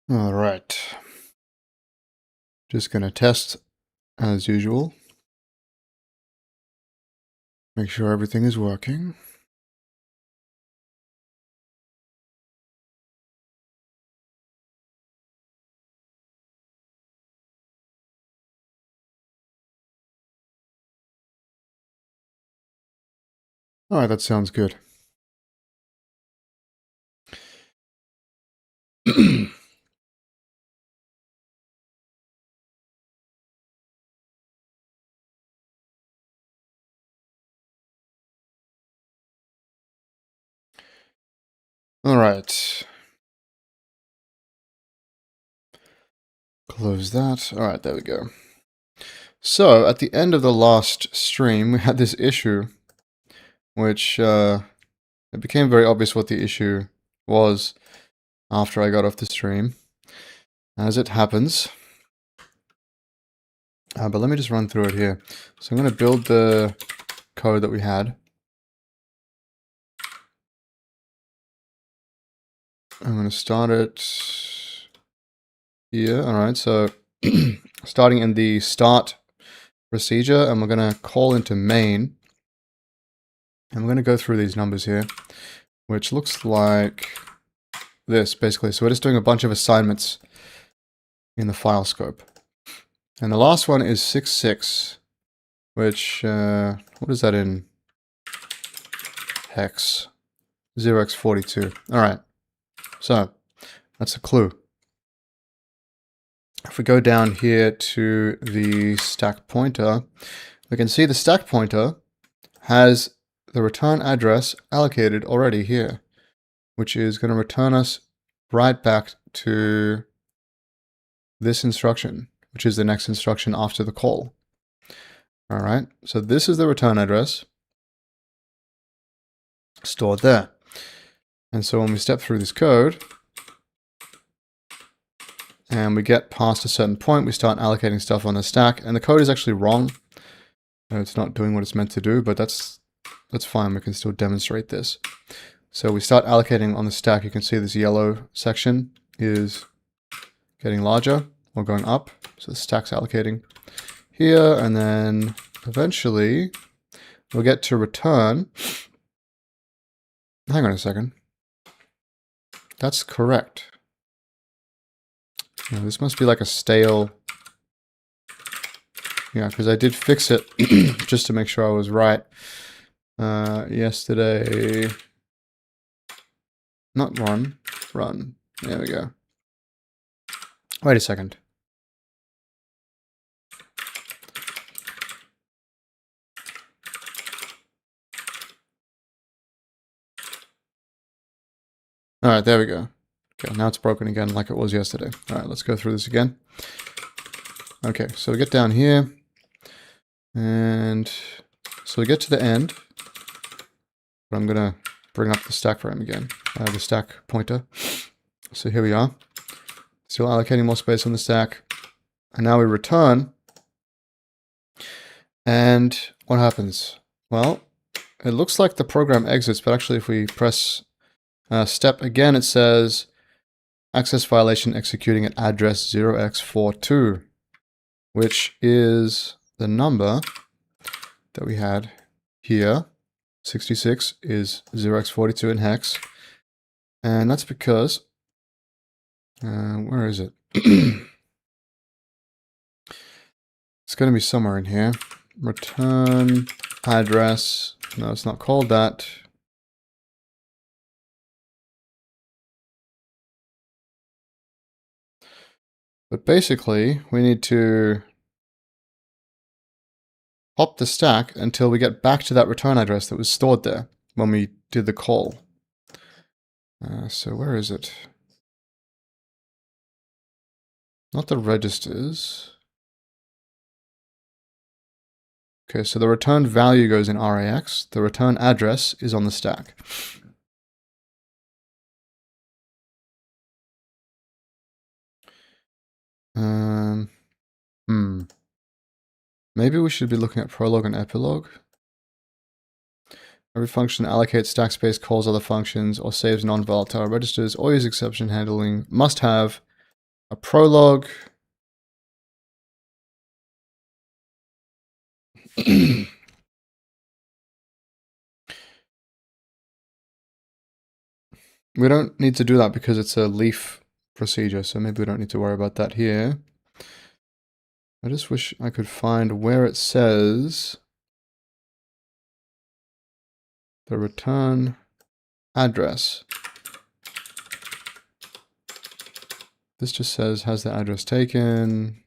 All right. Just going to test as usual. Make sure everything is working. All right, that sounds good. All right. Close that. All right, there we go. So at the end of the last stream, we had this issue, which it became very obvious what the issue was after I got off the stream, as it happens. But let me just run through it here. So I'm going to build the code that we had. I'm going to start it here. All right, so starting in the start procedure, and we're going to call into main. And we're going to go through these numbers here, which looks like this, basically. So we're just doing a bunch of assignments in the file scope. And the last one is 66, which, what is that in hex? 0x42. All right, so that's a clue. If we go down here to the stack pointer, we can see the stack pointer has the return address allocated already here, which is going to return us right back to this instruction, which is the next instruction after the call. All right, so this is the return address stored there. And so when we step through this code and we get past a certain point, we start allocating stuff on the stack, and the code is actually wrong. It's not doing what it's meant to do, but that's fine. We can still demonstrate this. So we start allocating on the stack. You can see this yellow section is getting larger or going up. So the stack's allocating here, and then eventually we'll get to return. Hang on a second. That's correct. Now, this must be like a stale. Yeah, because I did fix it just to make sure I was right. Yesterday. Not run. Run. There we go. Wait a second. All right, there we go. Okay, now it's broken again like it was yesterday. All right, let's go through this again. Okay, so we get down here, and so we get to the end. But I'm gonna bring up the stack frame again, the stack pointer. So here we are, still allocating more space on the stack, and now we return. And what happens? Well, it looks like the program exits, but actually if we press step again, it says access violation executing at address 0x42, which is the number that we had here. 66 is 0x42 in hex, and that's because, where is it? It's going to be somewhere in here. Return address, no, it's not called that. But basically, we need to pop the stack until we get back to that return address that was stored there when we did the call. So where is it? Not the registers. Okay, so the return value goes in RAX. The return address is on the stack. Maybe we should be looking at prologue and epilogue. Every function allocates stack space, calls other functions, or saves non-volatile registers, or use exception handling, must have a prologue. We don't need to do that because it's a leaf procedure, so maybe we don't need to worry about that here. I just wish I could find where it says the return address. This just says, has the address taken?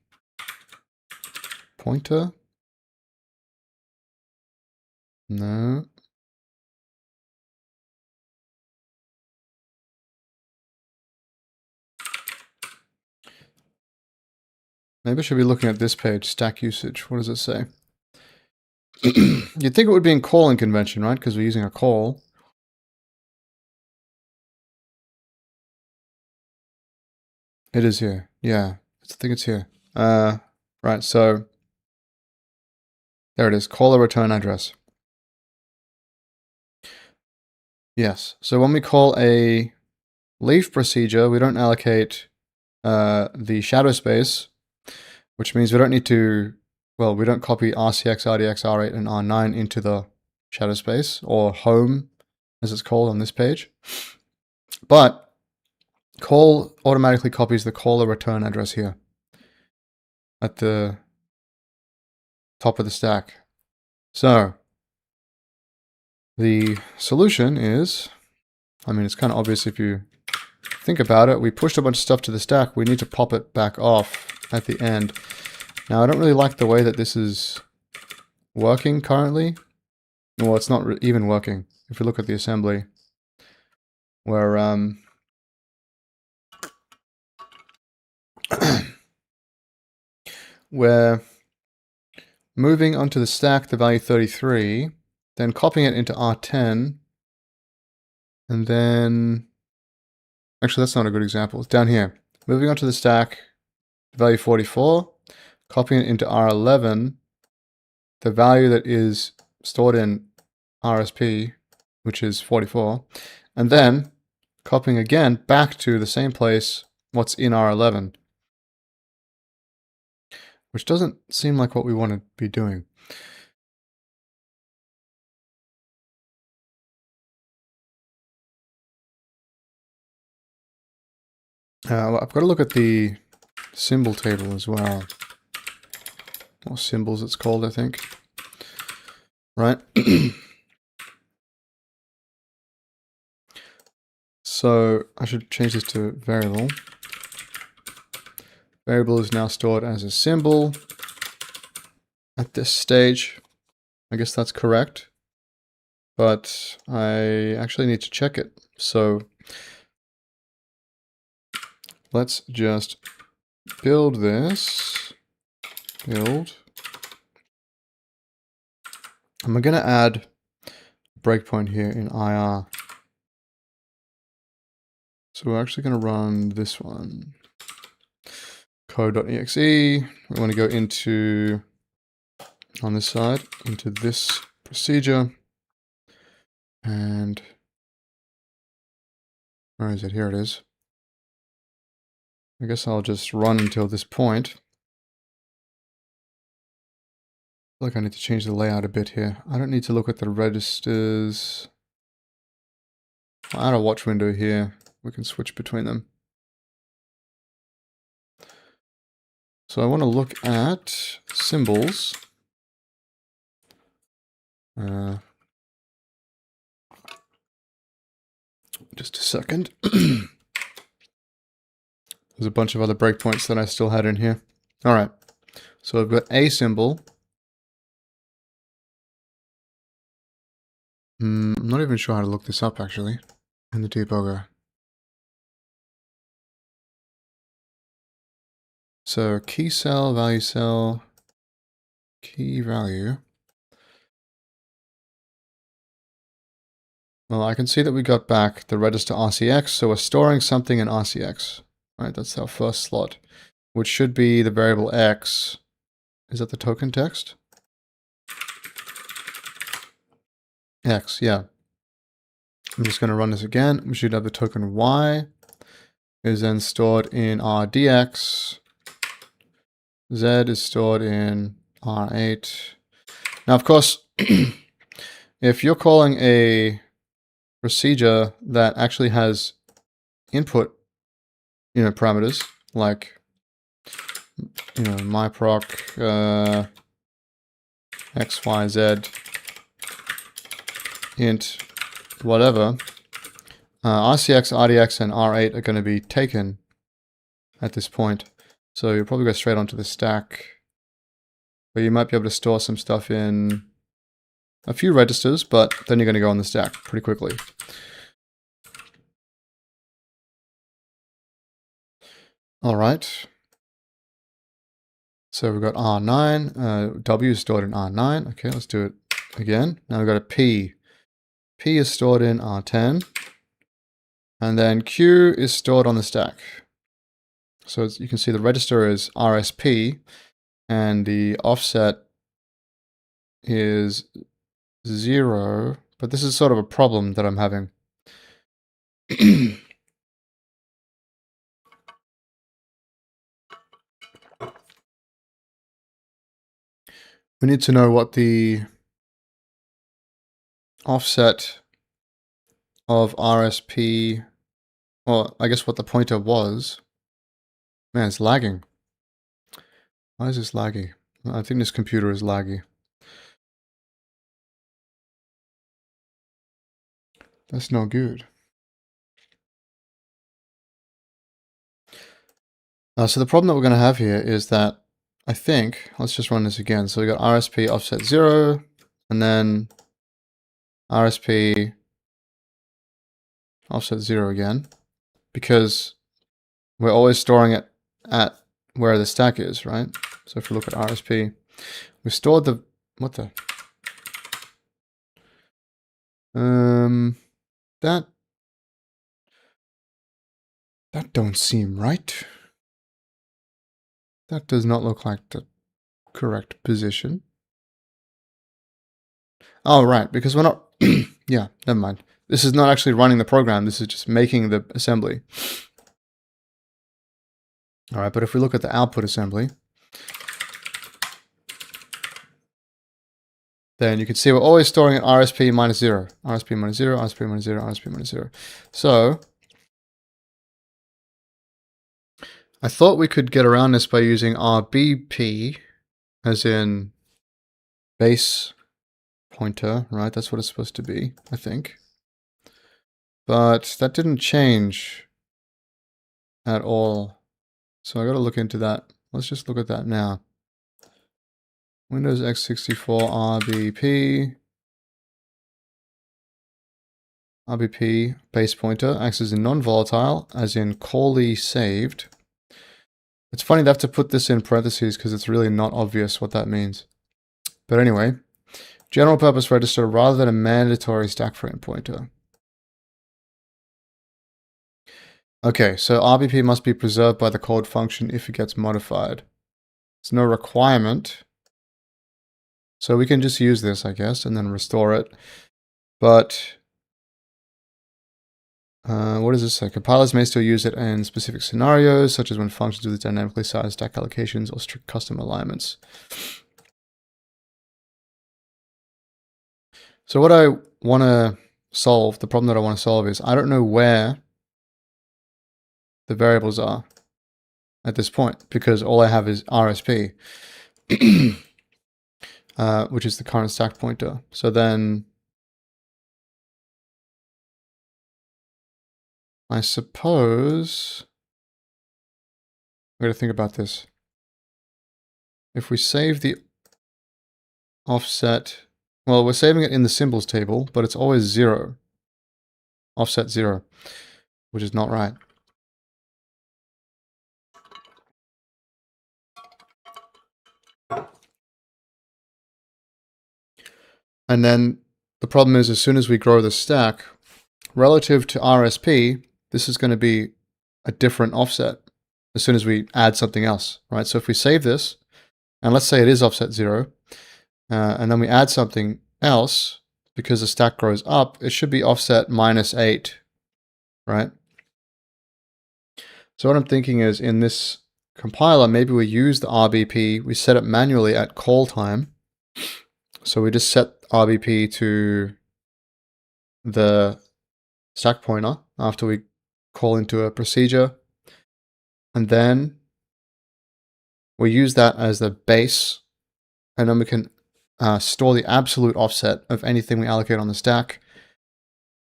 Pointer? No. Maybe I should be looking at this page, stack usage. What does it say? You'd think it would be in calling convention, right? Because we're using a call. It is here. Yeah, I think it's here. Right, so there it is. Call a return address. Yes. So when we call a leaf procedure, we don't allocate the shadow space, which means we don't need to, well, we don't copy RCX, RDX, R8, and R9 into the shadow space, or home, as it's called on this page. But call automatically copies the caller return address here at the top of the stack. So the solution is, I mean, it's kind of obvious if you think about it. We pushed a bunch of stuff to the stack. We need to pop it back off at the end. Now, I don't really like the way that this is working currently. Well, it's not even working. If we look at the assembly, where we're moving onto the stack the value 33, then copying it into R10, and then, actually that's not a good example, it's down here. Moving onto the stack, the value 44, copying it into R11, the value that is stored in RSP, which is 44, and then copying again back to the same place what's in R11, which doesn't seem like what we want to be doing. I've got to look at the symbol table as well. Or symbols it's called, I think. Right? So I should change this to variable. Variable is now stored as a symbol at this stage. I guess that's correct. But I actually need to check it. So let's just build this. Build. And we're going to add a breakpoint here in IR. So we're actually going to run this one. Code.exe. We want to go into, on this side, into this procedure. And where is it? Here it is. I guess I'll just run until this point. I feel like I need to change the layout a bit here. I don't need to look at the registers. I'll add a watch window here. We can switch between them. So I want to look at symbols. Just a second. There's a bunch of other breakpoints that I still had in here. All right. So I've got a symbol. I'm not even sure how to look this up actually in the debugger. So key cell, value cell, key value. Well, I can see that we got back the register RCX, so we're storing something in RCX. Right, that's our first slot, which should be the variable X. Is that the token text? X, yeah. I'm just going to run this again. We should have the token Y. is then stored in RDX. Z is stored in R8. Now, of course, if you're calling a procedure that actually has input, parameters like, myproc xyz int whatever, RCX, RDX, and R8 are going to be taken at this point. So you'll probably go straight onto the stack, but you might be able to store some stuff in a few registers, but then you're going to go on the stack pretty quickly. All right. So we've got R9, W is stored in R9. Okay, let's do it again. Now we've got a P. P is stored in R10. And then Q is stored on the stack. So you can see the register is RSP, and the offset is 0, but this is sort of a problem that I'm having. We need to know what the offset of RSP, or I guess what the pointer was. Man, it's lagging. Why is this laggy? I think this computer is laggy. That's no good. So the problem that we're going to have here is that I think, let's just run this again. So we got RSP offset 0, and then RSP offset 0 again, because we're always storing it at where the stack is, right? So if we look at RSP, we stored the, what the? That don't seem right. That does not look like the correct position. Oh, right, because we're not, yeah, never mind. This is not actually running the program, this is just making the assembly. All right, but if we look at the output assembly, then you can see we're always storing at RSP minus 0. RSP minus 0, RSP minus 0, RSP minus 0. So I thought we could get around this by using RBP, as in base pointer, right? That's what it's supposed to be, I think. But that didn't change at all. So I got to look into that. Let's just look at that now. Windows x64 RBP. RBP base pointer acts as a non-volatile, as in callly saved. It's funny they have to put this in parentheses because it's really not obvious what that means. But anyway, general purpose register rather than a mandatory stack frame pointer. Okay, so RBP must be preserved by the called function if it gets modified. It's no requirement. So we can just use this, I guess, and then restore it. But what does this say? Compilers may still use it in specific scenarios, such as when functions with dynamically sized stack allocations or strict custom alignments. So what I want to solve, the problem that I want to solve is I don't know where the variables are at this point, because all I have is RSP, which is the current stack pointer. So then I suppose I'm going to think about this. If we save the offset, well, we're saving it in the symbols table, but it's always 0. Offset 0, which is not right. And then the problem is, as soon as we grow the stack, relative to RSP, this is going to be a different offset as soon as we add something else, right? So if we save this, and let's say it is offset 0, and then we add something else, because the stack grows up, it should be offset minus 8, right? So what I'm thinking is in this compiler, maybe we use the RBP, we set it manually at call time. So we just set RBP to the stack pointer after we call into a procedure. And then we use that as the base. And then we can store the absolute offset of anything we allocate on the stack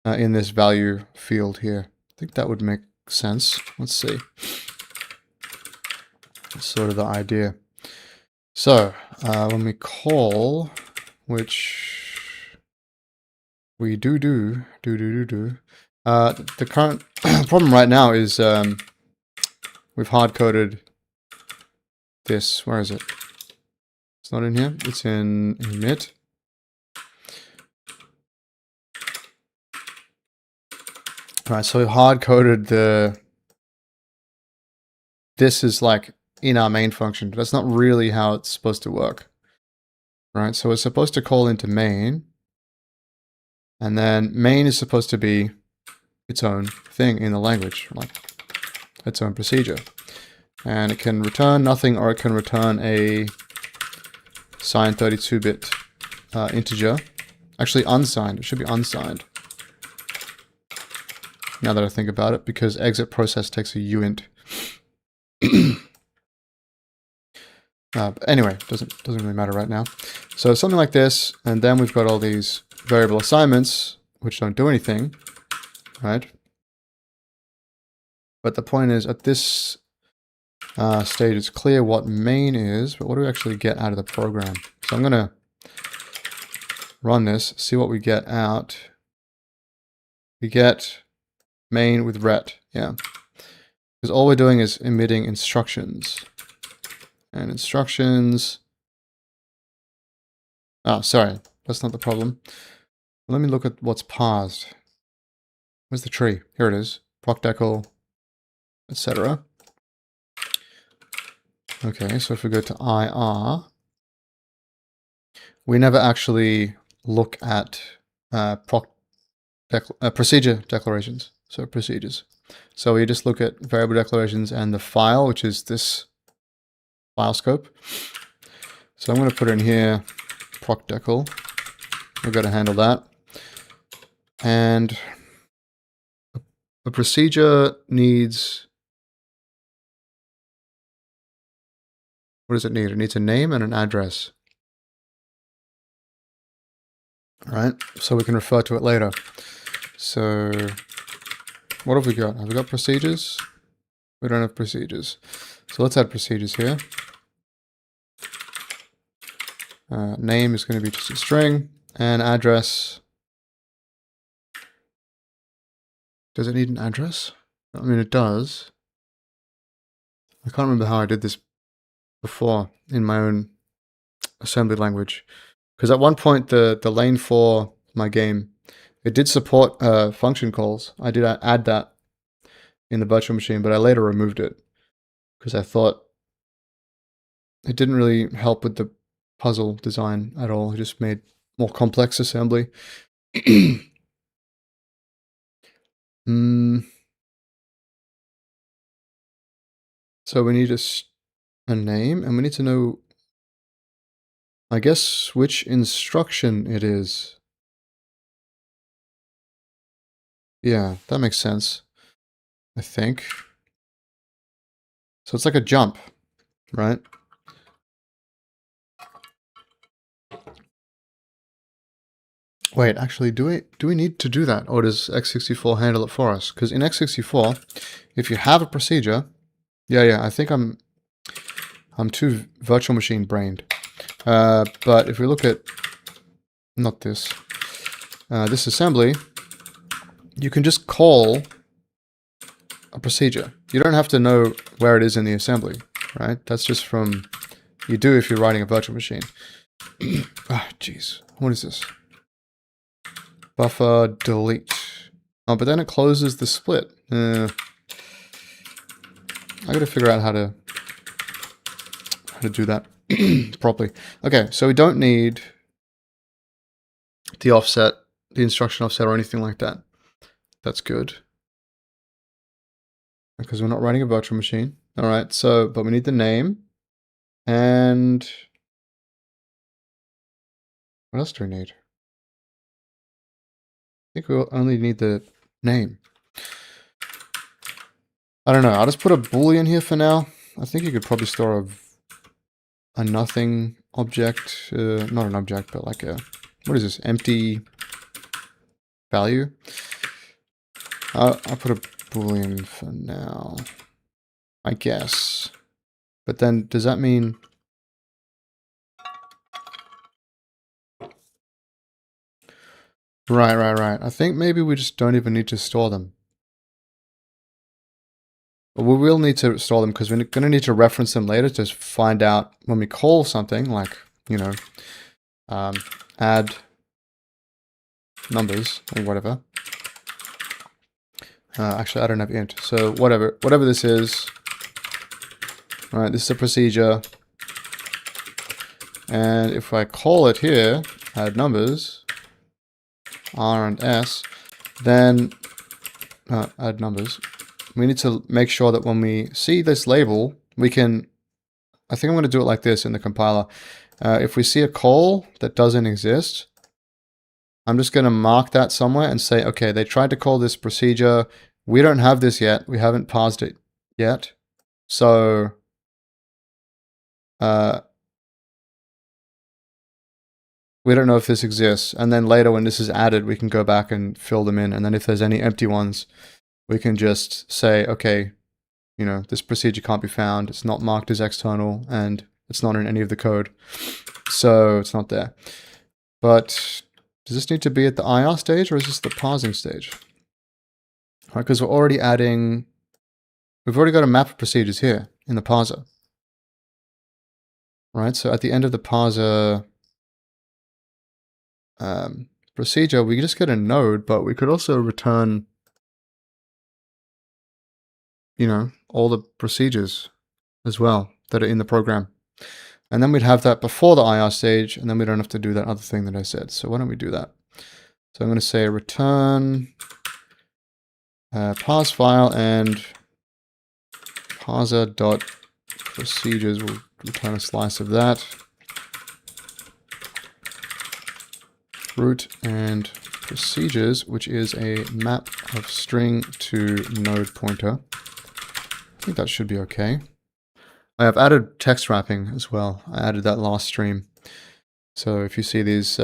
in this value field here. I think that would make sense. Let's see. That's sort of the idea. So when we call, which we do, the current problem right now is we've hard-coded this. Where is it? It's not in here. It's in emit. All right, so we've hard-coded this is like in our main function, but that's not really how it's supposed to work. Right, so we're supposed to call into main, and then main is supposed to be its own thing in the language, like its own procedure. And it can return nothing, or it can return a signed 32-bit integer. Actually unsigned, it should be unsigned. Now that I think about it, because exit process takes a uint. But anyway, doesn't really matter right now. So something like this, and then we've got all these variable assignments, which don't do anything, right? But the point is, at this stage, it's clear what main is, but what do we actually get out of the program? So I'm going to run this, see what we get out. We get main with ret, yeah. Because all we're doing is emitting instructions. And instructions... Oh, sorry, that's not the problem. Let me look at what's parsed. Where's the tree? Here it is. Procdecal, etc. Okay, so if we go to IR, we never actually look at procedure declarations. So procedures. So we just look at variable declarations and the file, which is this file scope. So I'm going to put in here procdecal. We've got to handle that. And a procedure needs... What does it need? It needs a name and an address. All right, so we can refer to it later. So what have we got? Have we got procedures? We don't have procedures. So let's add procedures here. Name is going to be just a string, and address. Does it need an address? I mean, it does. I can't remember how I did this before in my own assembly language. Because at one point, the lane for my game, it did support function calls. I did add that in the virtual machine, but I later removed it because I thought it didn't really help with the puzzle design at all. It just made more complex assembly. So we need a name, and we need to know, I guess, which instruction it is. Yeah, that makes sense, I think. So it's like a jump, right? Wait, actually, do we need to do that, or does x64 handle it for us? Because in x64, if you have a procedure, yeah, I think I'm too virtual machine brained. But if we look at not this assembly, you can just call a procedure. You don't have to know where it is in the assembly, right? That's just from you do if you're writing a virtual machine. Ah, jeez, what is this? Buffer delete. Oh, but then it closes the split. I gotta figure out how to do that properly. Okay, so we don't need the offset, the instruction offset or anything like that. That's good. because we're not running a virtual machine. All right, so, but we need the name. And what else do we need? I think we'll only need the name. I don't know. I'll just put a boolean here for now. I think you could probably store a nothing object, not an object, but like a, what is this? Empty value. I'll put a boolean for now, I guess. But then does that mean? Right. I think maybe we just don't even need to store them. But we will need to store them because we're going to need to reference them later to find out when we call something like, you know, add numbers or whatever. Actually, I don't have int. So whatever this is, right, this is a procedure. And if I call it here, add numbers, R and S, then add numbers. We need to make sure that when we see this label, we can, I think I'm going to do it like this in the compiler. If we see a call that doesn't exist, I'm just going to mark that somewhere and say, okay, they tried to call this procedure. We don't have this yet. We haven't parsed it yet. So we don't know if this exists. And then later when this is added, we can go back and fill them in. And then if there's any empty ones, we can just say, okay, you know, this procedure can't be found. It's not marked as external and it's not in any of the code. So it's not there. But does this need to be at the IR stage or is this the parsing stage? All right, because we're already adding, we've already got a map of procedures here in the parser. Right, so at the end of the parser procedure, we just get a node, but we could also return, you know, all the procedures as well that are in the program. And then we'd have that before the IR stage, and then we don't have to do that other thing that I said. So why don't we do that? So I'm going to say return parse file and parser.procedures will return a slice of that. Root and procedures, which is a map of string to node pointer. I think that should be okay. I have added text wrapping as well. I added that last stream. So if you see these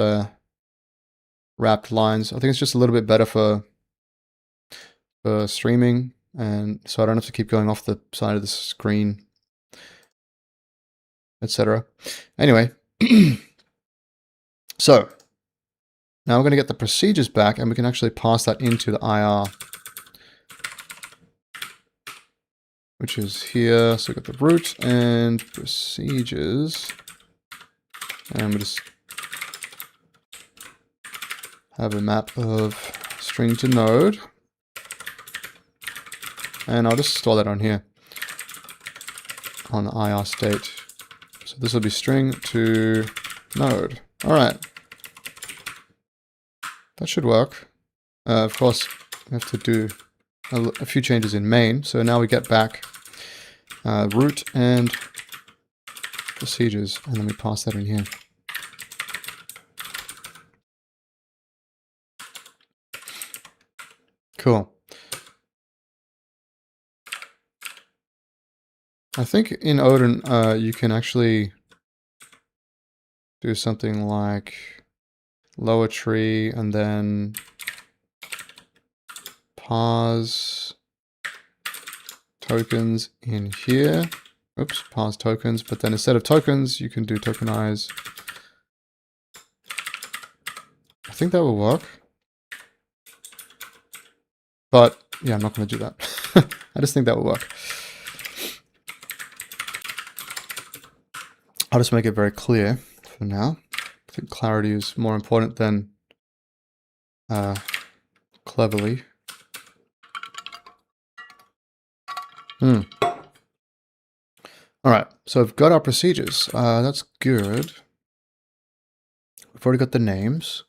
wrapped lines, I think it's just a little bit better for streaming, and so I don't have to keep going off the side of the screen, etc. Anyway, so now we're going to get the procedures back, and we can actually pass that into the IR, which is here. So we've got the root and procedures, and we just have a map of string to node. And I'll just store that on here, on the IR state. So this will be string to node. All right. That should work. Of course, we have to do a few changes in main. So now we get back root and procedures, and then we pass that in here. Cool. I think in Odin, you can actually do something like lower tree and then parse tokens in here. Oops, parse tokens, but then instead of tokens, you can do tokenize. I think that will work. But yeah, I'm not going to do that. I just think that will work. I'll just make it very clear for now. I think clarity is more important than cleverly. All right, so I've got our procedures. That's good. We've already got the names.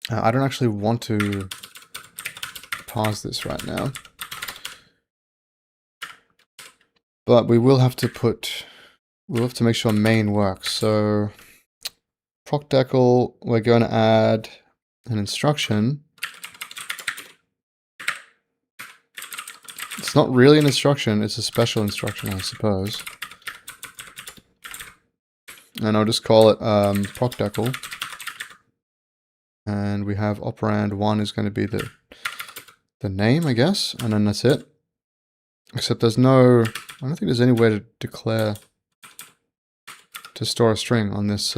I don't actually want to parse this right now. But we will have to make sure main works. So procdecal, we're going to add an instruction. It's not really an instruction, it's a special instruction, I suppose. And I'll just call it procdecal. And we have operand 1 is going to be the name, I guess, and then that's it. Except there's no, I don't think there's any way to declare, to store a string on this.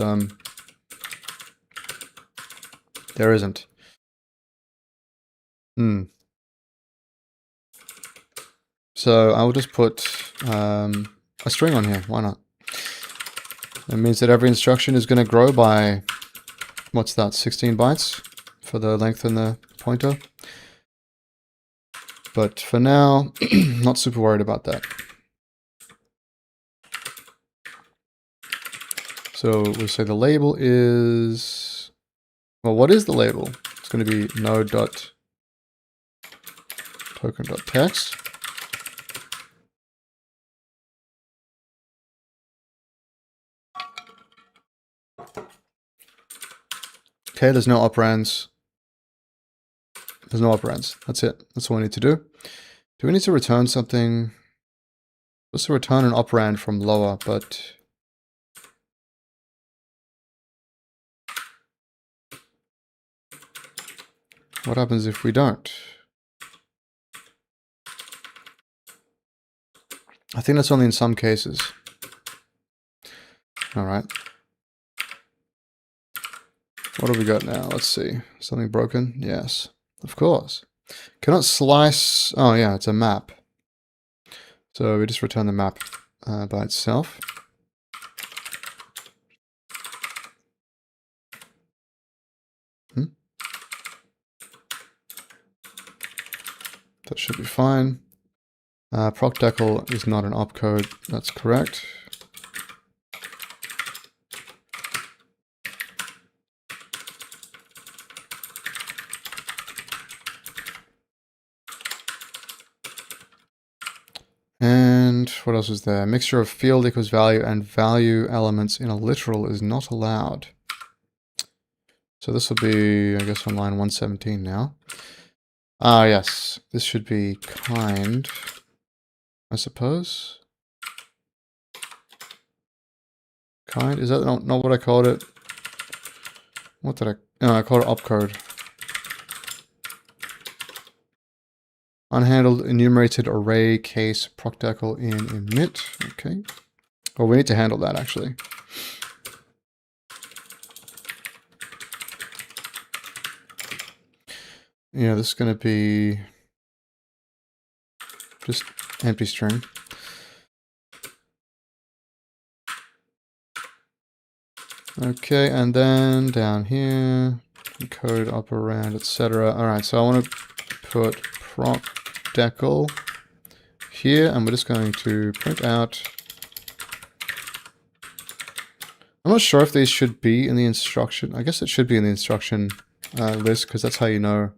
There isn't. So I will just put a string on here. Why not? That means that every instruction is going to grow by, what's that, 16 bytes for the length and the pointer. But for now, not super worried about that. So we'll say the label is, well, what is the label? It's going to be node.token.text. Okay, there's no operands. There's no operands. That's it. That's all we need to do. Do we need to return something? Let's return an operand from lower, but what happens if we don't? I think that's only in some cases. All right. What have we got now? Let's see. Something broken? Yes, of course. Cannot slice. Oh yeah, it's a map. So we just return the map by itself. That should be fine. Procdecal is not an opcode. That's correct. And what else is there? Mixture of field equals value and value elements in a literal is not allowed. So this will be, I guess, on line 117 now. Ah, yes. This should be kind, I suppose. Kind? Is that not what I called it? What did I... No, I called it opcode. Unhandled enumerated array case procdecal in emit. Okay. Well, we need to handle that actually. Yeah, this is going to be just empty string. Okay, and then down here, code operand, etc. All right, so I want to put procdecal here, and we're just going to print out. I'm not sure if these should be in the instruction. I guess it should be in the instruction list, because that's how you know.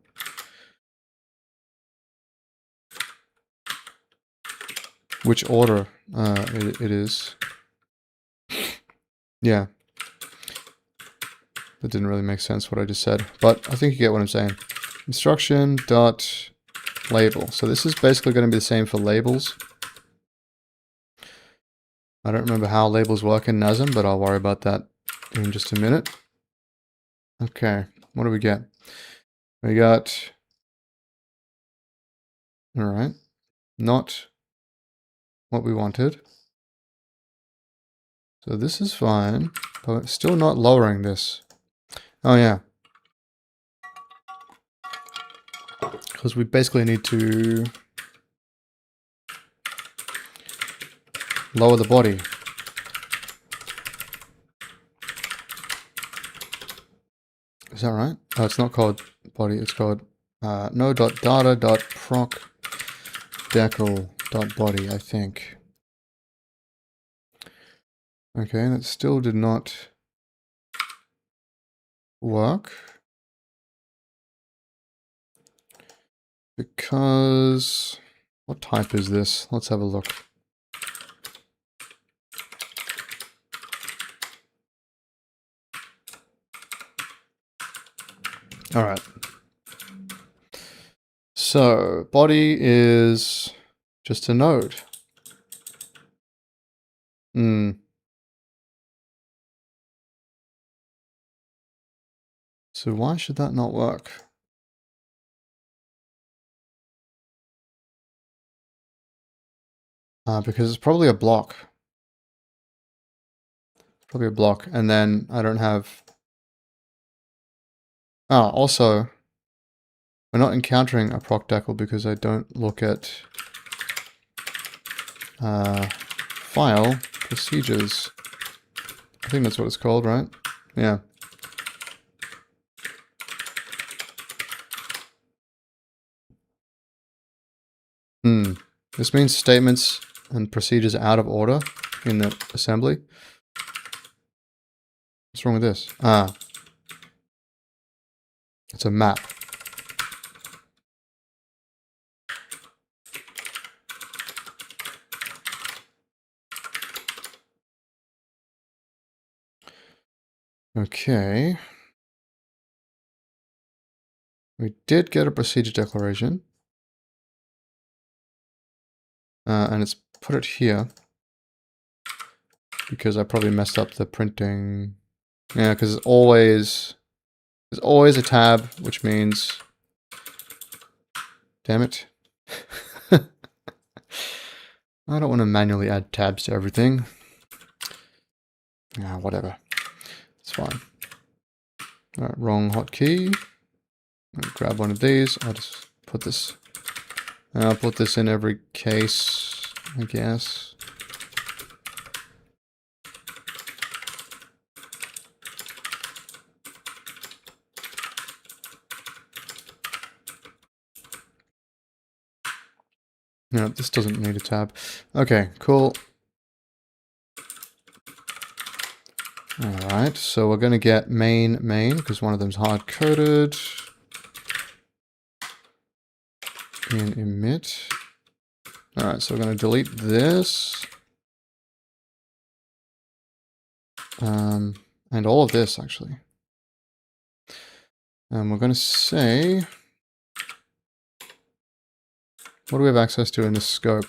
Which order it is. Yeah. That didn't really make sense what I just said, but I think you get what I'm saying. Instruction dot label. So this is basically going to be the same for labels. I don't remember how labels work in NASM, but I'll worry about that in just a minute. Okay, what do we get? We got, all right, not what we wanted. So this is fine, but still not lowering this. Oh yeah. Because we basically need to lower the body. Is that right? Oh, it's not called body, it's called no.data.procdecal.body, I think. Okay, that still did not work. Because, what type is this? Let's have a look. All right. So body is just a node. So why should that not work? Because it's probably a block. Probably a block. And then I don't have... also, we're not encountering a proc decal because I don't look at file procedures. I think that's what it's called, right? Yeah. This means statements and procedures are out of order in the assembly. What's wrong with this? It's a map. Okay. We did get a procedure declaration. And it's put it here. Because I probably messed up the printing. Yeah, because there's always a tab, which means... Damn it. I don't want to manually add tabs to everything. Whatever. It's fine. Alright, wrong hotkey. Grab one of these. I'll just put this... I'll put this in every case, I guess. No, this doesn't need a tab. Okay, cool. Alright, so we're going to get main, because one of them's hard-coded. In emit. Alright, so we're going to delete this. And all of this, actually. And we're going to say... What do we have access to in this scope?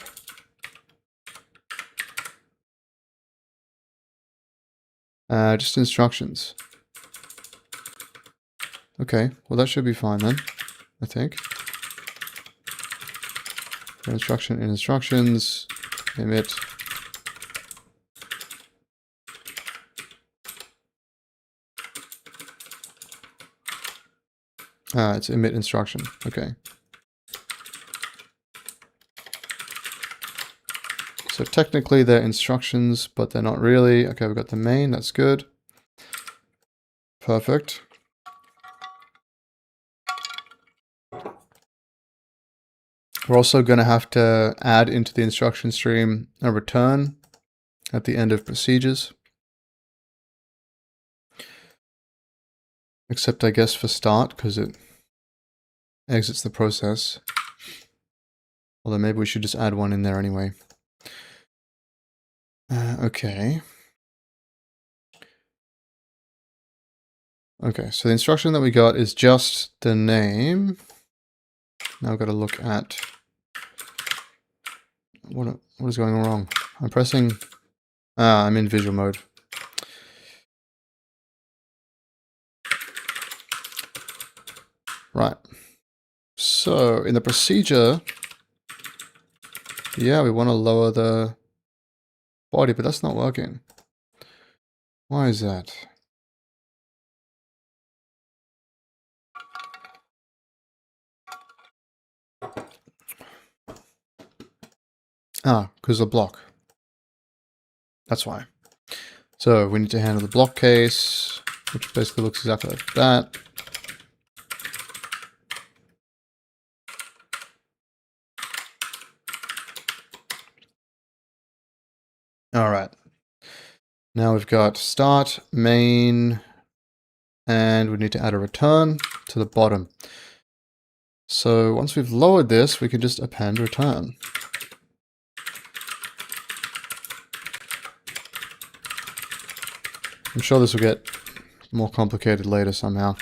Just instructions. Okay, well that should be fine then, I think. Instruction in instructions, emit. It's emit instruction, okay. So technically they're instructions, but they're not really. Okay, we've got the main, that's good. Perfect. We're also going to have to add into the instruction stream a return at the end of procedures. Except I guess for start, because it exits the process. Although maybe we should just add one in there anyway. Okay. Okay, so the instruction that we got is just the name. Now I've got to look at what is going wrong. I'm pressing... I'm in visual mode. Right. So in the procedure, yeah, we want to lower the body, but that's not working. Why is that? Because of the block. That's why. So we need to handle the block case, which basically looks exactly like that. All right. Now we've got start, main, and we need to add a return to the bottom. So once we've lowered this, we can just append return. I'm sure this will get more complicated later somehow.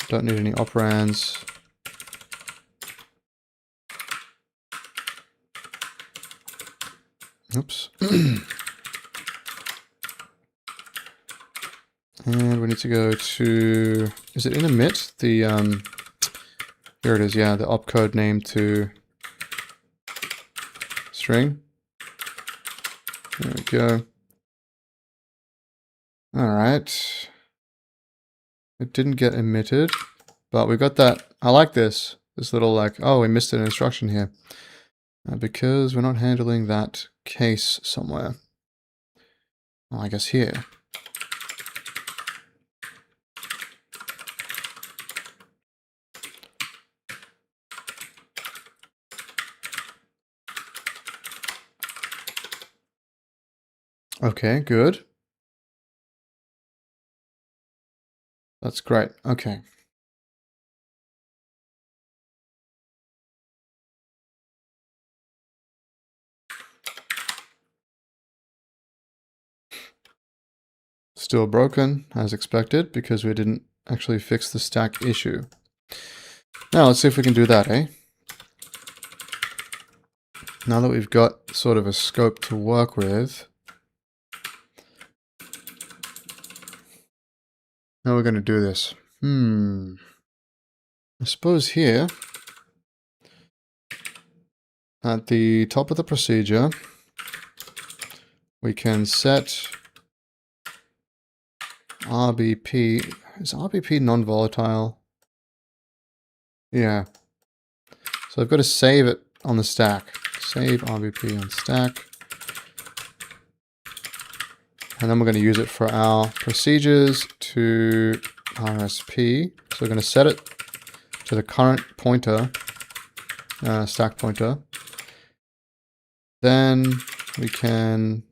Don't need any operands. Oops. And we need to go to, is it in emit? The, here it is, yeah, the opcode name to string. There we go. Alright. It didn't get emitted, but we got that. I like this. This little like, oh, we missed an instruction here. Because we're not handling that case somewhere. Well, I guess here. Okay, good. That's great. Okay. Still broken, as expected, because we didn't actually fix the stack issue. Now, let's see if we can do that, eh? Now that we've got sort of a scope to work with, how are we going to do this? I suppose here, at the top of the procedure, we can set RBP. Is RBP non-volatile? Yeah. So I've got to save it on the stack. Save RBP on stack. And then we're going to use it for our procedures to RSP. So we're going to set it to the current pointer, stack pointer. Then we can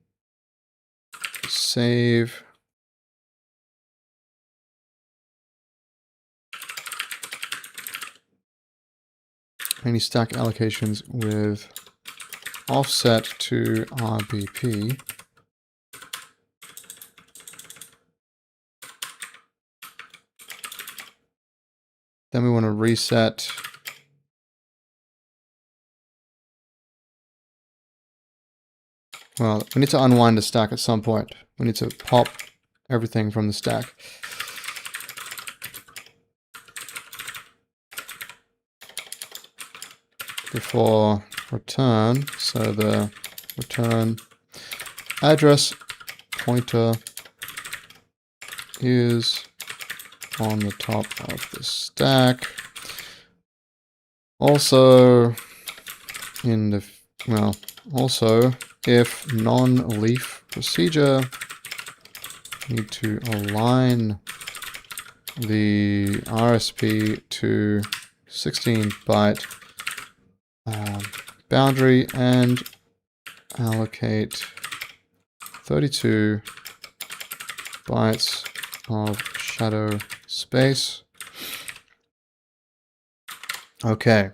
save any stack allocations with offset to RBP. Then we want to reset well, we need to unwind the stack at some point. We need to pop everything from the stack. Before return, so the return address pointer is on the top of the stack. Also, in the, well, also if non-leaf procedure, need to align the RSP to 16-byte boundary and allocate 32 bytes of shadow space. Okay.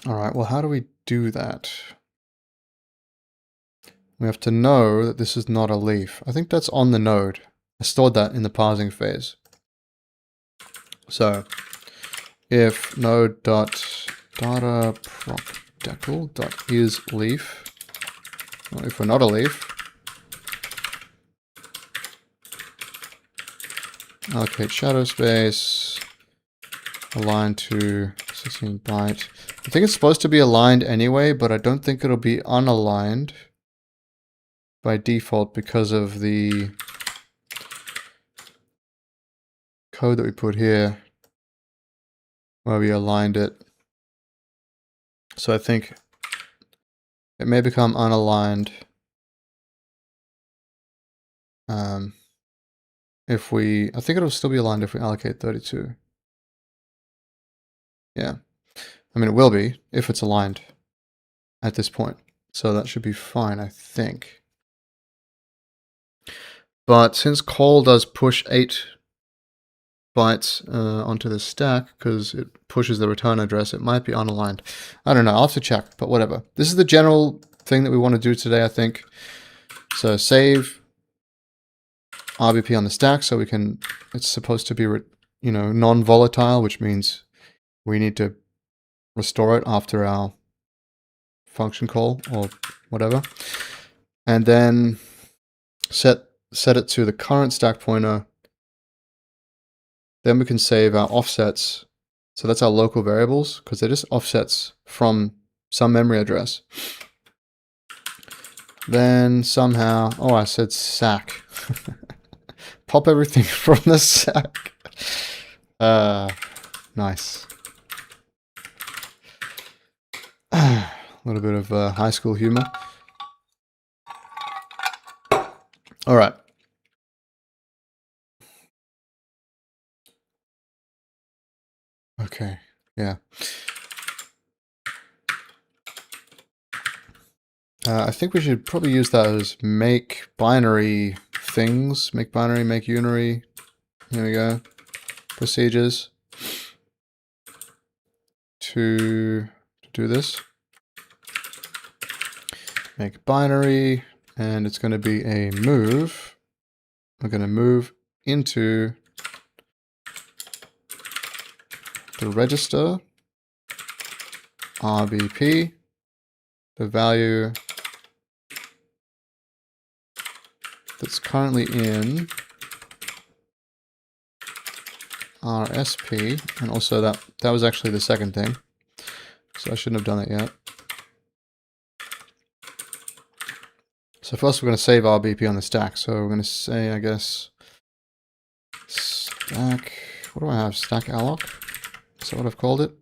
All right, well, how do we do that? We have to know that this is not a leaf. I think that's on the node. I stored that in the parsing phase. So if node.data.proc_decl.isLeaf, well, if we're not a leaf, allocate shadow space, align to 16 byte. I think it's supposed to be aligned anyway, but I don't think it'll be unaligned by default because of the code that we put here where we aligned it. So I think it may become unaligned if we, I think it'll still be aligned if we allocate 32. Yeah. I mean, it will be if it's aligned at this point. So that should be fine, I think. But since call does push 8 bytes onto the stack because it pushes the return address, it might be unaligned. I don't know. I'll have to check, but whatever. This is the general thing that we want to do today, I think. So save RBP on the stack so we can, it's supposed to be, non-volatile, which means we need to restore it after our function call or whatever. And then set it to the current stack pointer. Then we can save our offsets. So that's our local variables because they're just offsets from some memory address. Then somehow, oh, I said sack. Pop everything from the sack. Nice. A little bit of high school humor. All right. Okay, yeah. I think we should probably use that as make binary things. Make binary, make unary. Here we go. Procedures to do this. Make binary, and it's going to be a move. We're going to move into the register RBP, the value that's currently in RSP, and also that was actually the second thing, so I shouldn't have done it yet. So first we're going to save RBP on the stack, so we're going to say, I guess, stack, what do I have, stack alloc? Is that what I've called it?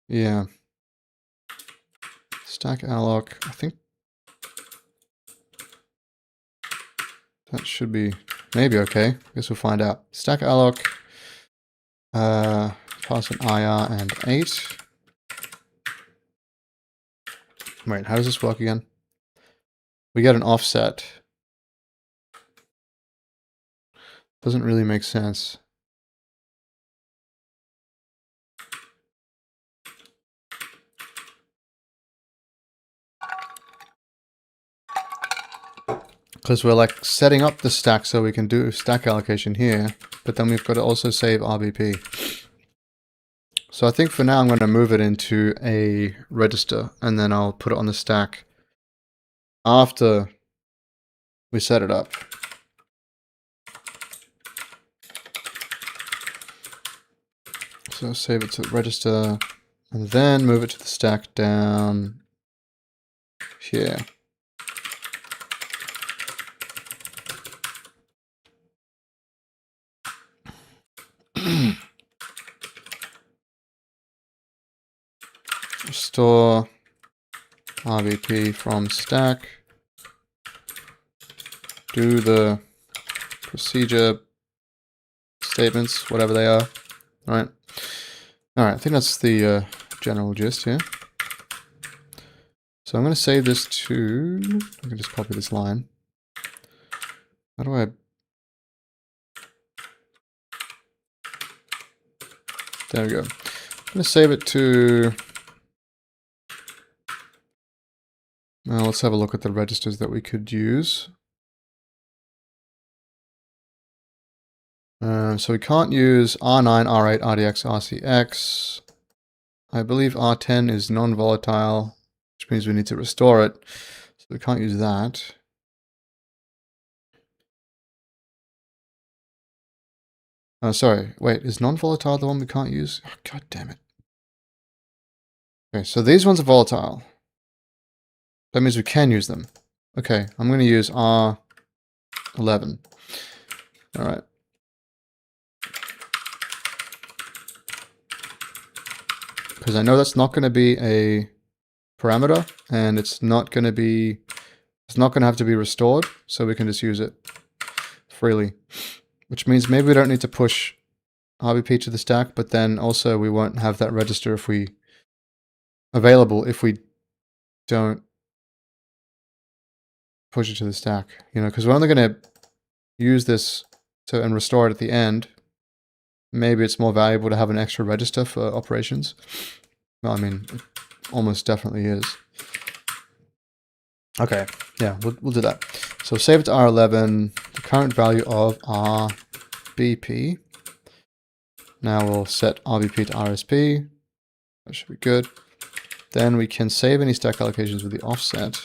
Yeah. Stack alloc, I think that should be maybe okay. I guess we'll find out. Stack alloc, pass an IR and 8. Wait, how does this work again? We get an offset. Doesn't really make sense. Because we're like setting up the stack so we can do stack allocation here, but then we've got to also save RBP. So I think for now I'm going to move it into a register and then I'll put it on the stack after we set it up. So save it to register and then move it to the stack down here. Restore RBP from stack. Do the procedure statements, whatever they are. All right. All right. I think that's the general gist here. So I'm going to save this to. I can just copy this line. How do I? There we go. I'm going to save it to. Now let's have a look at the registers that we could use. So we can't use R9, R8, RDX, RCX. I believe R10 is non-volatile, which means we need to restore it. So we can't use that. Oh, sorry. Wait, is non-volatile the one we can't use? Oh, God damn it. Okay, so these ones are volatile. That means we can use them. Okay, I'm going to use R11. All right. Because I know that's not going to be a parameter, and it's not going to have to be restored, so we can just use it freely. Which means maybe we don't need to push RBP to the stack, but then also we won't have that register available if we don't push it to the stack, because we're only going to use this and restore it at the end. Maybe it's more valuable to have an extra register for operations. Well, I mean, it almost definitely is. Okay, yeah, we'll do that. So save it to R11, the current value of RBP. Now we'll set RBP to RSP. That should be good. Then we can save any stack allocations with the offset.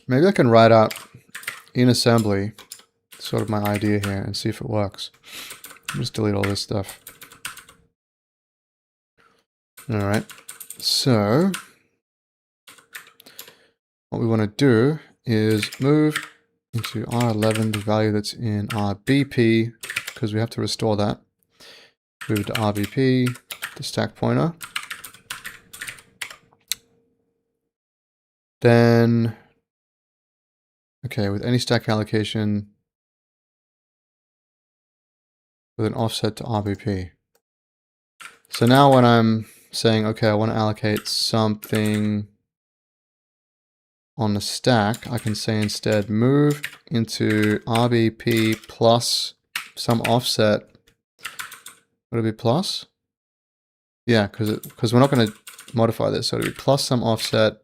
Maybe I can write out in assembly sort of my idea here and see if it works. I'll just delete all this stuff. Alright, so what we want to do is move into R11 the value that's in RBP, because we have to restore that. Move it to RBP, the stack pointer. Then, okay, with any stack allocation with an offset to RBP. So now when I'm saying, okay, I want to allocate something on the stack, I can say instead move into RBP plus some offset. Would it be plus? Yeah, because we're not going to modify this, so it'll be plus some offset,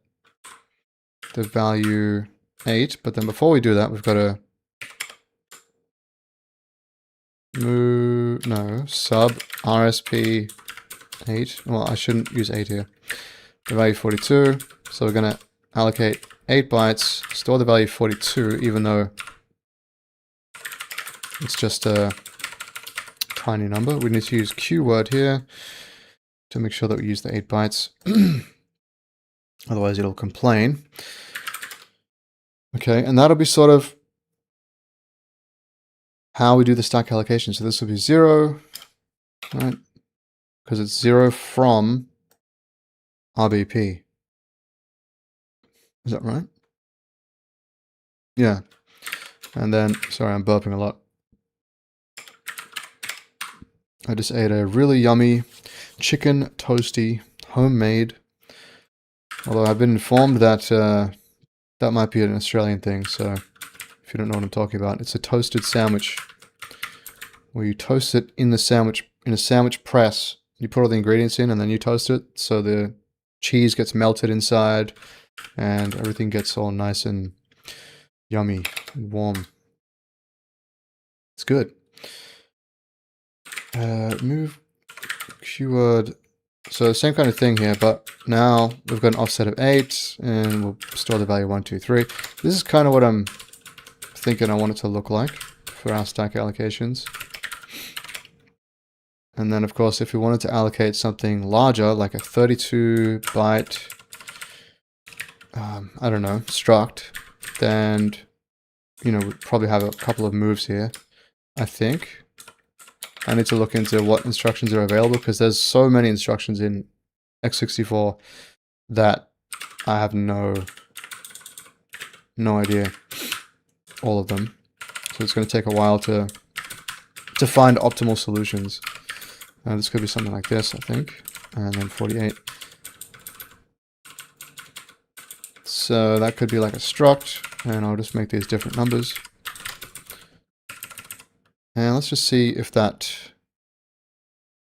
the value 8, but then before we do that, we've got to move, no, sub RSP 8. Well, I shouldn't use 8 here. The value 42, so we're going to allocate 8 bytes, store the value 42, even though it's just a tiny number. We need to use keyword here to make sure that we use the 8 bytes. Otherwise it'll complain. Okay, and that'll be sort of how we do the stack allocation. So this will be 0, right? Because it's 0 from RBP. Is that right? Yeah. And then, sorry, I'm burping a lot. I just ate a really yummy chicken toasty, homemade. Although I've been informed that that might be an Australian thing, so if you don't know what I'm talking about, it's a toasted sandwich where you toast it in a sandwich press. You put all the ingredients in and then you toast it so the cheese gets melted inside and everything gets all nice and yummy and warm. It's good. Move keyword. So same kind of thing here, but now we've got an offset of 8 and we'll store the value 1, 2, 3. This is kind of what I'm thinking I want it to look like for our stack allocations. And then of course if we wanted to allocate something larger, like a 32 byte, I don't know, struct, then, we'd probably have a couple of moves here, I think. I need to look into what instructions are available because there's so many instructions in x64 that I have no idea all of them. So it's going to take a while to find optimal solutions. This could be something like this, I think, and then 48. So that could be like a struct, and I'll just make these different numbers. And let's just see if that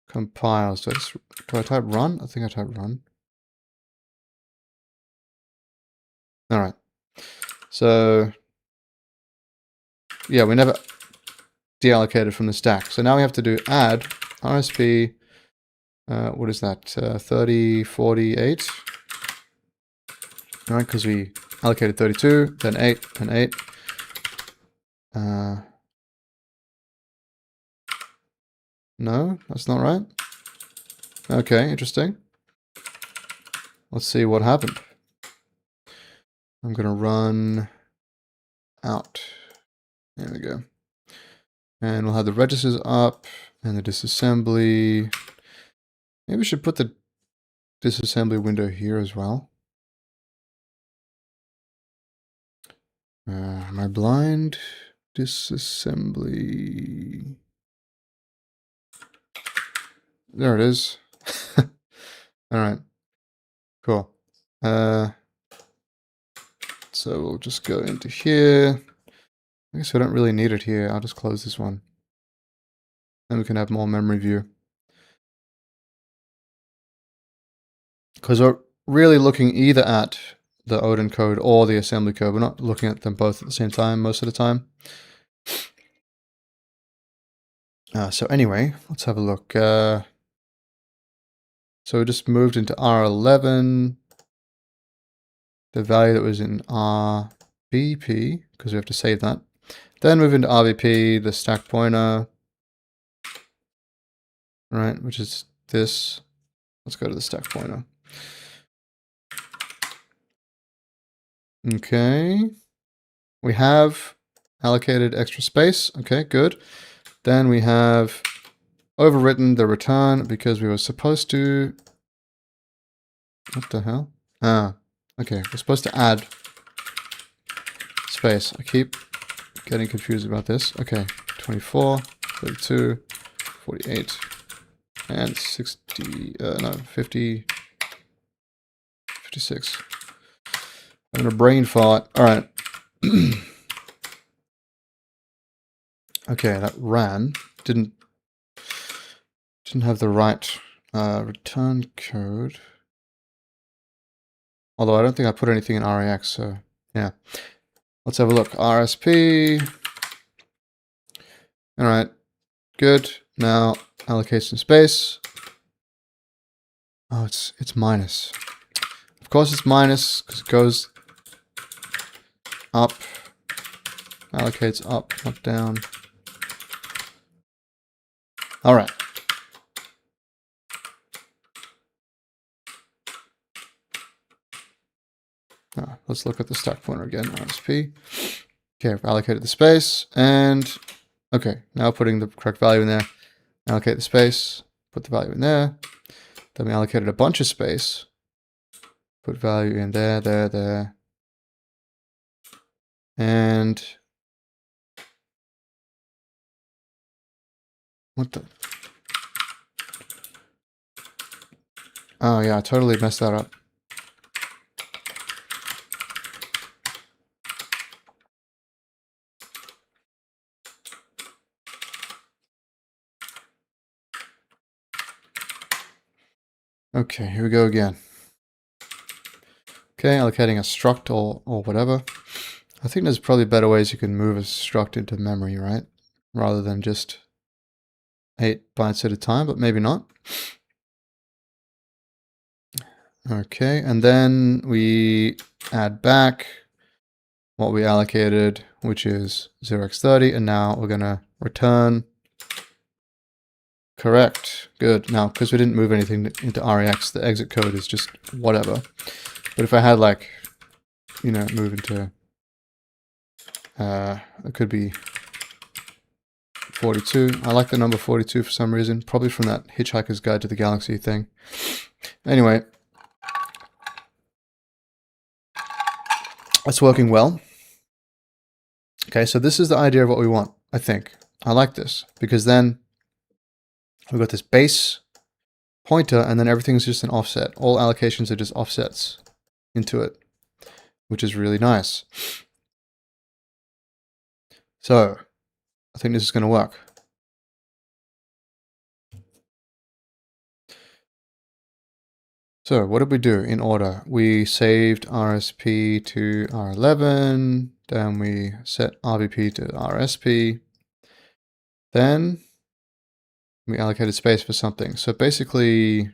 compiles. Do I type run? I think I type run. Alright. So, yeah, we never deallocated from the stack. So now we have to do add RSP, what is that, 3048? Alright, because we allocated 32, then 8, and 8. No, that's not right. Okay, interesting. Let's see what happened. I'm going to run out. There we go. And we'll have the registers up and the disassembly. Maybe we should put the disassembly window here as well. Am I blind? Disassembly. There it is. All right. Cool. So we'll just go into here. I guess I don't really need it here. I'll just close this one. Then we can have more memory view. Because we're really looking either at the Odin code or the assembly code. We're not looking at them both at the same time most of the time. So anyway, let's have a look. So we just moved into R11. The value that was in RBP, because we have to save that. Then move into RBP, the stack pointer, right, which is this. Let's go to the stack pointer. Okay. We have allocated extra space. Okay, good. Then we have overwritten the return because we were supposed to... What the hell? Okay, we're supposed to add space. I keep getting confused about this. Okay, 24, 32, 48, and 60, no, 50, 56. I'm gonna brain fart. All right. Okay, that ran. Didn't have the right return code. Although I don't think I put anything in RAX, so yeah. Let's have a look. RSP. All right, good. Now allocation space. Oh, it's minus. Of course it's minus because it goes up. Allocates up, not down. All right. Let's look at the stack pointer again, RSP. Okay, I've allocated the space, and okay, now putting the correct value in there. Allocate the space, put the value in there. Then we allocated a bunch of space. Put value in there, there, there. And what the? Oh yeah, I totally messed that up. Okay, here we go again. Okay, allocating a struct or whatever. I think there's probably better ways you can move a struct into memory, right? Rather than just 8 bytes at a time, but maybe not. Okay, and then we add back what we allocated, which is 0x30, and now we're gonna return. Correct, good. Now, because we didn't move anything into RAX, the exit code is just whatever. But if I had like, you know, move into, it could be 42. I like the number 42 for some reason, probably from that Hitchhiker's Guide to the Galaxy thing. Anyway, that's working well. Okay, so this is the idea of what we want, I think. I like this, because then we've got this base pointer, and then everything's just an offset. All allocations are just offsets into it, which is really nice. So, I think this is going to work. So, what did we do in order? We saved RSP to R11, then we set RBP to RSP, then we allocated space for something. So basically,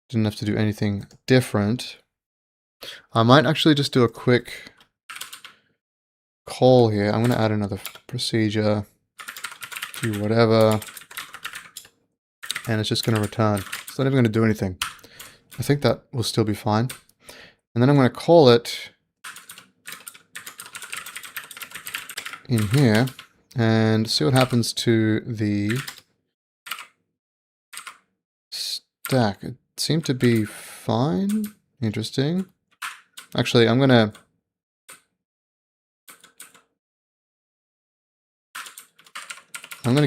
didn't have to do anything different. I might actually just do a quick call here. I'm going to add another procedure, do whatever, and it's just going to return. It's not even going to do anything. I think that will still be fine. And then I'm going to call it in here and see what happens to the stack. It seemed to be fine. Interesting. Actually, I'm gonna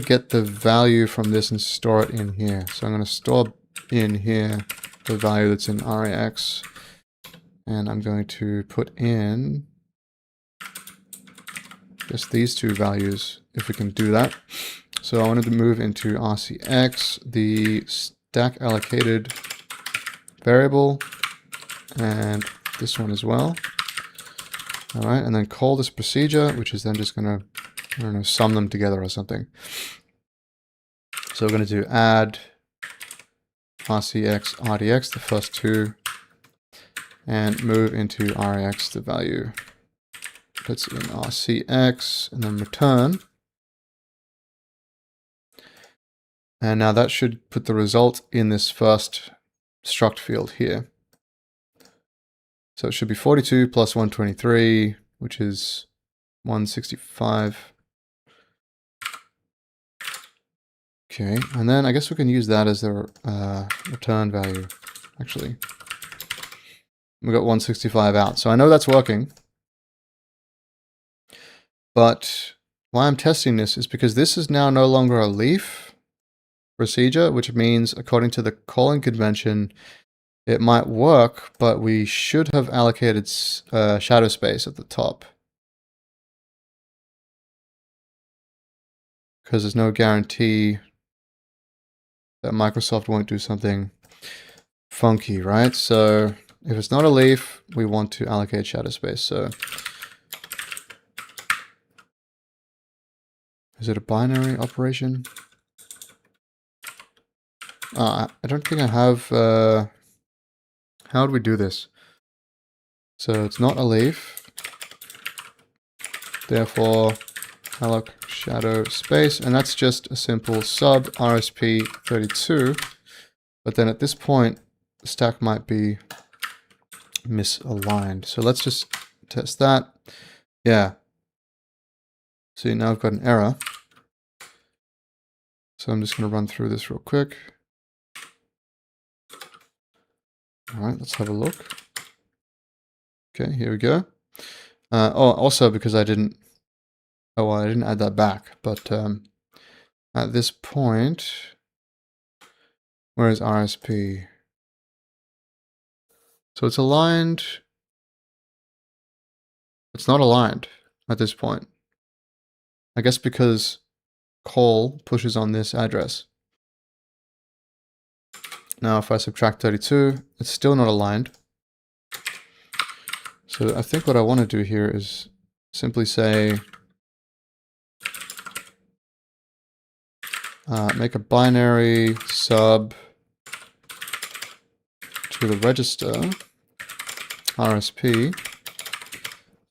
get the value from this and store it in here. So I'm gonna store in here the value that's in RAX, and I'm going to put in just these two values, if we can do that. So I wanted to move into RCX, the stack allocated variable, and this one as well. All right, and then call this procedure, which is then just gonna, I don't know, sum them together or something. So we're gonna do add RCX, RDX, the first two, and move into RAX the value that's in RCX, and then return. And now that should put the result in this first struct field here. So it should be 42 plus 123, which is 165. Okay, and then I guess we can use that as the return value, actually. We got 165 out, so I know that's working. But why I'm testing this is because this is now no longer a leaf procedure, which means according to the calling convention, it might work, but we should have allocated shadow space at the top. Because there's no guarantee that Microsoft won't do something funky, right? So if it's not a leaf, we want to allocate shadow space. So is it a binary operation? I don't think I have... how would we do this? So it's not a leaf. Therefore, alloc shadow space. And that's just a simple sub RSP32. But then at this point, the stack might be misaligned. So let's just test that. Yeah. See, now I've got an error. So I'm just going to run through this real quick. All right, let's have a look. Okay, here we go. Oh, also because I didn't add that back, but at this point, where is RSP? So it's aligned. It's not aligned at this point. I guess because call pushes on this address. Now if I subtract 32, it's still not aligned. So I think what I want to do here is simply say, make a binary sub to the register, RSP,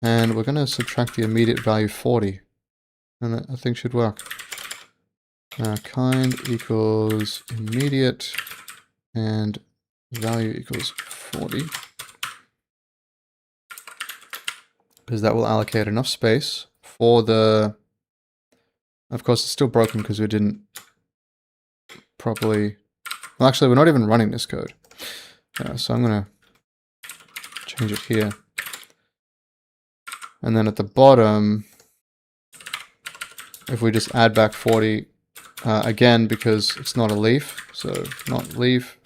and we're going to subtract the immediate value 40. And that I think should work. Kind equals immediate and value equals 40. Because that will allocate enough space for the... Of course, it's still broken because we didn't properly... Well, actually, we're not even running this code. So I'm going to change it here. And then at the bottom, if we just add back 40, again, because it's not a leaf, so not leaf,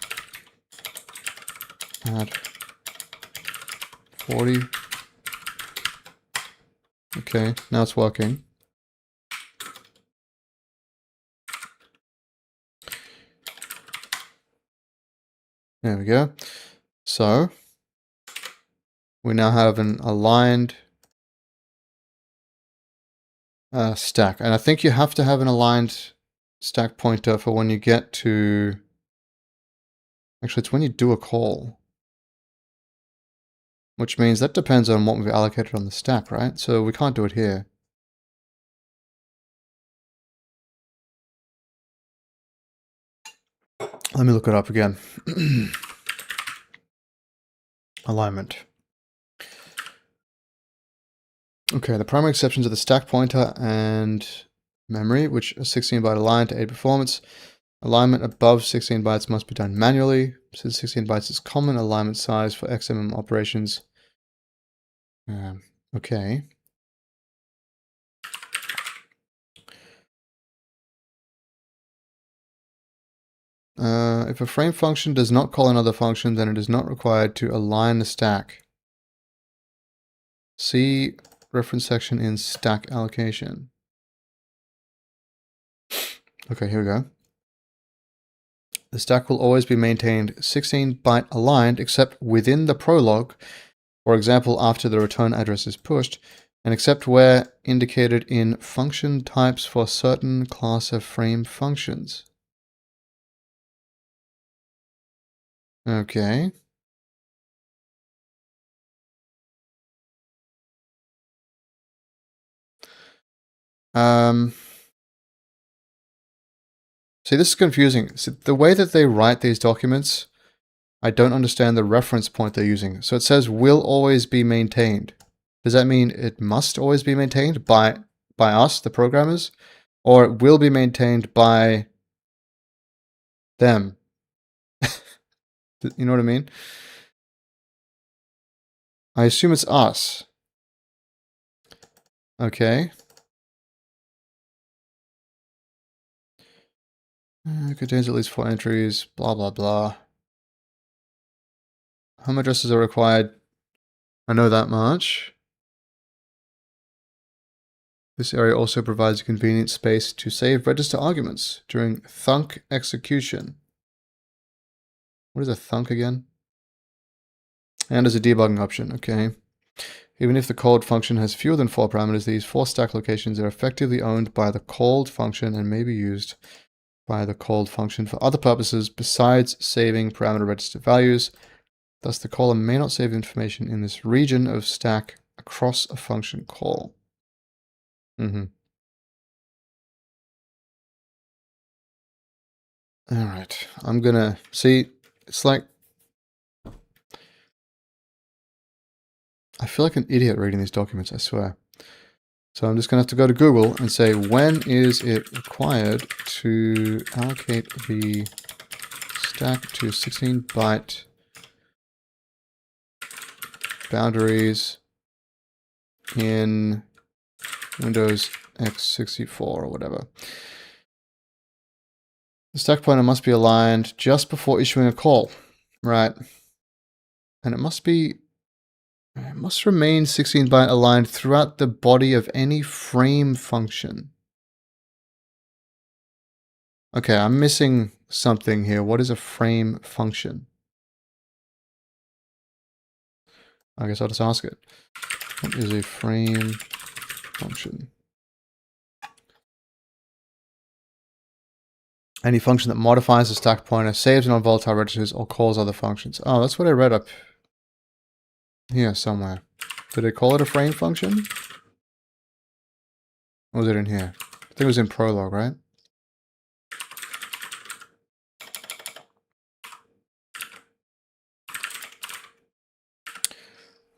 add 40. Okay, now it's working. There we go. So we now have an aligned stack. And I think you have to have an aligned stack pointer for when you get to... Actually, it's when you do a call. Which means that depends on what we've allocated on the stack, right? So we can't do it here. Let me look it up again. Alignment. Okay, the primary exceptions are the stack pointer and memory, which are 16-byte aligned to aid performance. Alignment above 16 bytes must be done manually. Since 16 bytes is common alignment size for XMM operations, Okay. If a frame function does not call another function, then it is not required to align the stack. See reference section in stack allocation. Okay, here we go. The stack will always be maintained 16-byte aligned except within the prologue, for example, after the return address is pushed, and except where indicated in function types for certain class of frame functions. Okay. See, this is confusing. So the way that they write these documents, I don't understand the reference point they're using. So it says will always be maintained. Does that mean it must always be maintained by us, the programmers? Or it will be maintained by them? You know what I mean? I assume it's us. Okay. Contains at least 4 entries, blah, blah, blah. Home addresses are required. I know that much. This area also provides a convenient space to save register arguments during thunk execution. What is a thunk again? And as a debugging option, okay. Even if the called function has fewer than 4 parameters, these 4 stack locations are effectively owned by the called function and may be used by the called function for other purposes besides saving parameter register values. Thus, the caller may not save information in this region of stack across a function call. All right, I'm gonna see. It's like I feel like an idiot reading these documents, I swear. So I'm just gonna have to go to Google and say, when is it required to allocate the stack to 16-byte boundaries in Windows x64 or whatever. The stack pointer must be aligned just before issuing a call. Right. And it must remain 16-byte aligned throughout the body of any frame function. Okay, I'm missing something here. What is a frame function? I guess I'll just ask it. What is a frame function? Any function that modifies the stack pointer, saves non-volatile registers, or calls other functions. Oh, that's what I read up here somewhere. Did I call it a frame function? Or was it in here? I think it was in prologue, right?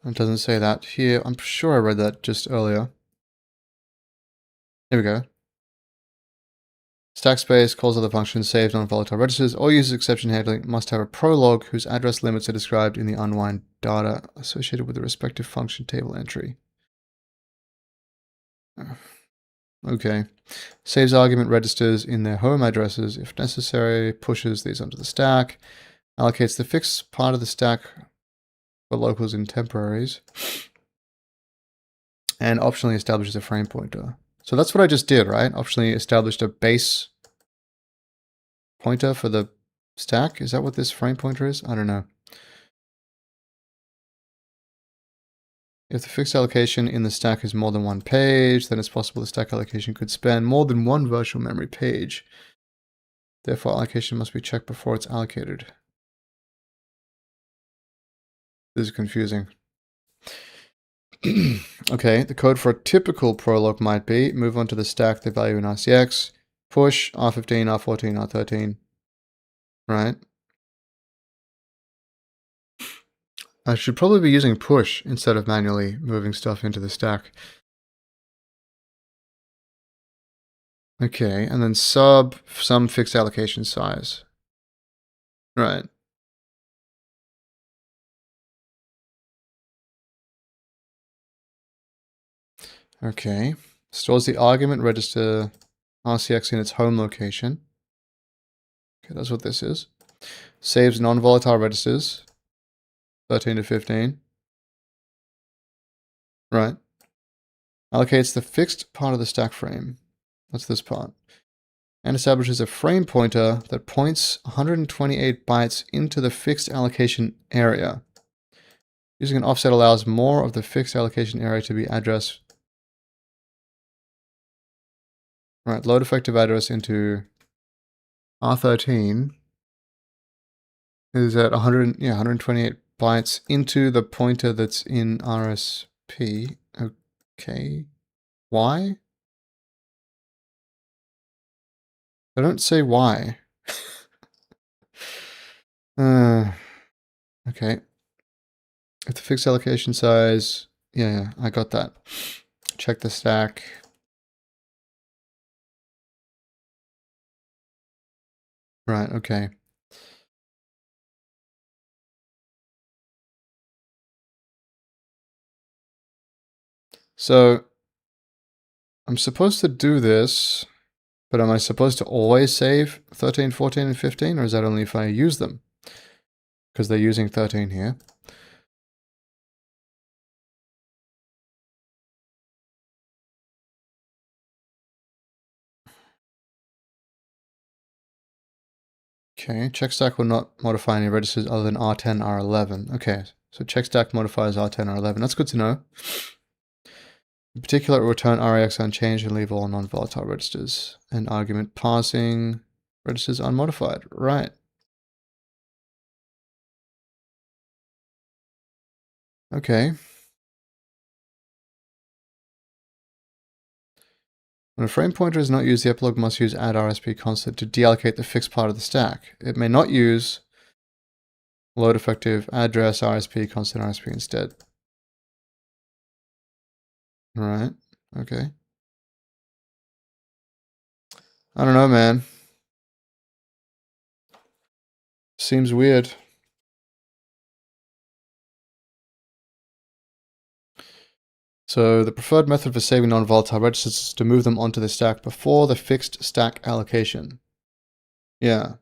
It doesn't say that here. I'm sure I read that just earlier. Here we go. Stack space calls other functions, saves non-volatile registers, or uses exception handling must have a prologue whose address limits are described in the unwind data associated with the respective function table entry. Okay. Saves argument registers in their home addresses if necessary, pushes these onto the stack, allocates the fixed part of the stack for locals and temporaries, and optionally establishes a frame pointer. So that's what I just did, right? Optionally established a base pointer for the stack. Is that what this frame pointer is? I don't know. If the fixed allocation in the stack is more than one page, then it's possible the stack allocation could span more than one virtual memory page. Therefore, allocation must be checked before it's allocated. This is confusing. Okay, the code for a typical prologue might be move onto the stack the value in RCX, push R15, R14, R13, right? I should probably be using push instead of manually moving stuff into the stack. Okay, and then sub some fixed allocation size. Right. Okay. Stores the argument register RCX in its home location. Okay, that's what this is. Saves non-volatile registers, 13 to 15. Right. Allocates the fixed part of the stack frame. That's this part. And establishes a frame pointer that points 128 bytes into the fixed allocation area. Using an offset allows more of the fixed allocation area to be addressed. Right, load effective address into R13 is at 128 bytes into the pointer that's in RSP. Okay. Why? I don't say why. Okay. If the fixed allocation size, yeah, I got that. Check the stack. Right, okay. So I'm supposed to do this, but am I supposed to always save 13, 14, and 15, or is that only if I use them? Because they're using 13 here. Okay, check stack will not modify any registers other than R10, R11. Okay, so check stack modifies R10, R11. That's good to know. In particular, it will return RAX unchanged and leave all non-volatile registers. And argument parsing registers unmodified. Right. Okay. When a frame pointer is not used, the epilogue must use add RSP constant to deallocate the fixed part of the stack. It may not use load effective address RSP constant RSP instead. Right. Okay. I don't know, man. Seems weird. So the preferred method for saving non-volatile registers is to move them onto the stack before the fixed stack allocation. Yeah.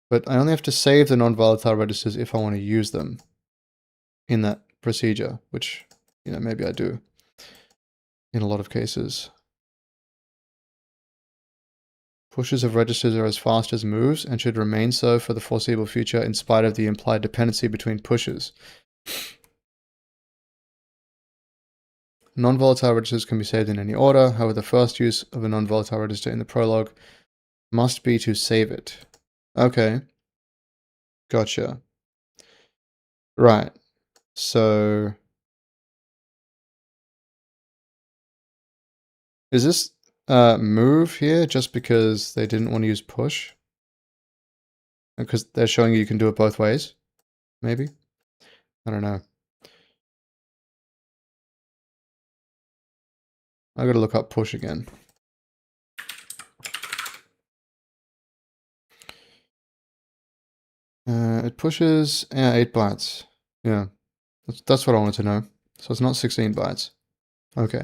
But I only have to save the non-volatile registers if I want to use them in that procedure, which, maybe I do in a lot of cases. Pushes of registers are as fast as moves and should remain so for the foreseeable future in spite of the implied dependency between pushes. Non-volatile registers can be saved in any order. However, the first use of a non-volatile register in the prologue must be to save it. Okay. Gotcha. Right. So is this move here just because they didn't want to use push? Because they're showing you can do it both ways? Maybe? I don't know. I gotta look up push again. It pushes 8 bytes. Yeah, that's what I wanted to know. So it's not 16 bytes. Okay.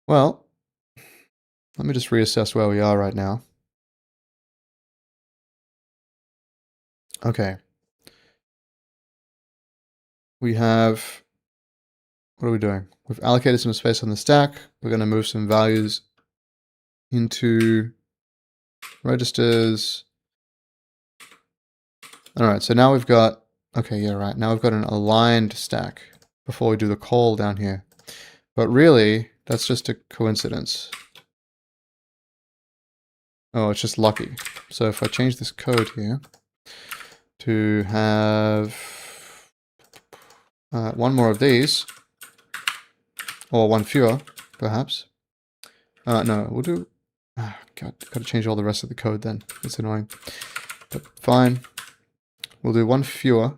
Well, let me just reassess where we are right now. Okay. We have, what are we doing? We've allocated some space on the stack. We're going to move some values into registers. All right, so now we've got, okay, yeah, right. Now we've got an aligned stack before we do the call down here. But really, that's just a coincidence. Oh, it's just lucky. So if I change this code here to have one more of these, or one fewer, perhaps. No, we'll do, God, gotta change all the rest of the code then. It's annoying, but fine. We'll do one fewer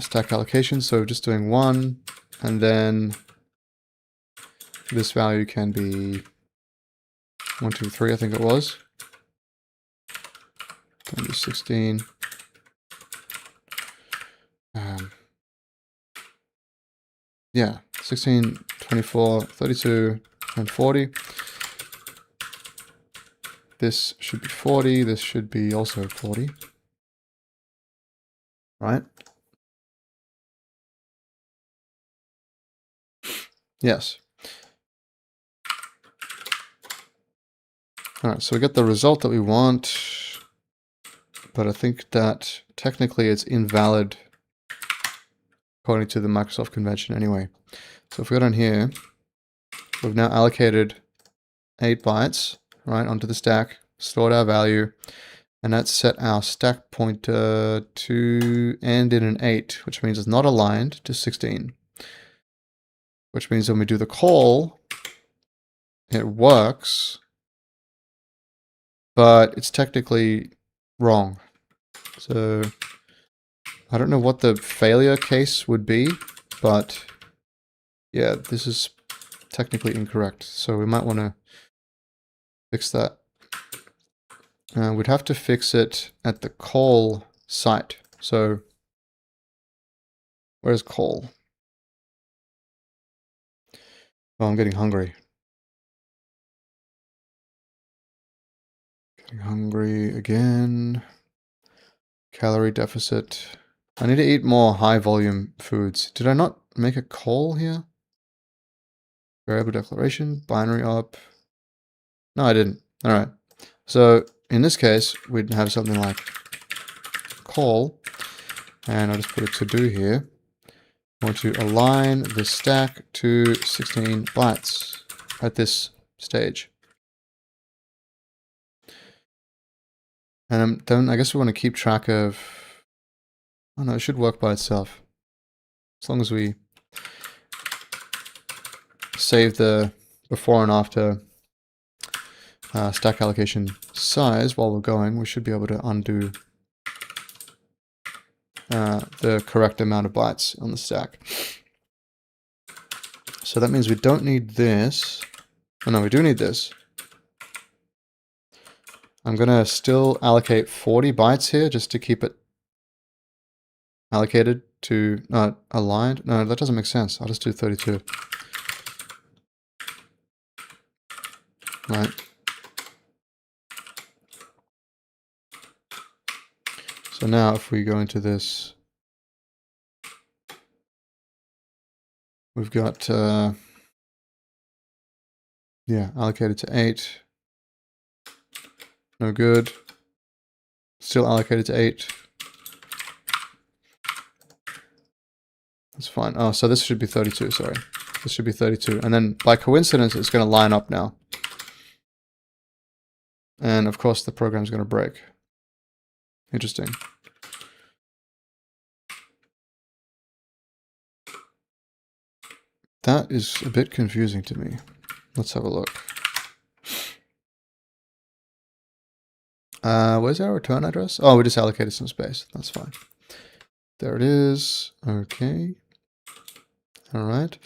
stack allocation. So just doing one, and then this value can be 1, 2, 3, I think it was. Can be 16. Yeah, 16, 24, 32, and 40. This should be 40. This should be also 40. Right? Yes. All right, so we get the result that we want, but I think that technically it's invalid according to the Microsoft convention anyway. So if we go down here, we've now allocated 8 bytes, right, onto the stack, stored our value, and that's set our stack pointer to end in an 8, which means it's not aligned to 16. Which means when we do the call, it works, but it's technically wrong. So I don't know what the failure case would be, but yeah, this is technically incorrect. So we might want to fix that. We'd have to fix it at the call site. So where's call? Oh, I'm getting hungry. Getting hungry again. Calorie deficit. I need to eat more high volume foods. Did I not make a call here? Variable declaration, binary op. No, I didn't. All right. So in this case, we'd have something like call, and I'll just put a to do here. I want to align the stack to 16 bytes at this stage. And then I guess we want to keep track of, oh no, it should work by itself. As long as we save the before and after stack allocation size while we're going, we should be able to undo the correct amount of bytes on the stack. So that means we don't need this. Oh no, we do need this. I'm going to still allocate 40 bytes here just to keep it allocated to, aligned. No, that doesn't make sense. I'll just do 32. Right. So now if we go into this, we've got, yeah, allocated to 8. No good. Still allocated to 8. That's fine. Oh, so this should be 32, sorry. This should be 32. And then by coincidence, it's going to line up now. And of course, the program's going to break. Interesting. That is a bit confusing to me. Let's have a look. Where's our return address? Oh, we just allocated some space. That's fine. There it is. Okay. All right.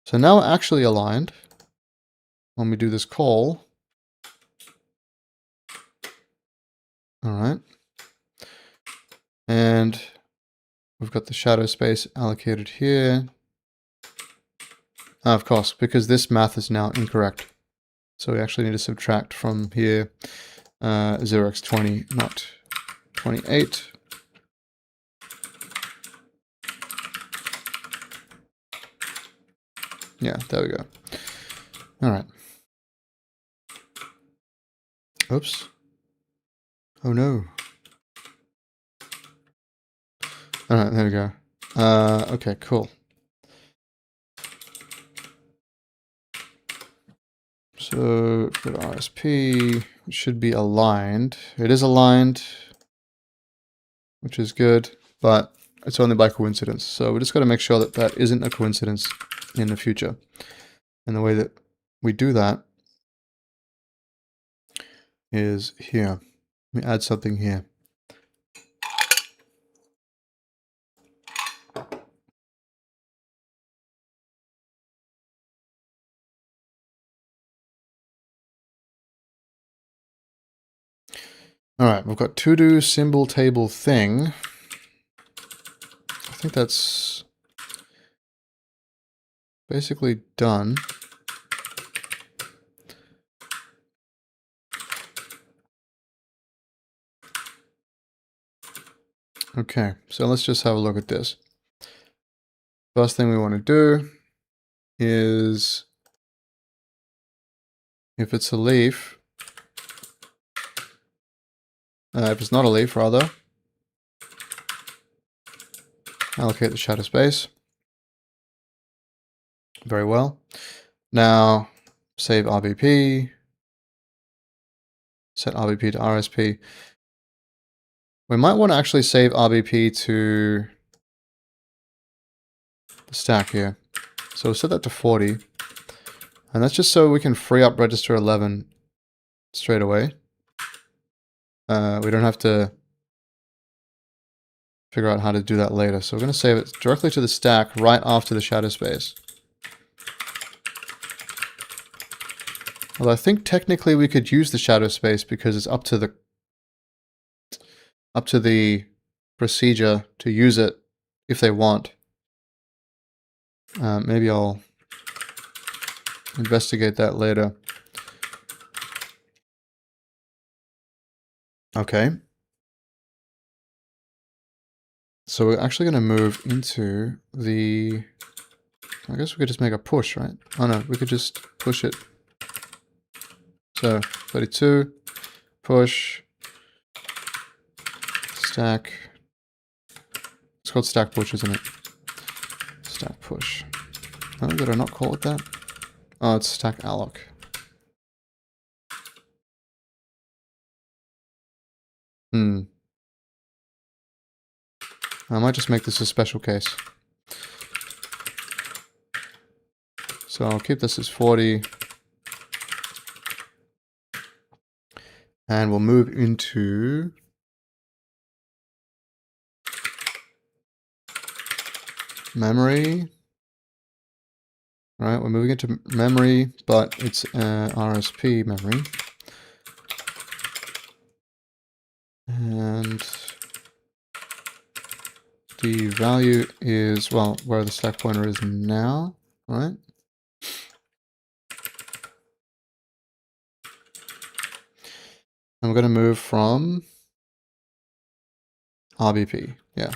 So now we're actually aligned. When we do this call. All right. And we've got the shadow space allocated here. Of course, because this math is now incorrect. So we actually need to subtract from here 0x20, not 28. Yeah, there we go. All right. Oops. Oh no. All right, there we go. Okay, cool. So go to RSP, it should be aligned. It is aligned, which is good, but it's only by coincidence. So we just got to make sure that that isn't a coincidence in the future. And the way that we do that is here. We add something here. All right, we've got to do symbol table thing. I think that's basically done. Okay, so let's just have a look at this. First thing we want to do is, if it's a leaf, if it's not a leaf rather, allocate the shadow space. Very well. Now save RBP, set RBP to RSP. We might want to actually save RBP to the stack here. So we'll set that to 40. And that's just so we can free up register 11 straight away. We don't have to figure out how to do that later. So we're going to save it directly to the stack right after the shadow space. Although I think technically we could use the shadow space because it's up to the procedure to use it if they want. Maybe I'll investigate that later. Okay. So we're actually going to move into the... I guess we could just make a push, right? Oh no, we could just push it. So 32, push, stack. It's called stack push, isn't it? Stack push. Oh, did I not call it that? Oh, it's stack alloc. I might just make this a special case. So I'll keep this as 40. And we'll move into memory. All right, we're moving into memory, but it's RSP memory. And the value is, well, where the stack pointer is now, right? And we're going to move from RBP, yeah.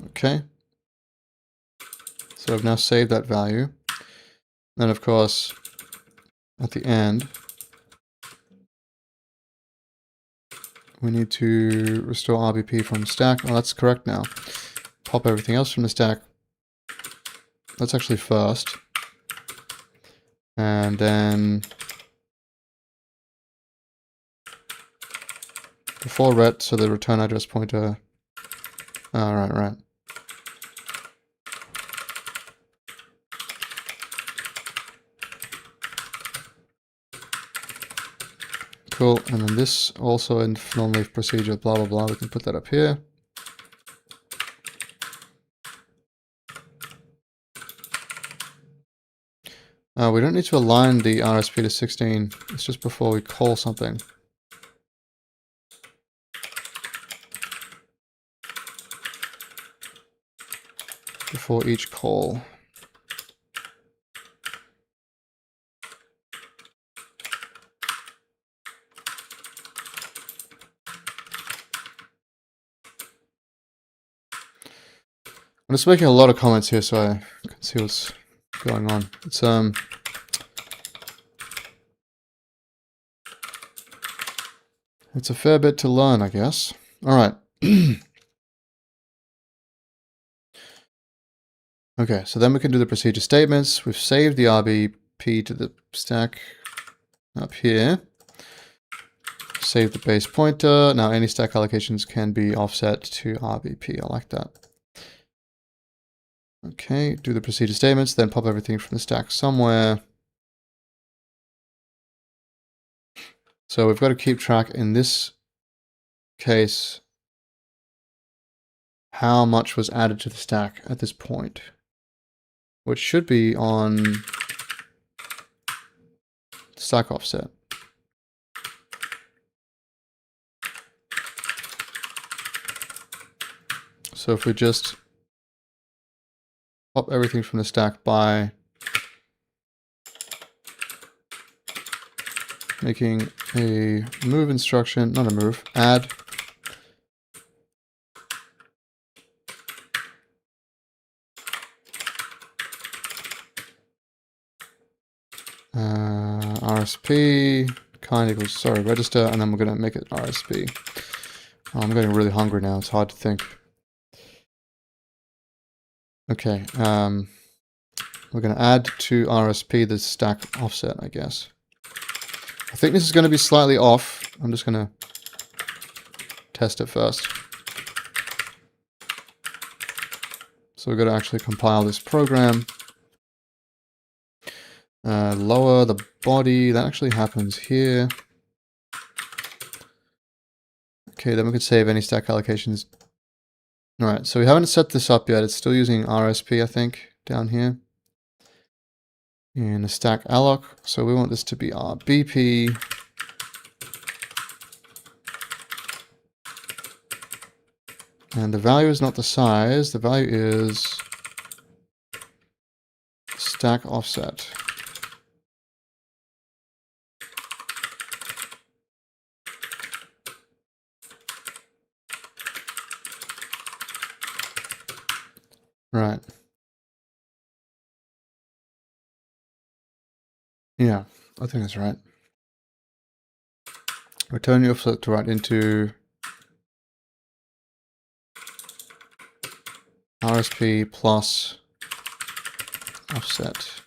Okay. So I've now saved that value. Then of course, at the end, we need to restore RBP from stack. Oh, that's correct now. Pop everything else from the stack. That's actually first. And then before ret, so the return address pointer. Oh, right. Cool, and then this also in non-leaf procedure, blah, blah, blah. We can put that up here. We don't need to align the RSP to 16. It's just before we call something. Before each call. I'm just making a lot of comments here so I can see what's going on. It's a fair bit to learn, I guess. All right. Okay, so then we can do the procedure statements. We've saved the RBP to the stack up here. Save the base pointer. Now any stack allocations can be offset to RBP. I like that. Okay, do the procedure statements, then pop everything from the stack somewhere. So we've got to keep track in this case how much was added to the stack at this point, which should be on stack offset. So if we just pop everything from the stack by making a move instruction, not a move, add RSP kind equals, sorry, register, and then we're going to make it RSP. Oh, I'm getting really hungry now. It's hard to think. Okay, we're going to add to RSP the stack offset, I guess. I think this is going to be slightly off. I'm just going to test it first. So we're going to actually compile this program. Lower the body. That actually happens here. Okay, then we could save any stack allocations. Alright, so we haven't set this up yet. It's still using RSP, I think, down here. In the stack alloc. So we want this to be our BP. And the value is not the size. The value is stack offset. Right. Yeah, I think that's right. Return the offset to right into RSP plus offset.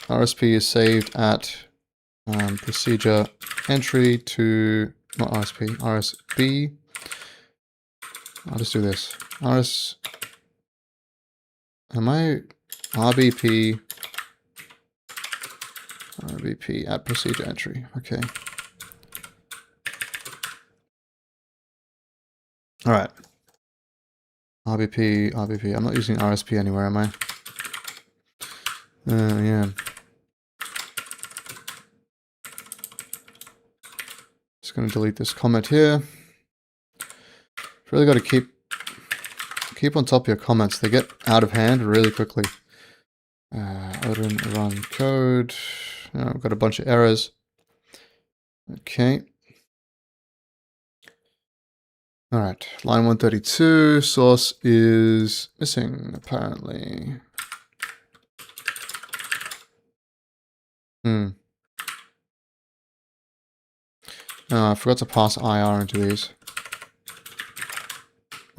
RSP is saved at procedure entry to, not RSP, RSB. I'll just do this. RBP at procedure entry. Okay. All right. RBP. I'm not using RSP anywhere, am I? Yeah. Just going to delete this comment here. Really got to keep on top of your comments. They get out of hand really quickly. Odin run code. I've got a bunch of errors. Okay. All right. Line 132. Source is missing, apparently. I forgot to pass IR into these.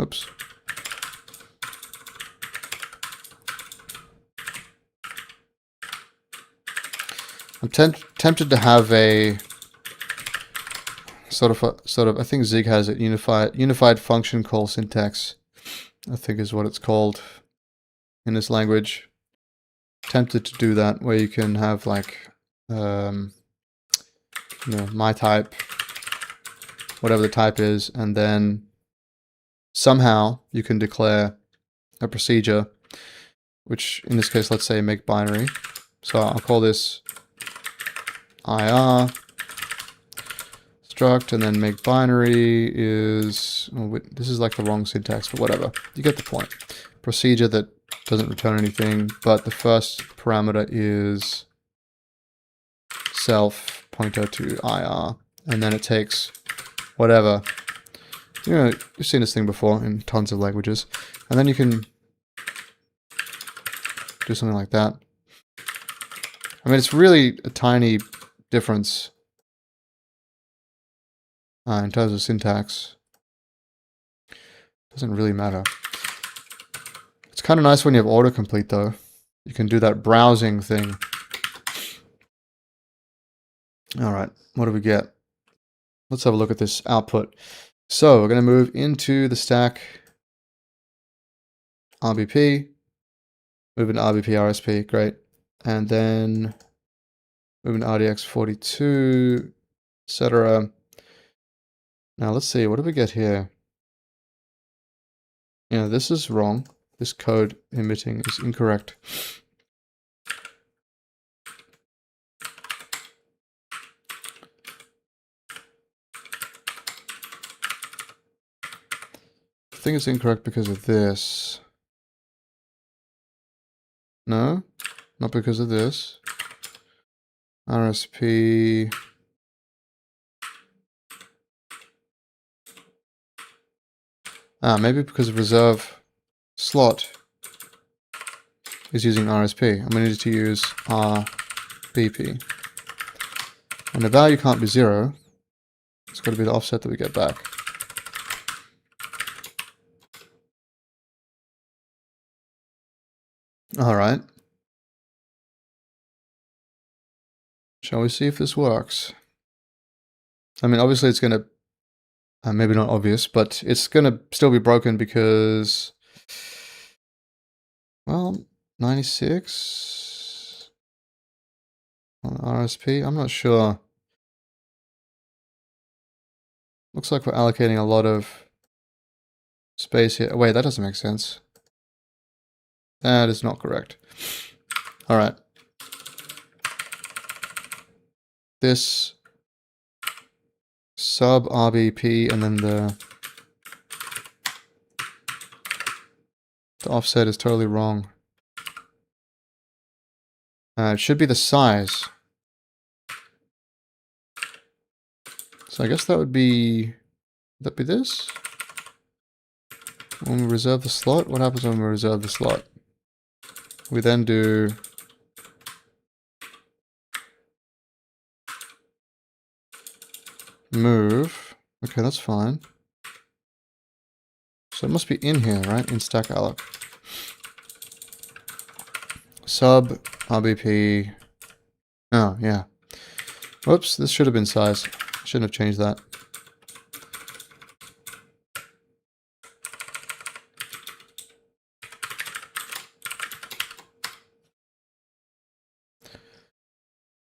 Oops. I'm tempted to have a sort of I think Zig has it, unified function call syntax, I think is what it's called in this language. Tempted to do that, where you can have like my type, whatever the type is, and then somehow you can declare a procedure, which in this case, let's say make binary. So I'll call this IR struct, and then make binary is, this is like the wrong syntax, but whatever. You get the point. Procedure that doesn't return anything, but the first parameter is self pointer to IR, and then it takes whatever. You've seen this thing before in tons of languages, and then you can do something like that. I mean, it's really a tiny difference in terms of syntax. Doesn't really matter. It's kind of nice when you have autocomplete, though. You can do that browsing thing. All right, what do we get? Let's have a look at this output. So we're going to move into the stack RBP, move into RBP RSP, great. And then move into RDX42, etc. Now let's see, what do we get here? This is wrong. This code emitting is incorrect. think it's incorrect because of this. No, not because of this. RSP. Maybe because of reserve slot is using RSP. I'm going to need to use RBP. And the value can't be 0. It's got to be the offset that we get back. Alright. Shall we see if this works? I mean, obviously it's going to... maybe not obvious, but it's going to still be broken because... Well, 96 on RSP. I'm not sure. Looks like we're allocating a lot of space here. Wait, that doesn't make sense. That is not correct. All right. This sub RBP and then the offset is totally wrong. It should be the size. So I guess that would be this? When we reserve the slot? What happens when we reserve the slot? We then do move. Okay, that's fine. So it must be in here, right? In stack alloc. Sub RBP. Oh, yeah. Whoops, this should have been size. Shouldn't have changed that.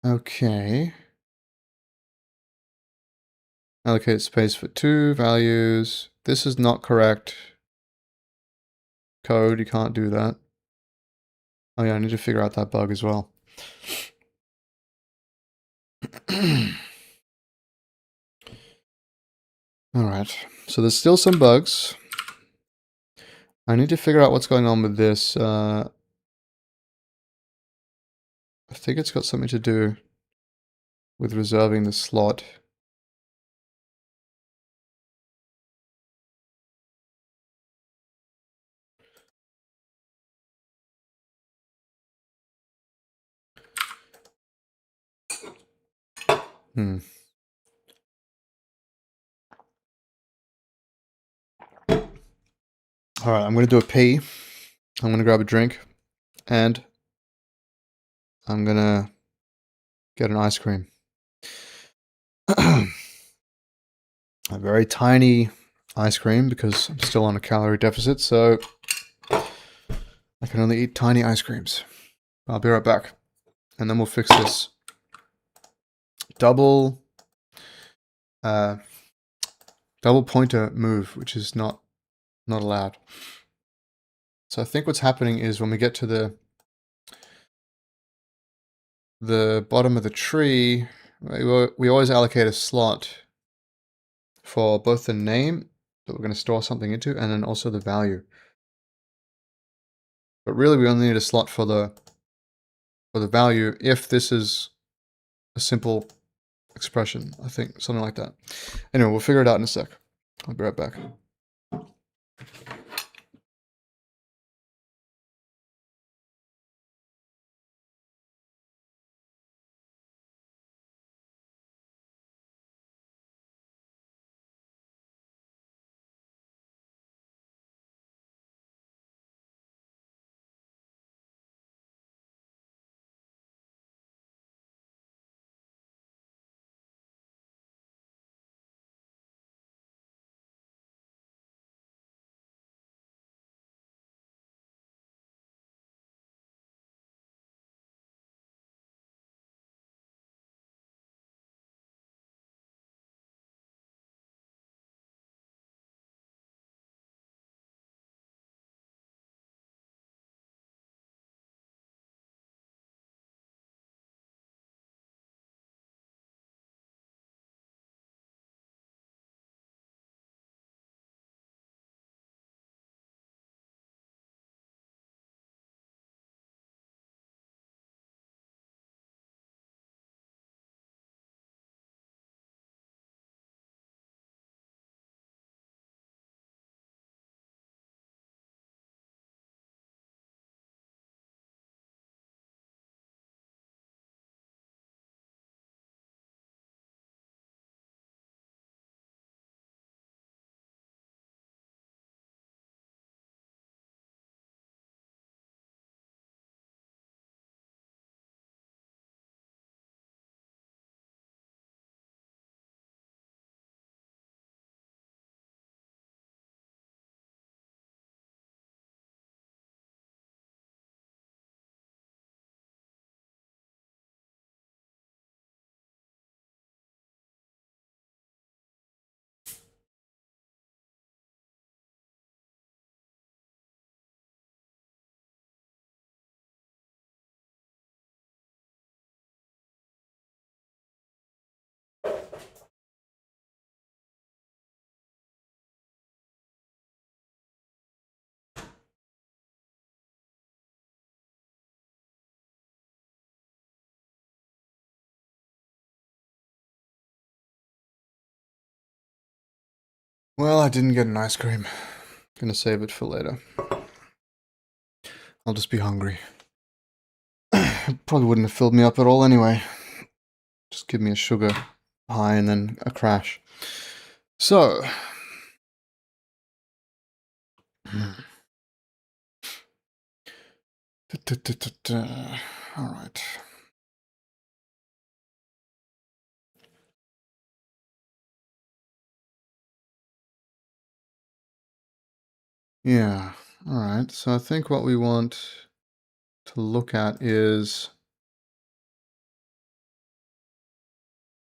Okay. Allocate space for 2 values. This is not correct. Code, you can't do that. Oh yeah, I need to figure out that bug as well. Alright, so there's still some bugs. I need to figure out what's going on with this. I think it's got something to do with reserving the slot. Alright, I'm going to do a pee. I'm going to grab a drink. And I'm going to get an ice cream. A very tiny ice cream because I'm still on a calorie deficit, so I can only eat tiny ice creams. I'll be right back. And then we'll fix this double pointer move, which is not allowed. So I think what's happening is when we get to the bottom of the tree, we always allocate a slot for both the name that we're going to store something into and then also the value. But really we only need a slot for the value if this is a simple expression, I think, something like that. Anyway, we'll figure it out in a sec. I'll be right back. Well, I didn't get an ice cream. Gonna save it for later. I'll just be hungry. Probably wouldn't have filled me up at all anyway. Just give me a sugar high and then a crash. So. Alright. Yeah, alright. So I think what we want to look at is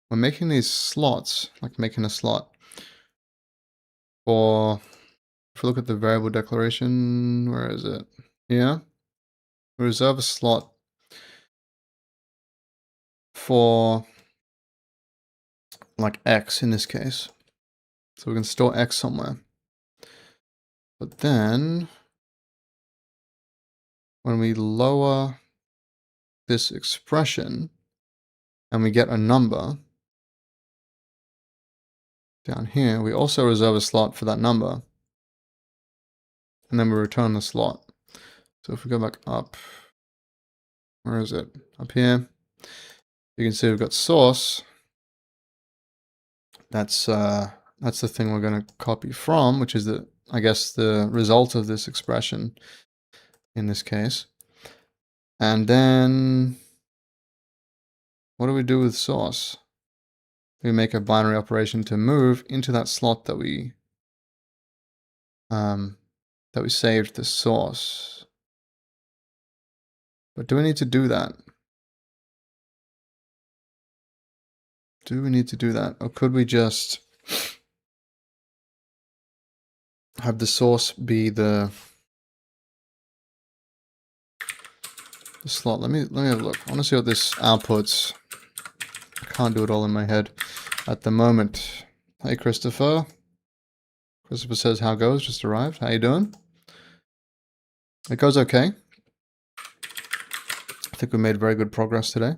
we're making these slots, like making a slot for, if we look at the variable declaration, where is it? Yeah, we reserve a slot for like X in this case. So we can store X somewhere. But then when we lower this expression and we get a number down here, we also reserve a slot for that number. And then we return the slot. So if we go back up, where is it? Up here. You can see we've got source. That's the thing we're going to copy from, which is the, I guess, the result of this expression in this case. And then what do we do with source? We make a binary operation to move into that slot that we saved the source. But do we need to do that? Do we need to do that? Or could we just have the source be the slot? Let me have a look. I want to see what this outputs. I can't do it all in my head at the moment. Hey, Christopher. Christopher says, how goes? Just arrived. How you doing? It goes okay. I think we made very good progress today.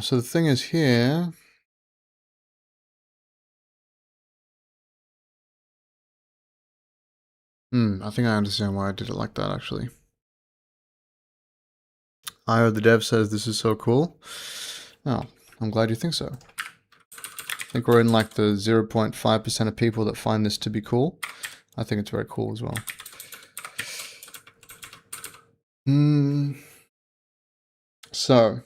So the thing is here. I think I understand why I did it like that, actually. Io the dev says this is so cool. Oh, I'm glad you think so. I think we're in like the 0.5% of people that find this to be cool. I think it's very cool as well. So.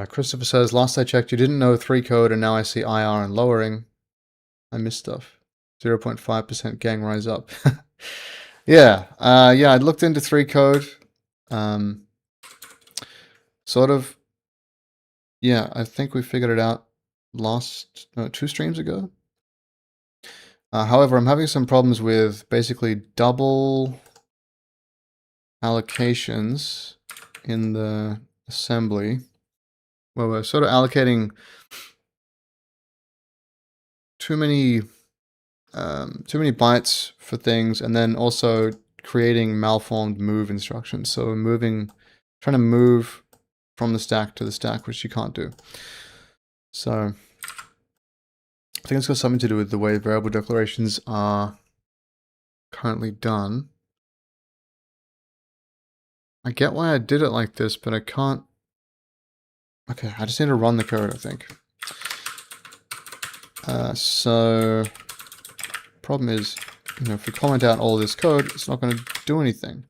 Christopher says, last I checked, you didn't know 3 code, and now I see IR and lowering. I missed stuff. 0.5% gang rise up. Yeah, yeah, I looked into 3 code. Sort of, yeah, I think we figured it out 2 streams ago. However, I'm having some problems with basically double allocations in the assembly. Well, we're sort of allocating too many bytes for things, and then also creating malformed move instructions. So trying to move from the stack to the stack, which you can't do. So I think it's got something to do with the way variable declarations are currently done. I get why I did it like this, but I can't. Okay, I just need to run the code, I think. So problem is, if we comment out all this code, it's not going to do anything.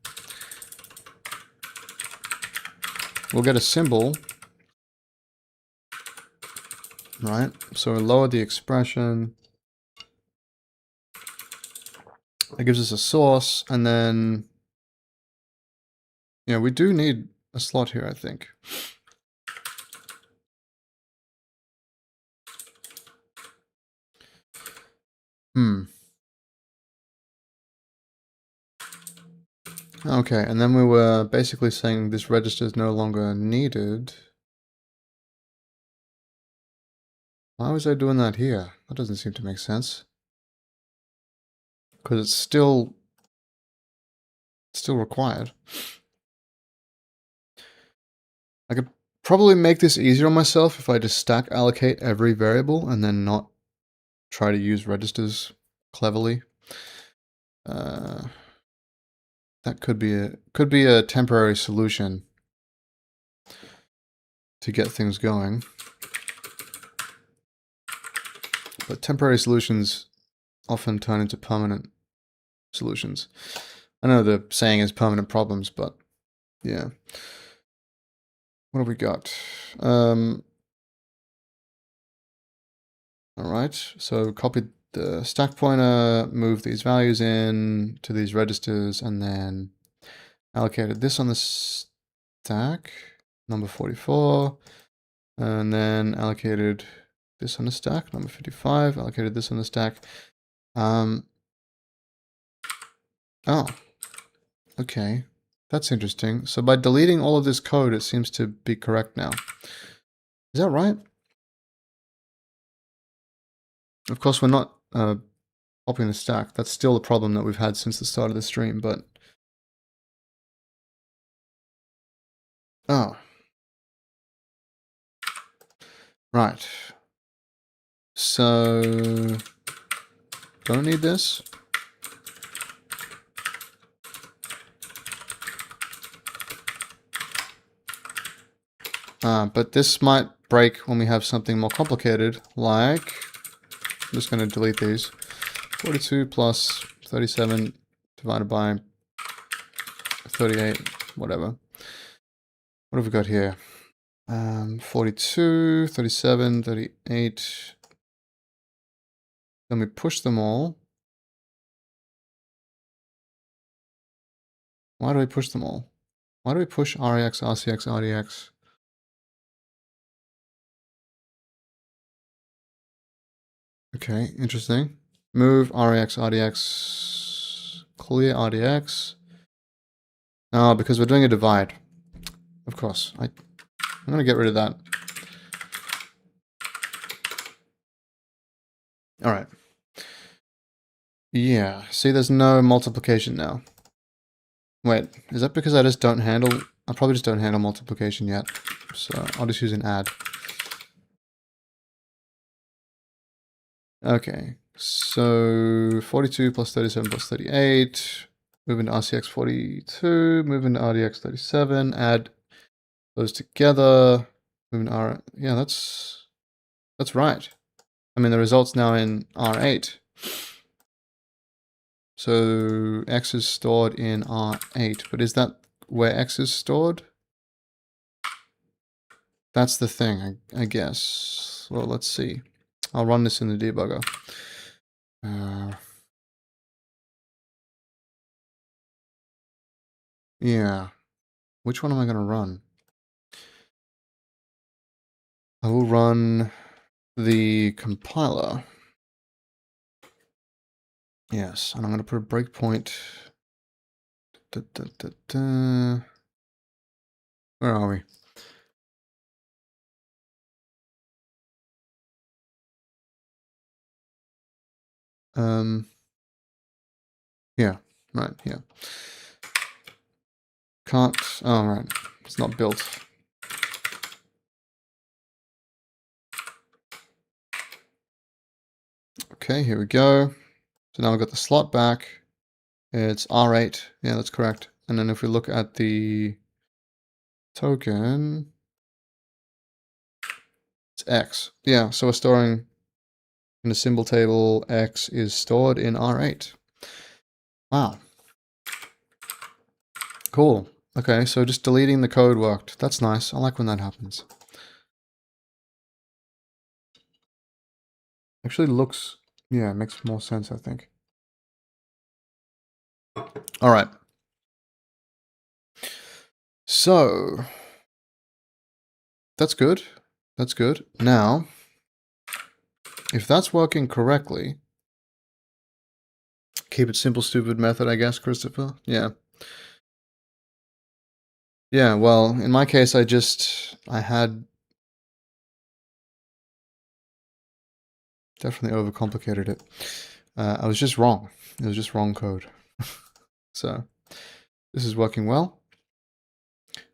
We'll get a symbol, right? So we lower the expression. That gives us a source, and then, we do need a slot here, I think. Okay, and then we were basically saying this register is no longer needed. Why was I doing that here? That doesn't seem to make sense. Because it's still Still required. I could probably make this easier on myself if I just stack allocate every variable and then not try to use registers cleverly. That could be a temporary solution to get things going. But temporary solutions often turn into permanent solutions. I know the saying is permanent problems, but yeah. What have we got? All right, so copied the stack pointer, moved these values in to these registers, and then allocated this on the stack, number 44, and then allocated this on the stack, number 55, allocated this on the stack. Oh, okay. That's interesting. So by deleting all of this code, it seems to be correct now. Is that right? Of course, we're not copying the stack. That's still a problem that we've had since the start of the stream, but... Oh. Right. So... Don't need this. But this might break when we have something more complicated, like... I'm just going to delete these. 42 plus 37 divided by 38, whatever. What have we got here? 42, 37, 38. Then we push them all. Why do we push them all? Why do we push REX, RCX, RDX? Okay, interesting. Move REX, RDX, clear RDX. Oh, because we're doing a divide. Of course. I'm going to get rid of that. All right. Yeah, see, there's no multiplication now. Wait, is that because I just don't handle... I probably just don't handle multiplication yet. So I'll just use an add. Okay, so 42 plus 37 plus 38. Move into RCX 42. Move into RDX 37. Add those together. Move into R... Yeah, that's right. I mean, the result's now in R8. So X is stored in R8, but is that where X is stored? That's the thing, I guess. Well, let's see. I'll run this in the debugger. Yeah. Which one am I going to run? I will run the compiler. Yes, and I'm going to put a breakpoint. Where are we? Yeah, right, yeah. Can't, oh, right, it's not built. Okay, here we go. So now we've got the slot back. It's R8, yeah, that's correct. And then if we look at the token, it's X. Yeah, so we're storing in the symbol table, X is stored in R8. Wow. Cool. Okay, so just deleting the code worked. That's nice. I like when that happens. Actually looks, yeah, it makes more sense, I think. All right. So, that's good. That's good. Now, if that's working correctly, keep it simple, stupid method, I guess, Christopher. Yeah. Yeah, well, in my case, I had definitely overcomplicated it. I was just wrong. It was just wrong code. So, This is working well.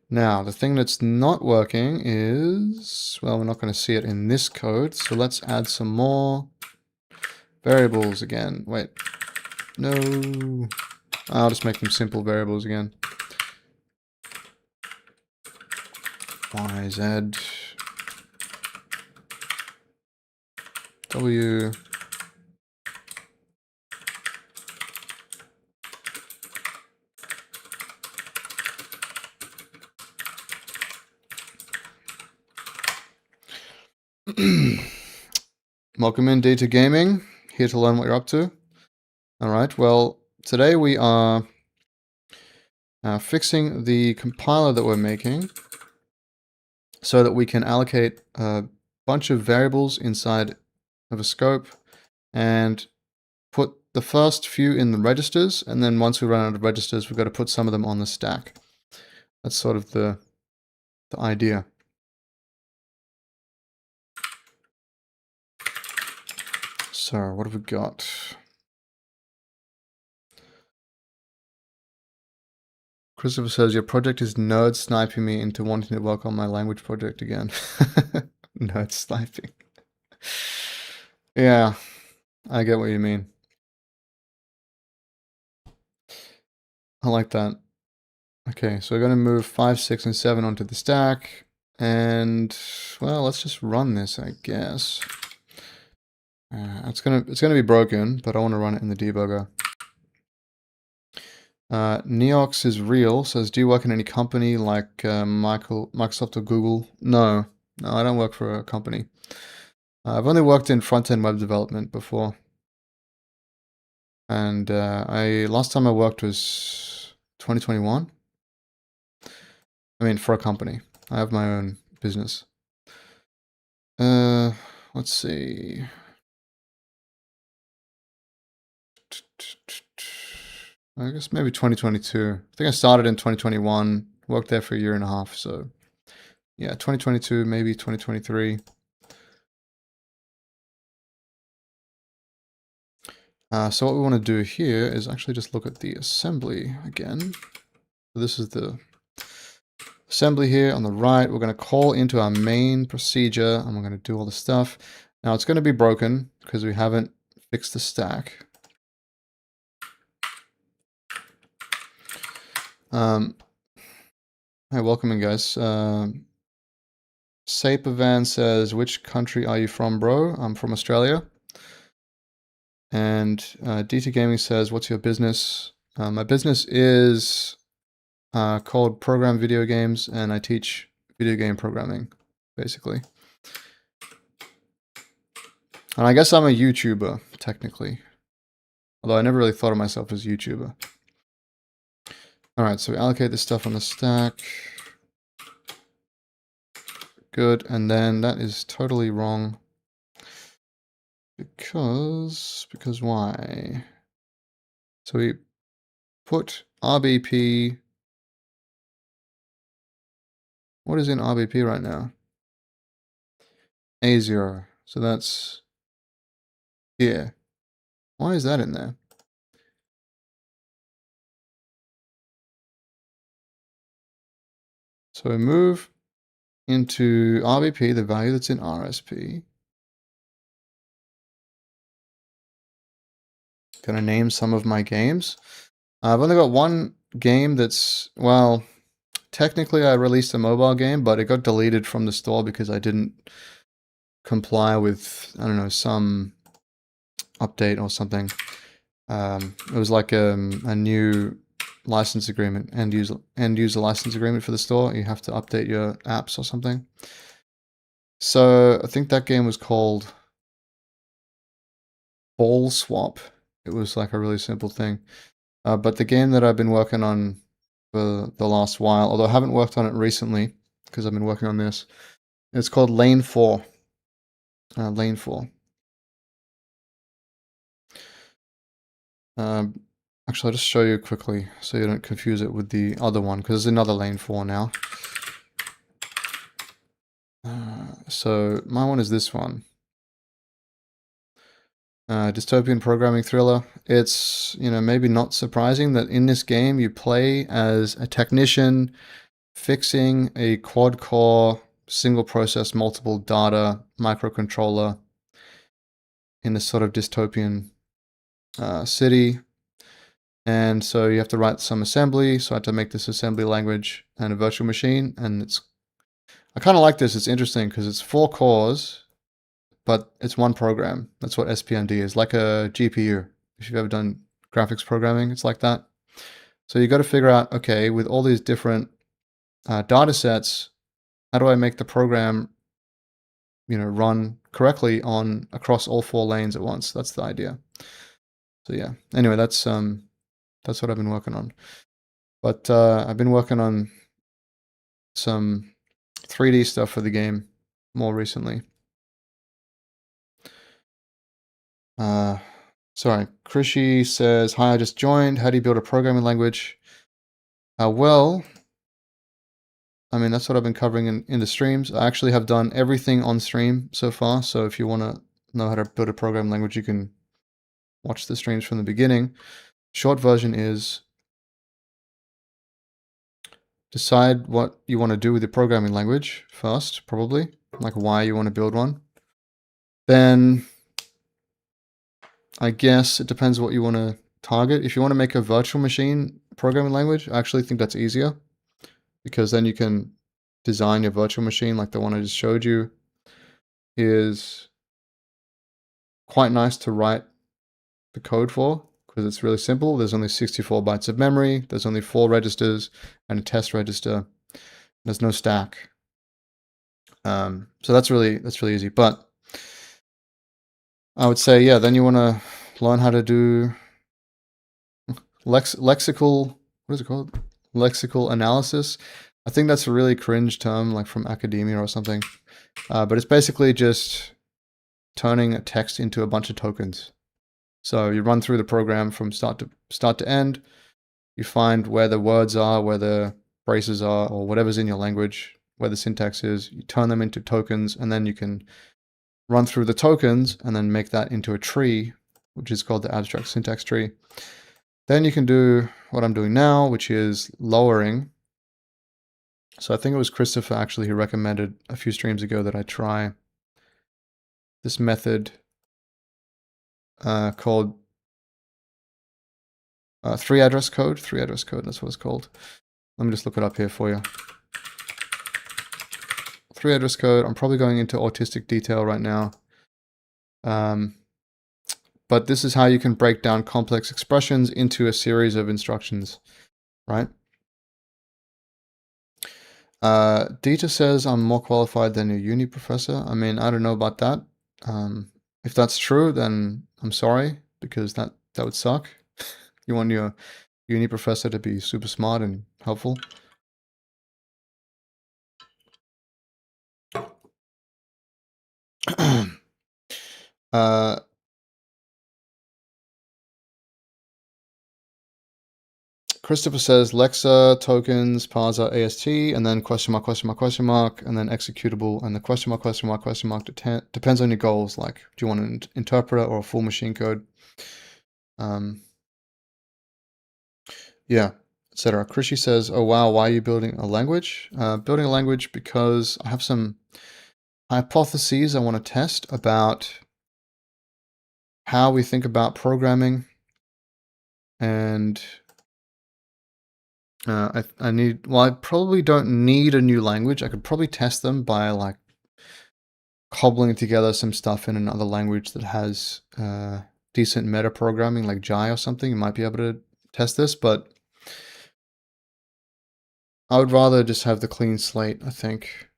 Now, the thing that's not working is, well, we're not going to see it in this code, so let's add some more variables again. Wait, no, I'll just make them simple variables again. Y, Z, W, welcome in D2 Gaming, here to learn what you're up to. Alright, well, today we are fixing the compiler that we're making so that we can allocate a bunch of variables inside of a scope and put the first few in the registers, and then once we run out of registers, we've got to put some of them on the stack. That's sort of the idea. So, what have we got? Christopher says, your project is nerd sniping me into wanting to work on my language project again. Nerd sniping. Yeah, I get what you mean. I like that. Okay, so we're going to move 5, 6, and 7 onto the stack. And, well, let's just run this, I guess. It's gonna be broken, but I want to run it in the debugger. Neox is real, says, do you work in any company like Microsoft or Google? No, I don't work for a company. I've only worked in front-end web development before. And last time I worked was 2021. I mean, for a company. I have my own business. Let's see. I guess maybe 2022. I think I started in 2021, worked there for a year and a half, so yeah, 2022, maybe 2023. So what we want to do here is actually just look at the assembly again. So this is the assembly here on the right. We're going to call into our main procedure, and we're going to do all the stuff. Now it's going to be broken because we haven't fixed the stack. Hi, welcome in, guys. Sapervan says, which country are you from, bro? I'm from Australia. And D2 Gaming says, what's your business? My business is called Program Video Games, and I teach video game programming, basically. And I guess I'm a YouTuber, technically. Although I never really thought of myself as a YouTuber. Alright, so we allocate this stuff on the stack. Good, and then that is totally wrong. Because why? So we put RBP. What is in RBP right now? A0. So that's here. Why is that in there? So we move into RBP, the value that's in RSP. Gonna name some of my games. I've only got one game that's, well, technically I released a mobile game, but it got deleted from the store because I didn't comply with, I don't know, some update or something. It was like a new license agreement, end user license agreement for the store. You have to update your apps or something. So I think that game was called Ball Swap. It was like a really simple thing. But the game that I've been working on for the last while, although I haven't worked on it recently because I've been working on this, it's called Lane 4. Lane 4. Actually, I'll just show you quickly so you don't confuse it with the other one, because there's another Lane 4 now. So my one is this one. Dystopian programming thriller. It's, maybe not surprising that in this game you play as a technician fixing a quad-core, single-process, multiple data microcontroller in this sort of dystopian city. And so you have to write some assembly. So I had to make this assembly language and a virtual machine. And I kind of like this. It's interesting because it's 4 cores, but it's one program. That's what SPMD is, like a GPU. If you've ever done graphics programming, it's like that. So you got to figure out, okay, with all these different data sets, how do I make the program, run correctly across all 4 lanes at once? That's the idea. So yeah. Anyway, that's what I've been working on. But I've been working on some 3D stuff for the game more recently. Sorry, Krishi says, hi, I just joined. How do you build a programming language? Well, I mean, that's what I've been covering in the streams. I actually have done everything on stream so far. So if you want to know how to build a programming language, you can watch the streams from the beginning. Short version is decide what you want to do with your programming language first, probably, like why you want to build one. Then I guess it depends what you want to target. If you want to make a virtual machine programming language, I actually think that's easier because then you can design your virtual machine like the one I just showed you is quite nice to write the code for because it's really simple. There's only 64 bytes of memory. There's only 4 registers and a test register. There's no stack. So that's really easy. But I would say, yeah, then you want to learn how to do lexical, what is it called? Lexical analysis. I think that's a really cringe term, like from academia or something. But it's basically just turning a text into a bunch of tokens. So you run through the program from start to end. You find where the words are, where the braces are, or whatever's in your language, where the syntax is. You turn them into tokens, and then you can run through the tokens and then make that into a tree, which is called the abstract syntax tree. Then you can do what I'm doing now, which is lowering. So I think it was Christopher actually who recommended a few streams ago that I try this method called 3 address code. 3 address code, that's what it's called. Let me just look it up here for you. 3 address code. I'm probably going into autistic detail right now. But this is how you can break down complex expressions into a series of instructions, right? Dieter says I'm more qualified than your uni professor. I mean, I don't know about that. If that's true, then I'm sorry, because that would suck. You want your uni professor to be super smart and helpful. Christopher says Lexa, tokens, parser, AST, and then question mark, and then executable, and the question mark, depends on your goals. Like, do you want an interpreter or a full machine code? Yeah, etc. Krishi says, oh wow, why are you building a language? Building a language because I have some hypotheses I want to test about how we think about programming, and I probably don't need a new language. I could probably test them by like cobbling together some stuff in another language that has decent meta programming like Jai or something. You might be able to test this, but I would rather just have the clean slate, I think.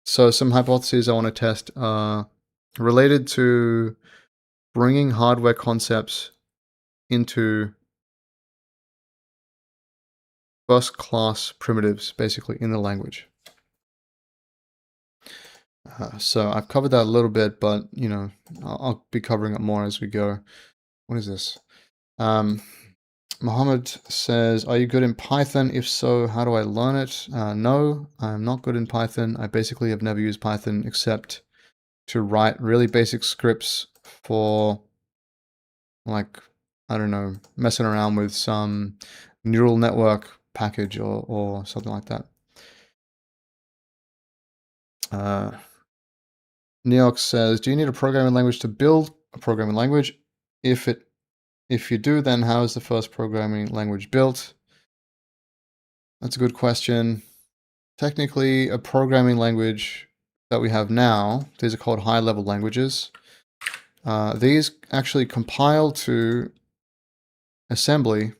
So some hypotheses I want to test are related to bringing hardware concepts into first-class primitives, basically, in the language. So I've covered that a little bit, but, I'll be covering it more as we go. What is this? Mohammed says, are you good in Python? If so, how do I learn it? No, I'm not good in Python. I basically have never used Python except to write really basic scripts for like, I don't know, messing around with some neural network package or something like that. Neox says, do you need a programming language to build a programming language? If you do, then how is the first programming language built? That's a good question. Technically, a programming language that we have now, these are called high-level languages. These actually compile to assembly,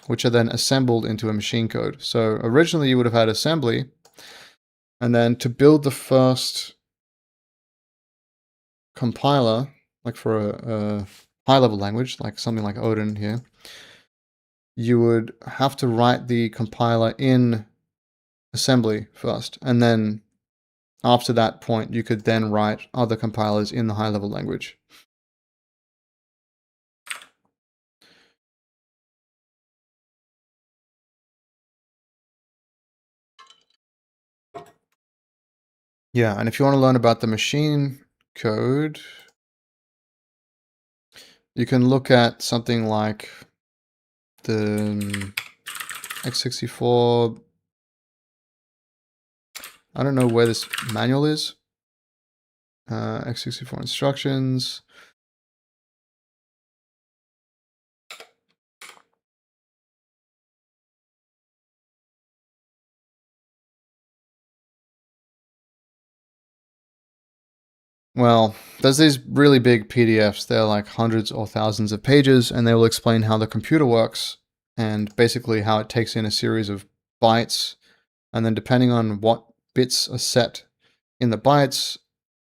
which are then assembled into a machine code. So originally you would have had assembly, and then to build the first compiler, like for a high-level language, like something like Odin here, you would have to write the compiler in assembly first, and then after that point, you could then write other compilers in the high-level language. Yeah, and if you want to learn about the machine code, you can look at something like the x64. I don't know where this manual is. x64 instructions. Well, there's these really big PDFs. They're like hundreds or thousands of pages, and they will explain how the computer works and basically how it takes in a series of bytes. And then depending on what bits are set in the bytes,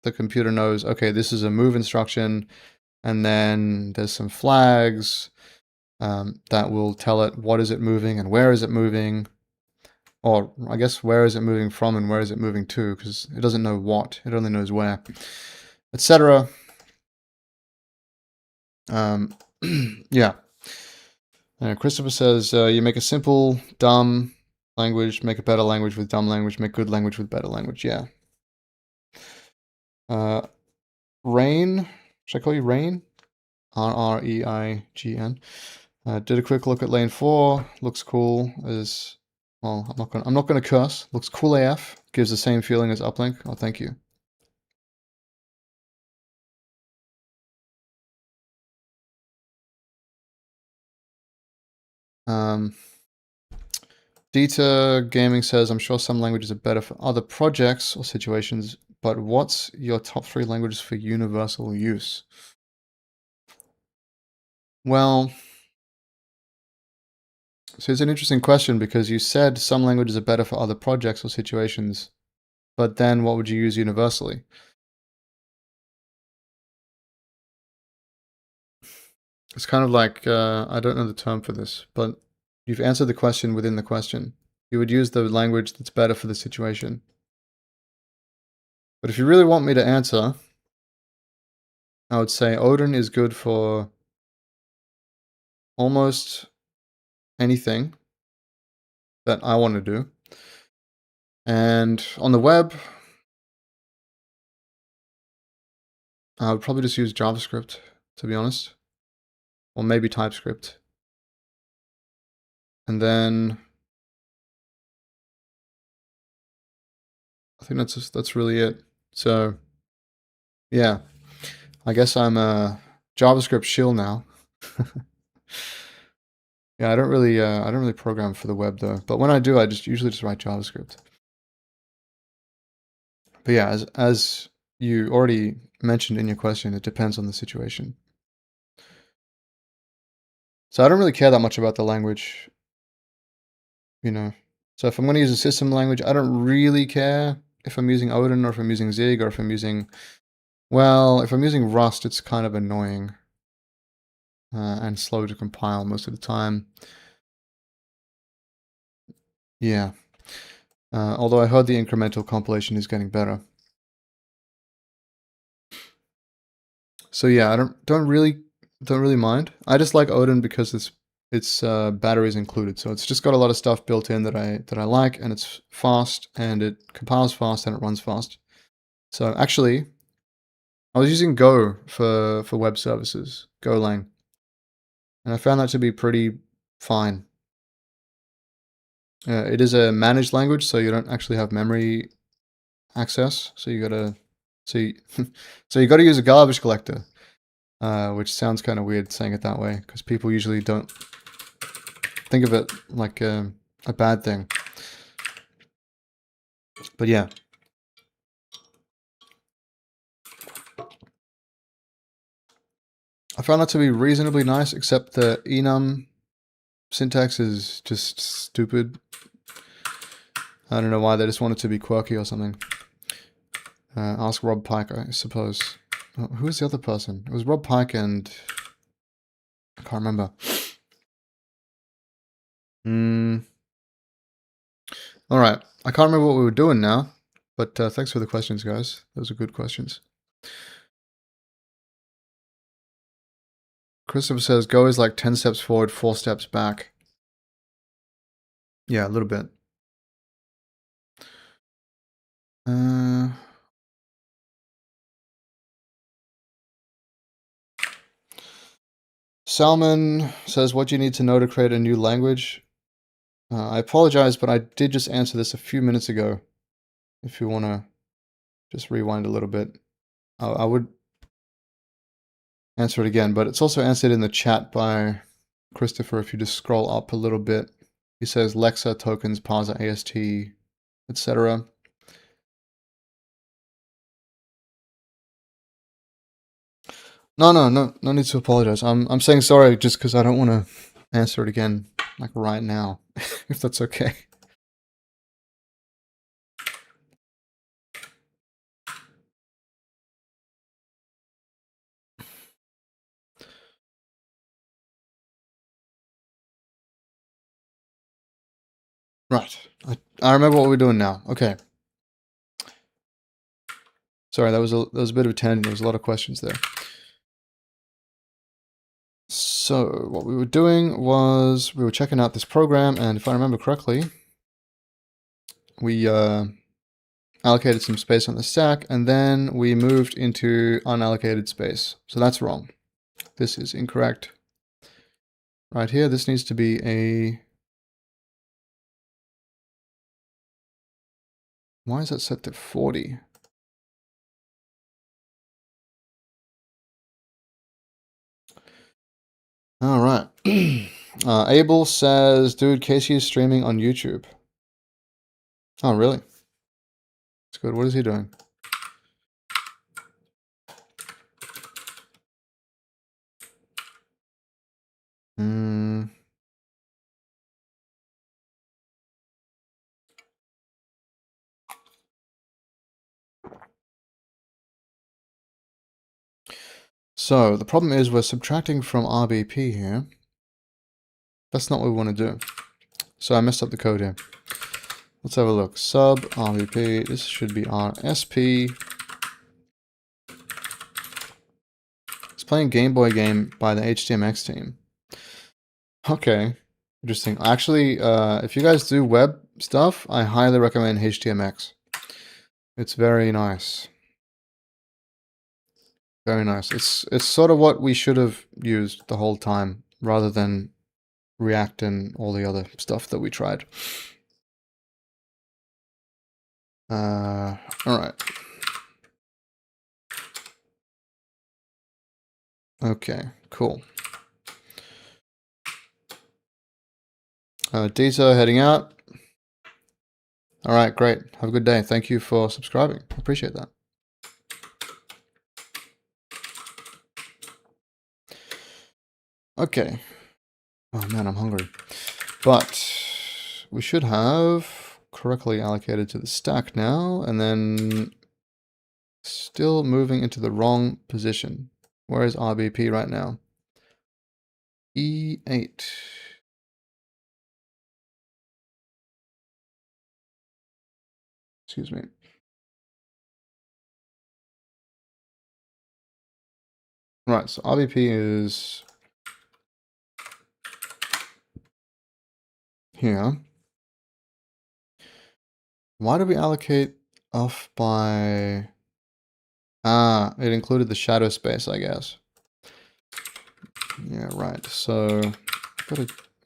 the computer knows, okay, this is a move instruction. And then there's some flags that will tell it what is it moving and where is it moving. Or I guess where is it moving from and where is it moving to, because it doesn't know what, it only knows where, etc. Yeah. Christopher says, you make a simple, dumb language, make a better language with dumb language, make good language with better language. Yeah. Rain, should I call you Rain? R-R-E-I-G-N. Did a quick look at lane 4. Looks cool. Well, I'm not gonna curse. Looks cool AF. Gives the same feeling as uplink. Oh, thank you. Dita Gaming says, I'm sure some languages are better for other projects or situations, but what's your top 3 languages for universal use? Well, so it's an interesting question because you said some languages are better for other projects or situations, but then what would you use universally? It's kind of like, I don't know the term for this, but you've answered the question within the question. You would use the language that's better for the situation. But if you really want me to answer, I would say Odin is good for almost anything that I want to do. And on the web, I would probably just use JavaScript, to be honest. Or maybe TypeScript. And then I think that's really it. So yeah, I guess I'm a JavaScript shill now. Yeah, I don't really program for the web though. But when I do, I usually just write JavaScript. But yeah, as you already mentioned in your question, it depends on the situation. So I don't really care that much about the language, you know. So if I'm going to use a system language, I don't really care if I'm using Odin or if I'm using Zig or if I'm using, well, if I'm using Rust, it's kind of annoying and slow to compile most of the time. Yeah. Although I heard the incremental compilation is getting better. So yeah, I don't really mind. I just like Odin because it's batteries included, so it's just got a lot of stuff built in that I like, and it's fast, and it compiles fast, and it runs fast. So actually, I was using Go for web services, Golang, And I found that to be pretty fine. It is a managed language, so you don't actually have memory access. So you gotta, so you, so you gotta use a garbage collector, which sounds kind of weird saying it that way, because people usually don't think of it like a bad thing. But yeah. I found that to be reasonably nice, except the enum syntax is just stupid. I don't know why, they just want it to be quirky or something. Ask Rob Pike, I suppose. Oh, who was the other person? It was Rob Pike and... I can't remember. Alright, I can't remember what we were doing now, but thanks for the questions, guys. Those are good questions. Christopher says, Go is like 10 steps forward, 4 steps back. Yeah, a little bit. Salmon says, what do you need to know to create a new language? I apologize, but I did just answer this a few minutes ago. If you want to just rewind a little bit. I would answer it again, but it's also answered in the chat by Christopher. If you just scroll up a little bit, he says Lexa, tokens, parser, AST, etc. No need to apologize. I'm saying sorry just because I don't want to answer it again, like right now, if that's okay. Right. I remember what we're doing now. Okay. Sorry, that was a bit of a tangent. There was a lot of questions there. So what we were doing was we were checking out this program, and if I remember correctly, we allocated some space on the stack, and then we moved into unallocated space. So that's wrong. This is incorrect. Right here, this needs to be a... Why is that set to 40? All right. Abel says, dude, Casey is streaming on YouTube. Oh, really? That's good. What is he doing? So the problem is we're subtracting from RBP here. That's not what we want to do. So I messed up the code here. Let's have a look. Sub RBP. This should be RSP. It's playing Game Boy game by the HTMX team. Okay, interesting. Actually, if you guys do web stuff, I highly recommend HTMX. It's very nice. Very nice. It's sort of what we should have used the whole time, rather than React and all the other stuff that we tried. All right. Okay, cool. Dita heading out. All right, great. Have a good day. Thank you for subscribing. I appreciate that. Okay. Oh man, I'm hungry. But we should have correctly allocated to the stack now, and then still moving into the wrong position. Where is RBP right now? E8. Excuse me. Right, so RBP is here. Why do we allocate off by... Ah, it included the shadow space, I guess. Yeah, right. So,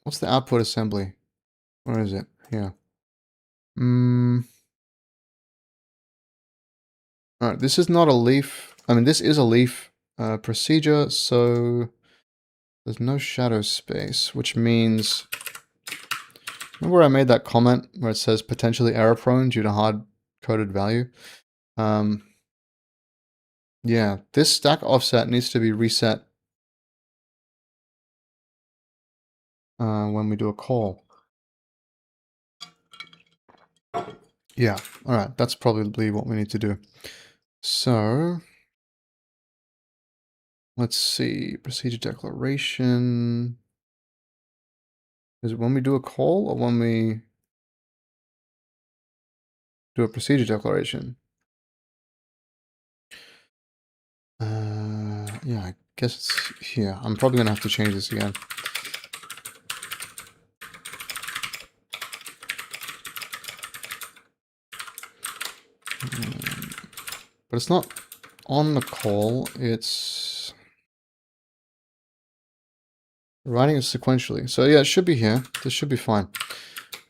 what's the output assembly? Where is it? Here. All right, this is not a leaf. I mean, this is a leaf procedure, so there's no shadow space, which means, remember where I made that comment where it says potentially error prone due to hard-coded value? Yeah, this stack offset needs to be reset when we do a call. Yeah, all right, that's probably what we need to do. So, let's see, procedure declaration. Is it when we do a call or when we do a procedure declaration? Yeah, I guess it's here. I'm probably gonna have to change this again. But it's not on the call, it's writing it sequentially. So yeah, it should be here. This should be fine.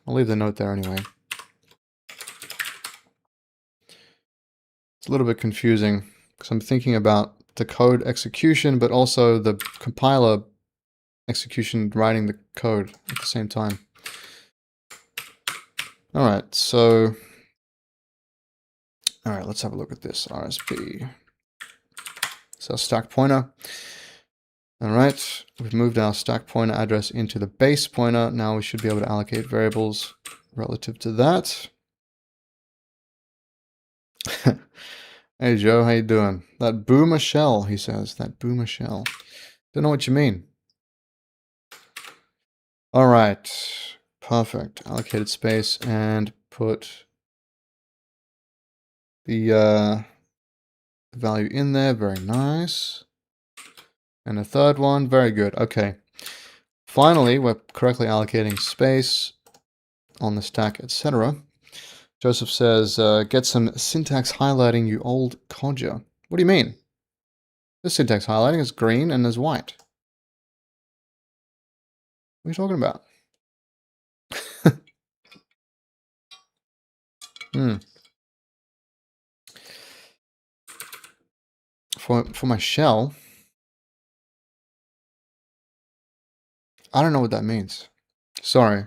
I'll leave the note there anyway. It's a little bit confusing because I'm thinking about the code execution, but also the compiler execution writing the code at the same time. All right, so, all right, let's have a look at this RSP. It's our stack pointer. All right, we've moved our stack pointer address into the base pointer. Now we should be able to allocate variables relative to that. Hey Joe, how you doing? That boomer shell, he says. That boomer shell. Don't know what you mean. All right, perfect. Allocated space and put the value in there. Very nice. And a third one. Very good. Okay. Finally, we're correctly allocating space on the stack, etc. Joseph says, get some syntax highlighting, you old codger. What do you mean? This syntax highlighting is green and there's white. What are you talking about? For my shell, I don't know what that means. Sorry.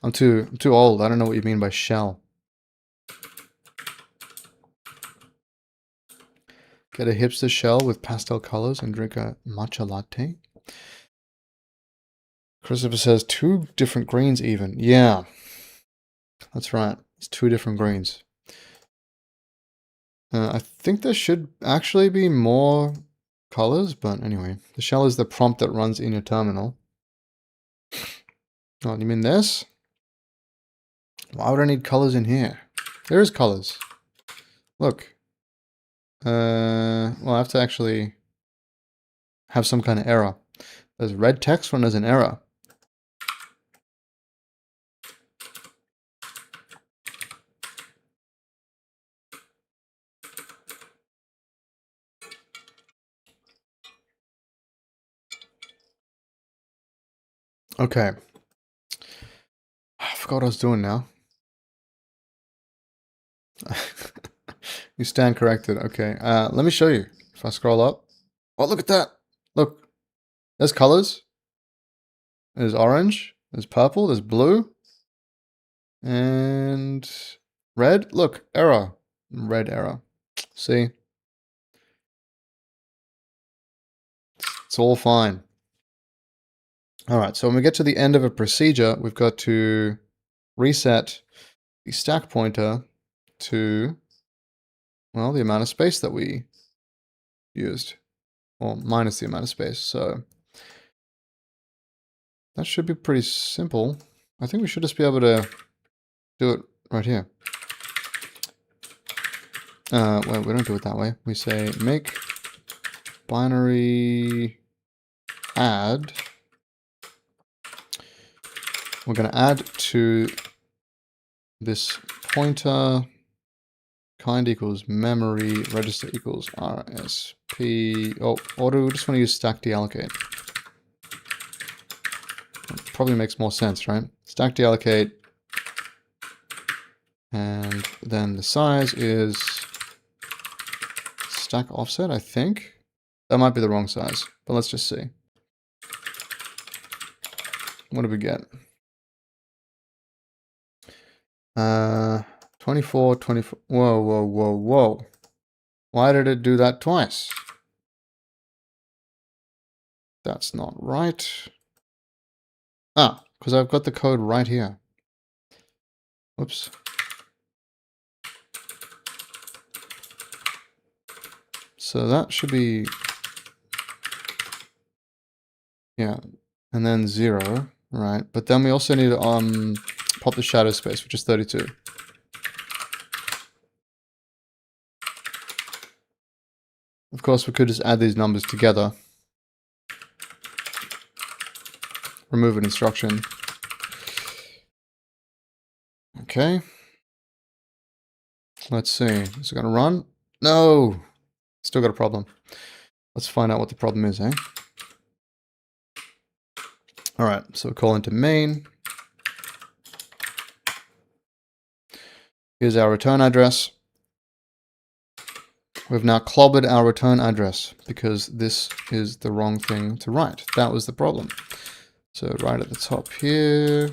I'm too old. I don't know what you mean by shell. Get a hipster shell with pastel colors and drink a matcha latte. Christopher says 2 different greens even. Yeah. That's right. It's 2 different greens. I think there should actually be more colors, but anyway. The shell is the prompt that runs in your terminal. Oh, you mean this? Why would I need colors in here? There is colors. Look. Well, I have to actually have some kind of error. There's red text when there's an error. Okay. I forgot what I was doing now. You stand corrected. Okay. Let me show you. If I scroll up. Oh, look at that. Look. There's colors. There's orange. There's purple. There's blue. And red. Look. Error. Red error. See? It's all fine. All right. So when we get to the end of a procedure, we've got to reset the stack pointer to, well, the amount of space that we used, or minus the amount of space. So that should be pretty simple. I think we should just be able to do it right here. Well, we don't do it that way. We say make binary add. We're going to add to this pointer kind equals memory register equals RSP. Oh, or do we just want to use stack deallocate? probably makes more sense, right? Stack deallocate. And then the size is stack offset, I think. That might be the wrong size, but let's just see. What do we get? 24, 24. Whoa, whoa, whoa, whoa. Why did it do that twice? That's not right. Ah, because I've got the code right here. Whoops. So that should be, yeah, and then 0, right? But then we also need to pop the shadow space, which is 32. Of course, we could just add these numbers together. Remove an instruction. Okay. Let's see. Is it going to run? No! Still got a problem. Let's find out what the problem is, eh? Alright, so call into main. Here's our return address. We've now clobbered our return address because this is the wrong thing to write. That was the problem. So right at the top here,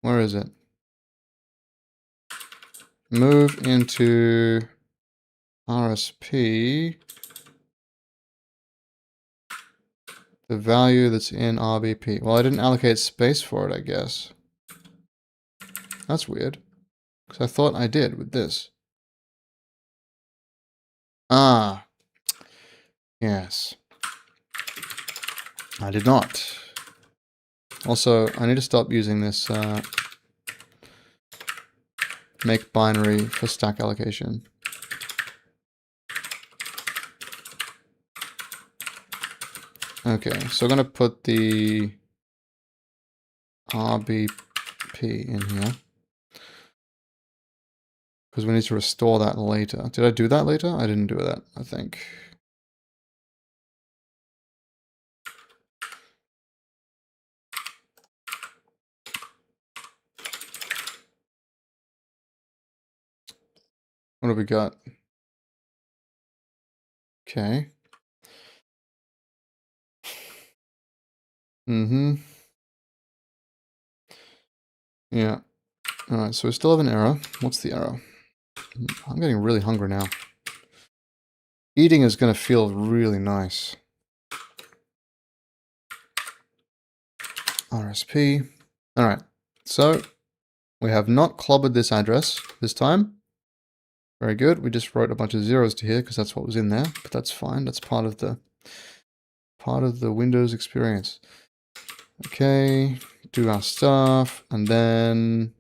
where is it? Move into RSP, the value that's in RBP. Well, I didn't allocate space for it, I guess. That's weird, because I thought I did with this. Ah, yes. I did not. Also, I need to stop using this make binary for stack allocation. Okay, so I'm going to put the RBP in here. Because we need to restore that later. Did I do that later? I didn't do that, I think. What have we got? Okay. Mm-hmm. Yeah. Alright, so we still have an error. What's the error? I'm getting really hungry now. Eating is going to feel really nice. RSP. Alright, so we have not clobbered this address this time. Very good. We just wrote a bunch of zeros to here because that's what was in there, but that's fine. That's part of the Windows experience. Okay, do our stuff, and then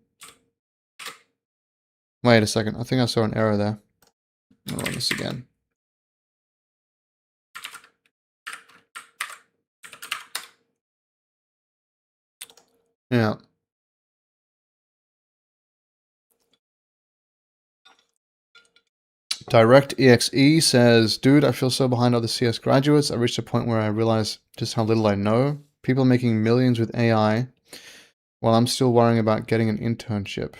wait a second. I think I saw an error there. I'll run this again. Yeah. DirectExe says, dude, I feel so behind other CS graduates. I reached a point where I realize just how little I know. People making millions with AI while I'm still worrying about getting an internship.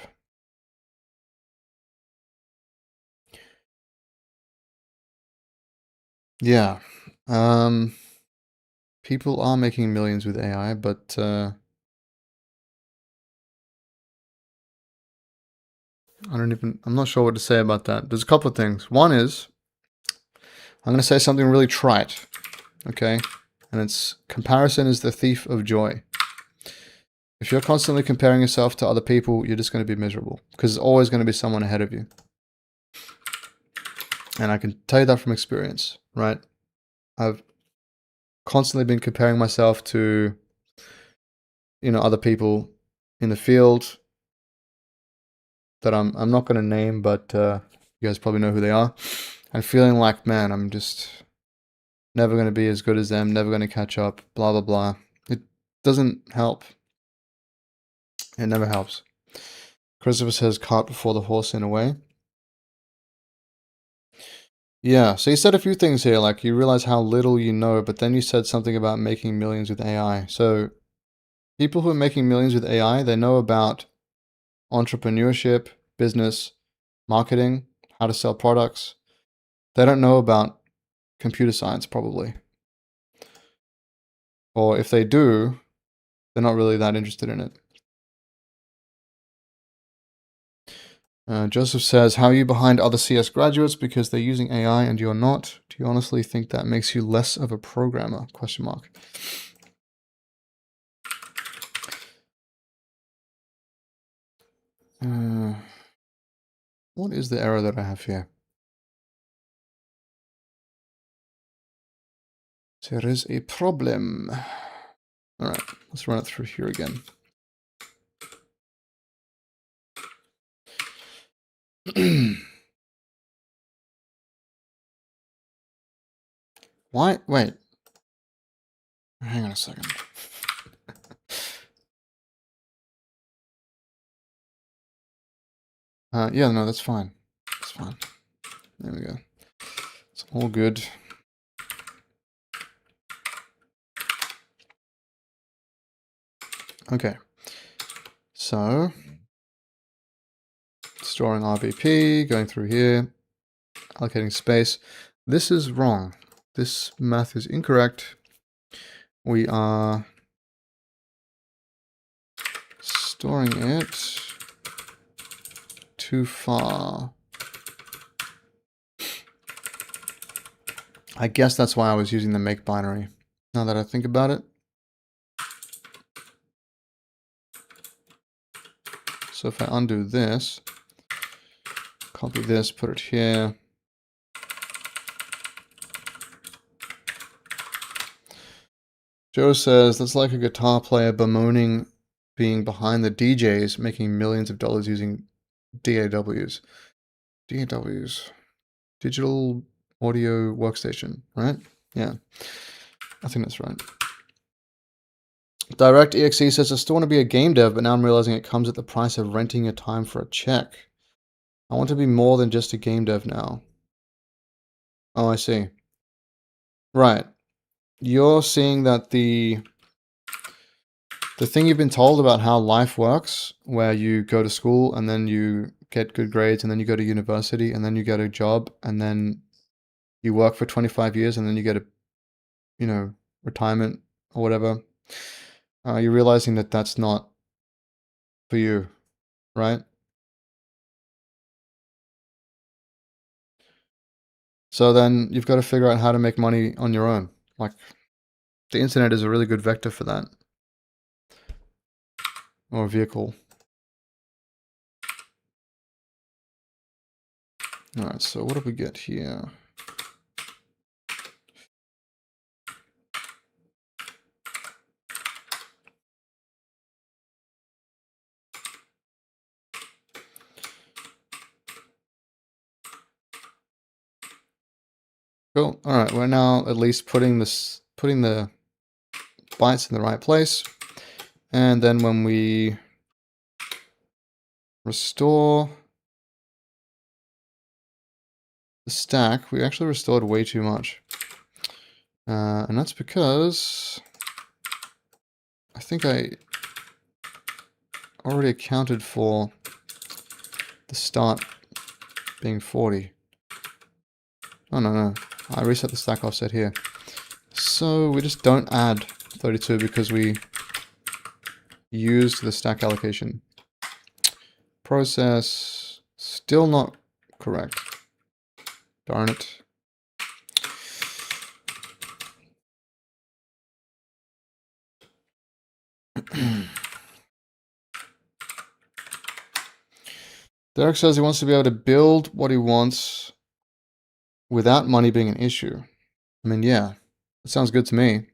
Yeah. People are making millions with AI, but I'm not sure what to say about that. There's a couple of things. One is, I'm going to say something really trite, okay? And it's, comparison is the thief of joy. If you're constantly comparing yourself to other people, you're just going to be miserable because there's always going to be someone ahead of you. And I can tell you that from experience, right? I've constantly been comparing myself to, other people in the field that I'm not going to name, but you guys probably know who they are. And feeling like, man, I'm just never going to be as good as them, never going to catch up, blah, blah, blah. It doesn't help. It never helps. Christopher says cart before the horse in a way. Yeah, so you said a few things here, like you realize how little you know, but then you said something about making millions with AI. So People who are making millions with AI, they know about entrepreneurship, business, marketing, how to sell products. They don't know about computer science, probably. Or if they do, they're not really that interested in it. Joseph says, how are you behind other CS graduates because they're using AI and you're not? Do you honestly think that makes you less of a programmer? Question mark. What is the error that I have here? There is a problem. All right, let's run it through here again. Why? Wait. Hang on a second. Yeah, no, that's fine. That's fine. There we go. It's all good. Okay. So, storing RBP, going through here, allocating space. This is wrong. This math is incorrect. We are storing it too far. I guess that's why I was using the make binary. Now that I think about it. So if I undo this, copy this, put it here. Joe says, that's like a guitar player bemoaning being behind the DJs making millions of dollars using DAWs. DAWs. Digital Audio Workstation, right? Yeah, I think that's right. DirectExe says, I still want to be a game dev, but now I'm realizing it comes at the price of renting your time for a check. I want to be more than just a game dev now. Oh, I see. Right. You're seeing that the thing you've been told about how life works, where you go to school and then you get good grades and then you go to university and then you get a job and then you work for 25 years and then you get a, retirement or whatever. You're realizing that that's not for you, right? So then you've got to figure out how to make money on your own. Like, the internet is a really good vector for that. Or a vehicle. Alright, so what do we get here? Cool. Alright, we're now at least putting the bytes in the right place. And then when we restore the stack, we actually restored way too much. And that's because I think I already accounted for the start being 40. Oh, no. I reset the stack offset here. So we just don't add 32 because we used the stack allocation. Process, still not correct. Darn it. Derek says he wants to be able to build what he wants without money being an issue. I mean, yeah, that sounds good to me.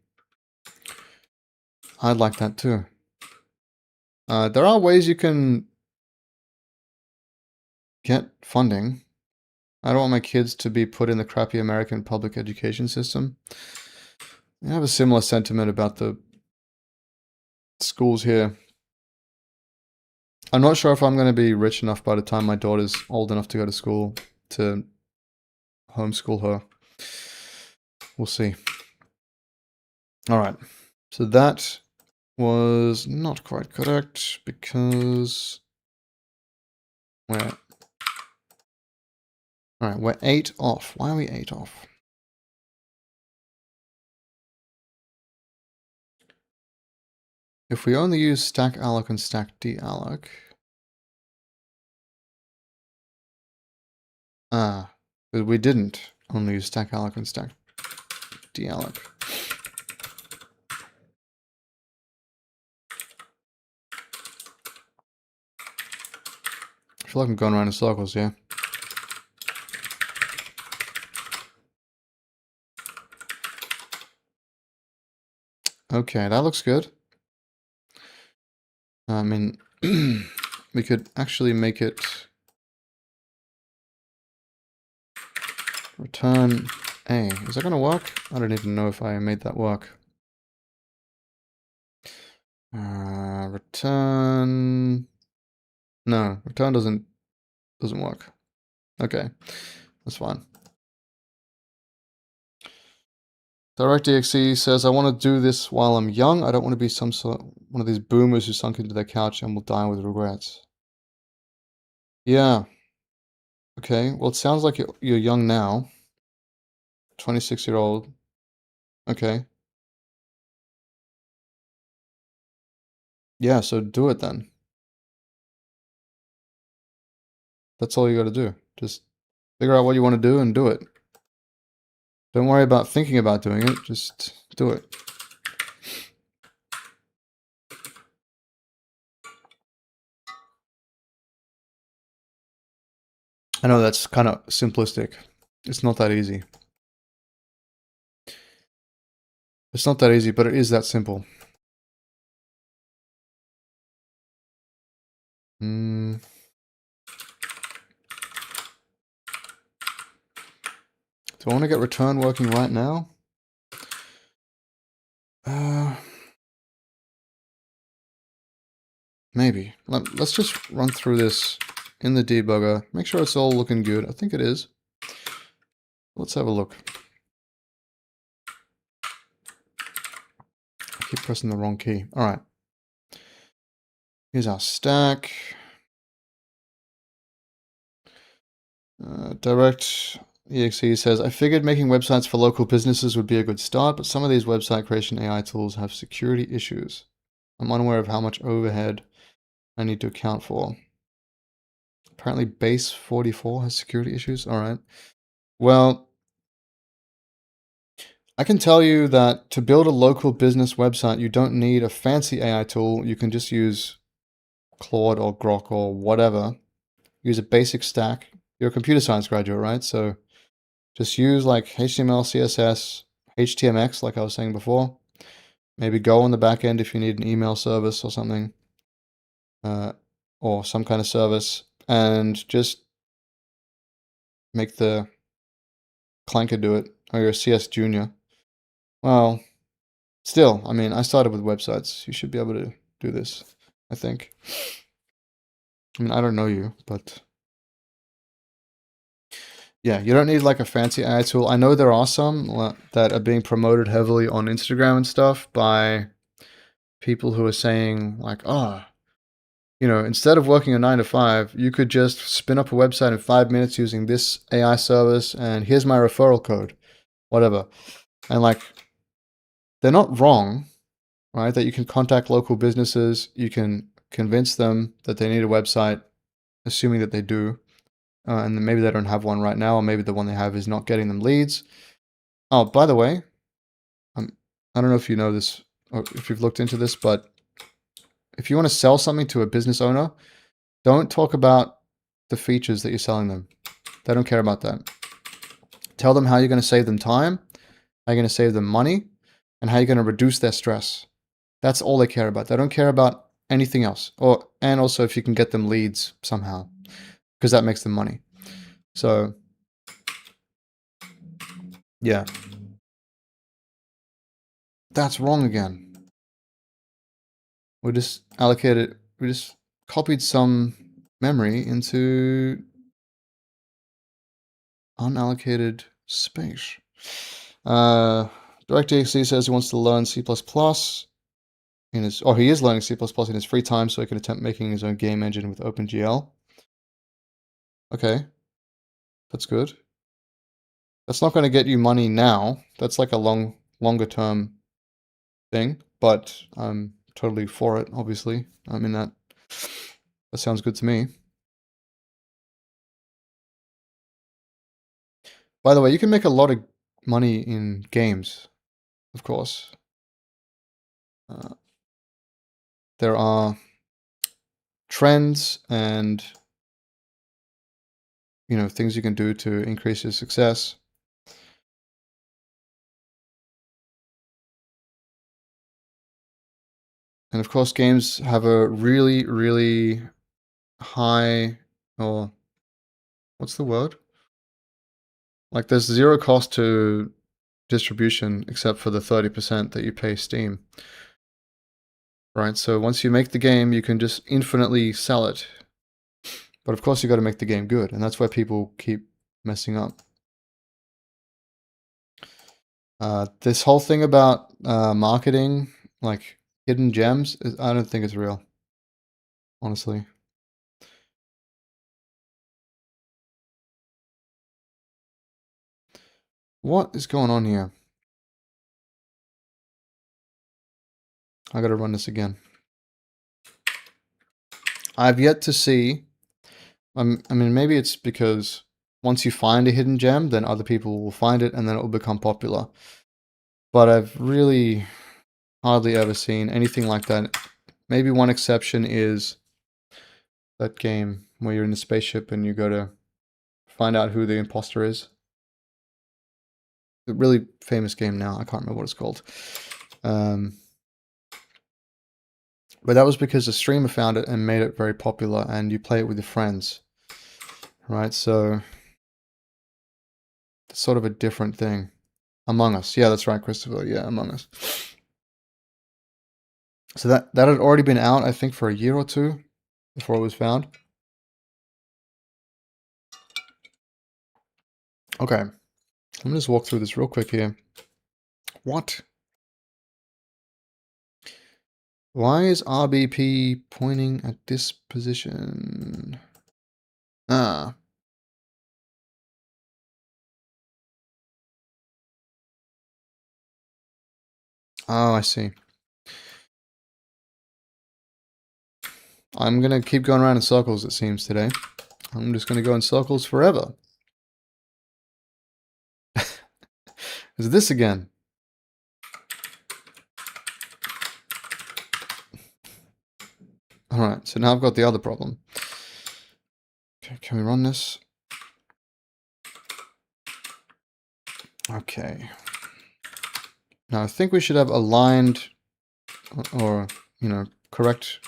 I'd like that too. There are ways you can get funding. I don't want my kids to be put in the crappy American public education system. I have a similar sentiment about the schools here. I'm not sure if I'm going to be rich enough by the time my daughter's old enough to go to school to homeschool her. We'll see. All right. So that was not quite correct because we're 8 off. Why are we 8 off? If we only use stack alloc and stack dealloc, but we didn't only use stack alloc and stack dealloc. I feel like I'm going around in circles, yeah. Okay, that looks good. I mean, we could actually make it return A. Is that going to work? I don't even know if I made that work. Return. No, return doesn't work. Okay, that's fine. DirectExe says, I want to do this while I'm young. I don't want to be one of these boomers who sunk into their couch and will die with regrets. Yeah. Okay, well, it sounds like you're young now. 26-year-old. Okay. Yeah, so do it then. That's all you got to do. Just figure out what you want to do and do it. Don't worry about thinking about doing it. Just do it. I know that's kind of simplistic. It's not that easy. It's not that easy, but it is that simple. Do I want to get return working right now? Maybe. Let's just run through this in the debugger. Make sure it's all looking good. I think it is. Let's have a look. I keep pressing the wrong key. All right. Here's our stack. DirectExe says, I figured making websites for local businesses would be a good start, but some of these website creation AI tools have security issues. I'm unaware of how much overhead I need to account for. Apparently base 44 has security issues. All right. Well, I can tell you that to build a local business website, you don't need a fancy AI tool. You can just use Claude or Grok or whatever. Use a basic stack. You're a computer science graduate, right? So just use like HTML, CSS, HTMX, like I was saying before. Maybe Go on the back end if you need an email service or something, or some kind of service, and just make the clanker do it, or you're a CS junior. Well, still, I mean, I started with websites. You should be able to do this, I think. I mean, I don't know you, but yeah, you don't need like a fancy AI tool. I know there are some that are being promoted heavily on Instagram and stuff by people who are saying like, oh, instead of working a 9 to 5, you could just spin up a website in 5 minutes using this AI service, and here's my referral code, whatever. And like, they're not wrong, right? That you can contact local businesses, you can convince them that they need a website, assuming that they do, and then maybe they don't have one right now, or maybe the one they have is not getting them leads. Oh, by the way, I don't know if you know this or if you've looked into this, but if you want to sell something to a business owner, don't talk about the features that you're selling them. They don't care about that. Tell them how you're going to save them time, how you're going to save them money, and how you're going to reduce their stress. That's all they care about. They don't care about anything else. And also if you can get them leads somehow, because that makes them money. So, yeah. That's wrong again. We just copied some memory into unallocated space. DirectExe says he wants to learn C++. in his, oh, he is learning C++ in his free time so he can attempt making his own game engine with OpenGL. Okay, that's good. That's not going to get you money now. That's like a longer term thing, but I'm totally for it, obviously. I mean, that sounds good to me. By the way, you can make a lot of money in games, of course. There are trends and, you know, things you can do to increase your success. And of course, games have a really, really high, or what's the word? Like there's zero cost to distribution except for the 30% that you pay Steam. Right, so once you make the game, you can just infinitely sell it. But of course, you got to make the game good, and that's why people keep messing up. This whole thing about marketing, like hidden gems, I don't think it's real, honestly. What is going on here? I got to run this again. I've yet to see. I mean, maybe it's because once you find a hidden gem, then other people will find it, and then it will become popular. But I've really hardly ever seen anything like that. Maybe one exception is that game where you're in a spaceship and you go to find out who the imposter is. A really famous game now. I can't remember what it's called. But that was because a streamer found it and made it very popular, and you play it with your friends. Right? So it's sort of a different thing. Among Us. Yeah, that's right, Christopher. Yeah, Among Us. So that had already been out, I think, for a year or two before it was found. Okay. Let me just walk through this real quick here. What? Why is RBP pointing at this position? Ah. Oh, I see. I'm going to keep going around in circles, it seems, today. I'm just going to go in circles forever. Is this again? Alright, so now I've got the other problem. Okay, can we run this? Okay. Now I think we should have aligned or, you know, correct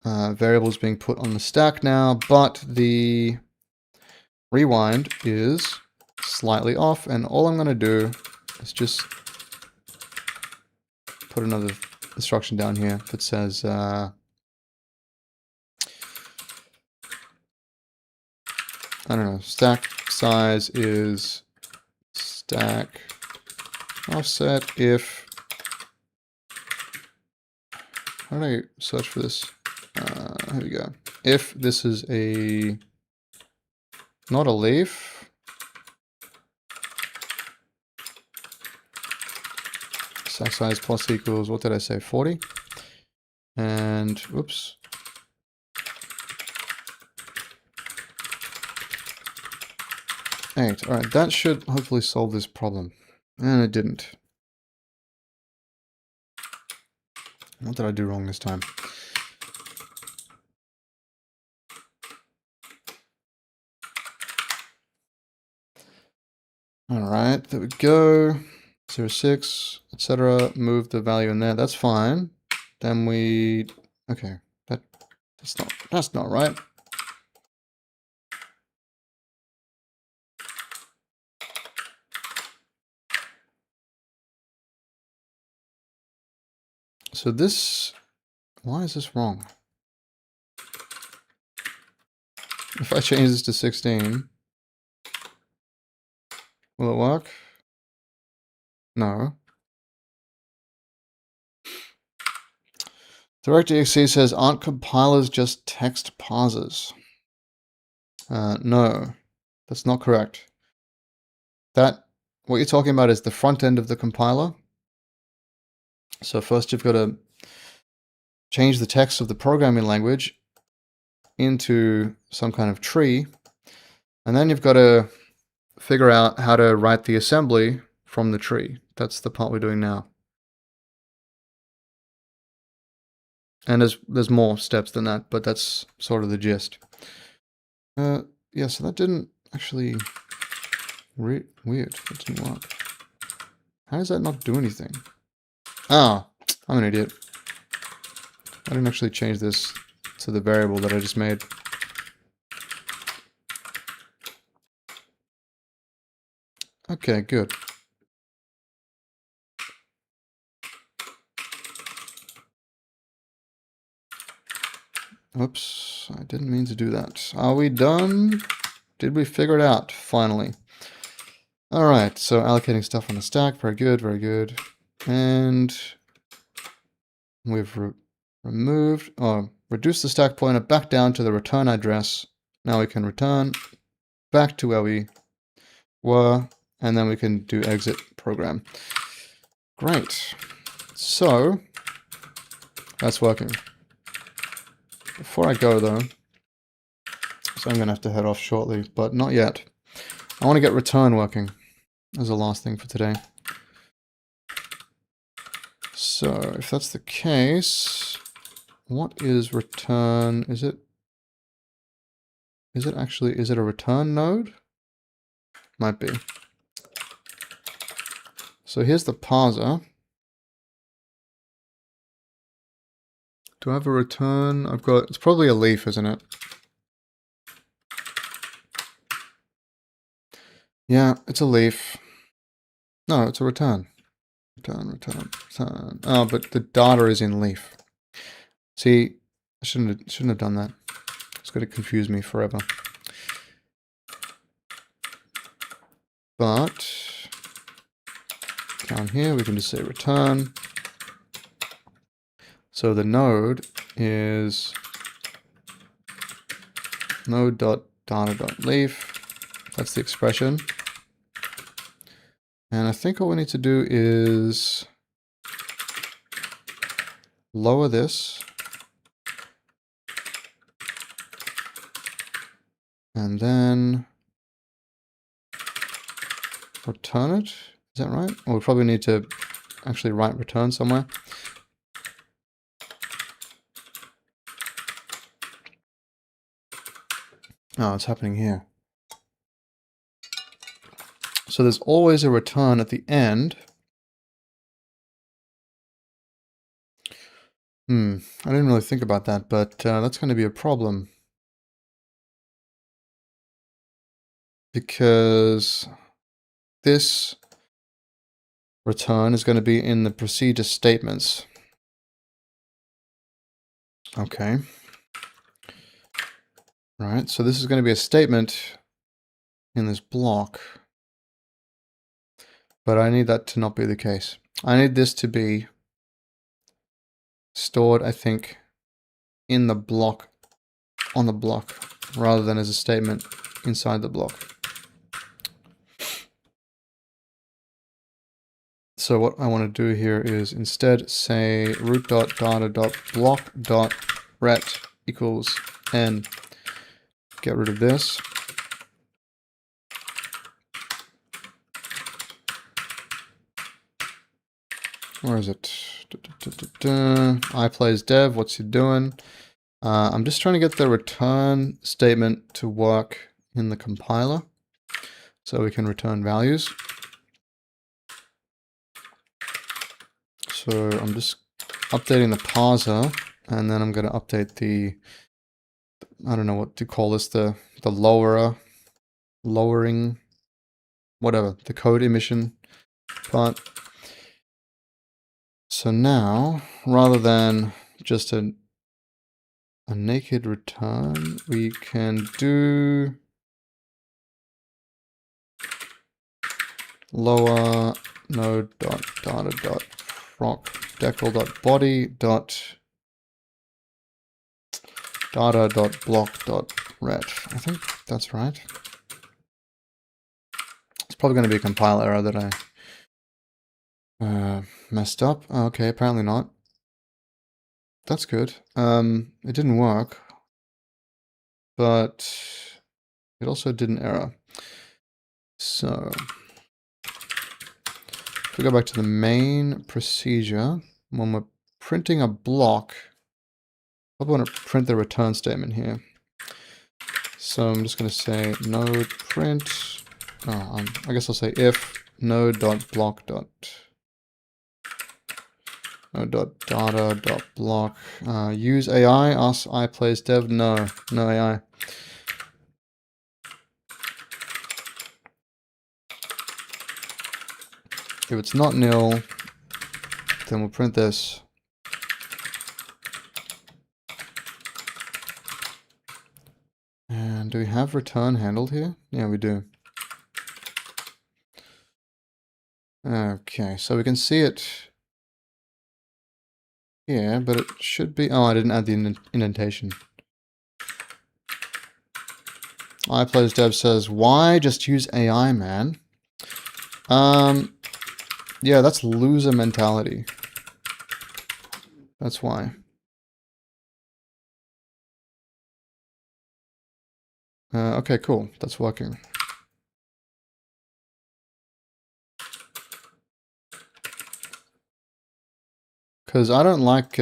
variables being put on the stack now, but the rewind is slightly off, and all I'm going to do is just put another instruction down here that says I don't know, stack size is stack offset if, how do I search for this? Here we go. If this is a, not a leaf, stack size plus equals, what did I say, 40? And, whoops. Eight. Alright, that should hopefully solve this problem. And it didn't. What did I do wrong this time? Alright, there we go. 0, 6, etc. Move the value in there. That's fine. Then we, okay, that's not right. So this, why is this wrong? If I change this to 16, will it work? No. Direct.exe says, aren't compilers just text parsers? No, that's not correct. What you're talking about is the front end of the compiler. So first you've got to change the text of the programming language into some kind of tree, and then you've got to figure out how to write the assembly from the tree. That's the part we're doing now. And there's more steps than that, but that's sort of the gist. Yeah, so that didn't actually... Weird, that didn't work. How does that not do anything? Ah, I'm an idiot. I didn't actually change this to the variable that I just made. Okay, good. Oops, I didn't mean to do that. Are we done? Did we figure it out, finally? Alright, so allocating stuff on the stack, very good, very good. And we've removed, or reduced the stack pointer back down to the return address. Now we can return back to where we were, and then we can do exit program. Great. So, that's working. Before I go though, so I'm going to have to head off shortly, but not yet. I want to get return working as the last thing for today. So if that's the case, what is return? Is it a return node? Might be. So here's the parser. Do I have a return? It's probably a leaf, isn't it? Yeah, it's a leaf. No, it's a return. Return. Oh, but the data is in leaf. See, I shouldn't have done that. It's going to confuse me forever. But down here we can just say return. So the node is node.data.leaf. That's the expression. And I think all we need to do is lower this. And then return it. Is that right? Well, we probably need to actually write return somewhere. Oh, it's happening here. So there's always a return at the end. I didn't really think about that, but that's going to be a problem. Because this return is going to be in the procedure statements. Okay. Right, so this is going to be a statement in this block. But I need that to not be the case. I need this to be stored, I think, in the block, on the block, rather than as a statement inside the block. So what I want to do here is instead say root.data.block.ret equals n. Get rid of this. Where is it? iPlaysDev, what's he doing? I'm just trying to get the return statement to work in the compiler so we can return values. So I'm just updating the parser, and then I'm going to update the, I don't know what to call this, the lowering, whatever, the code emission part. So now, rather than just a naked return, we can do lower node.data.proc decal.body. data.block.ret. I think that's right. It's probably going to be a compile error that I messed up. Oh, okay, apparently not. That's good. It didn't work, but it also did an error. So if we go back to the main procedure, when we're printing a block, I want to print the return statement here. So I'm just going to say node print. I guess I'll say if node.block.data.block. Use AI. Ask I plays dev. No AI. If it's not nil, then we'll print this. And do we have return handled here? Yeah, we do. Okay, so we can see it here, but it should be... Oh, I didn't add the indentation. iPlaysDev says, why just use AI, man? Yeah, that's loser mentality. That's why. Okay, cool. That's working. Because I don't like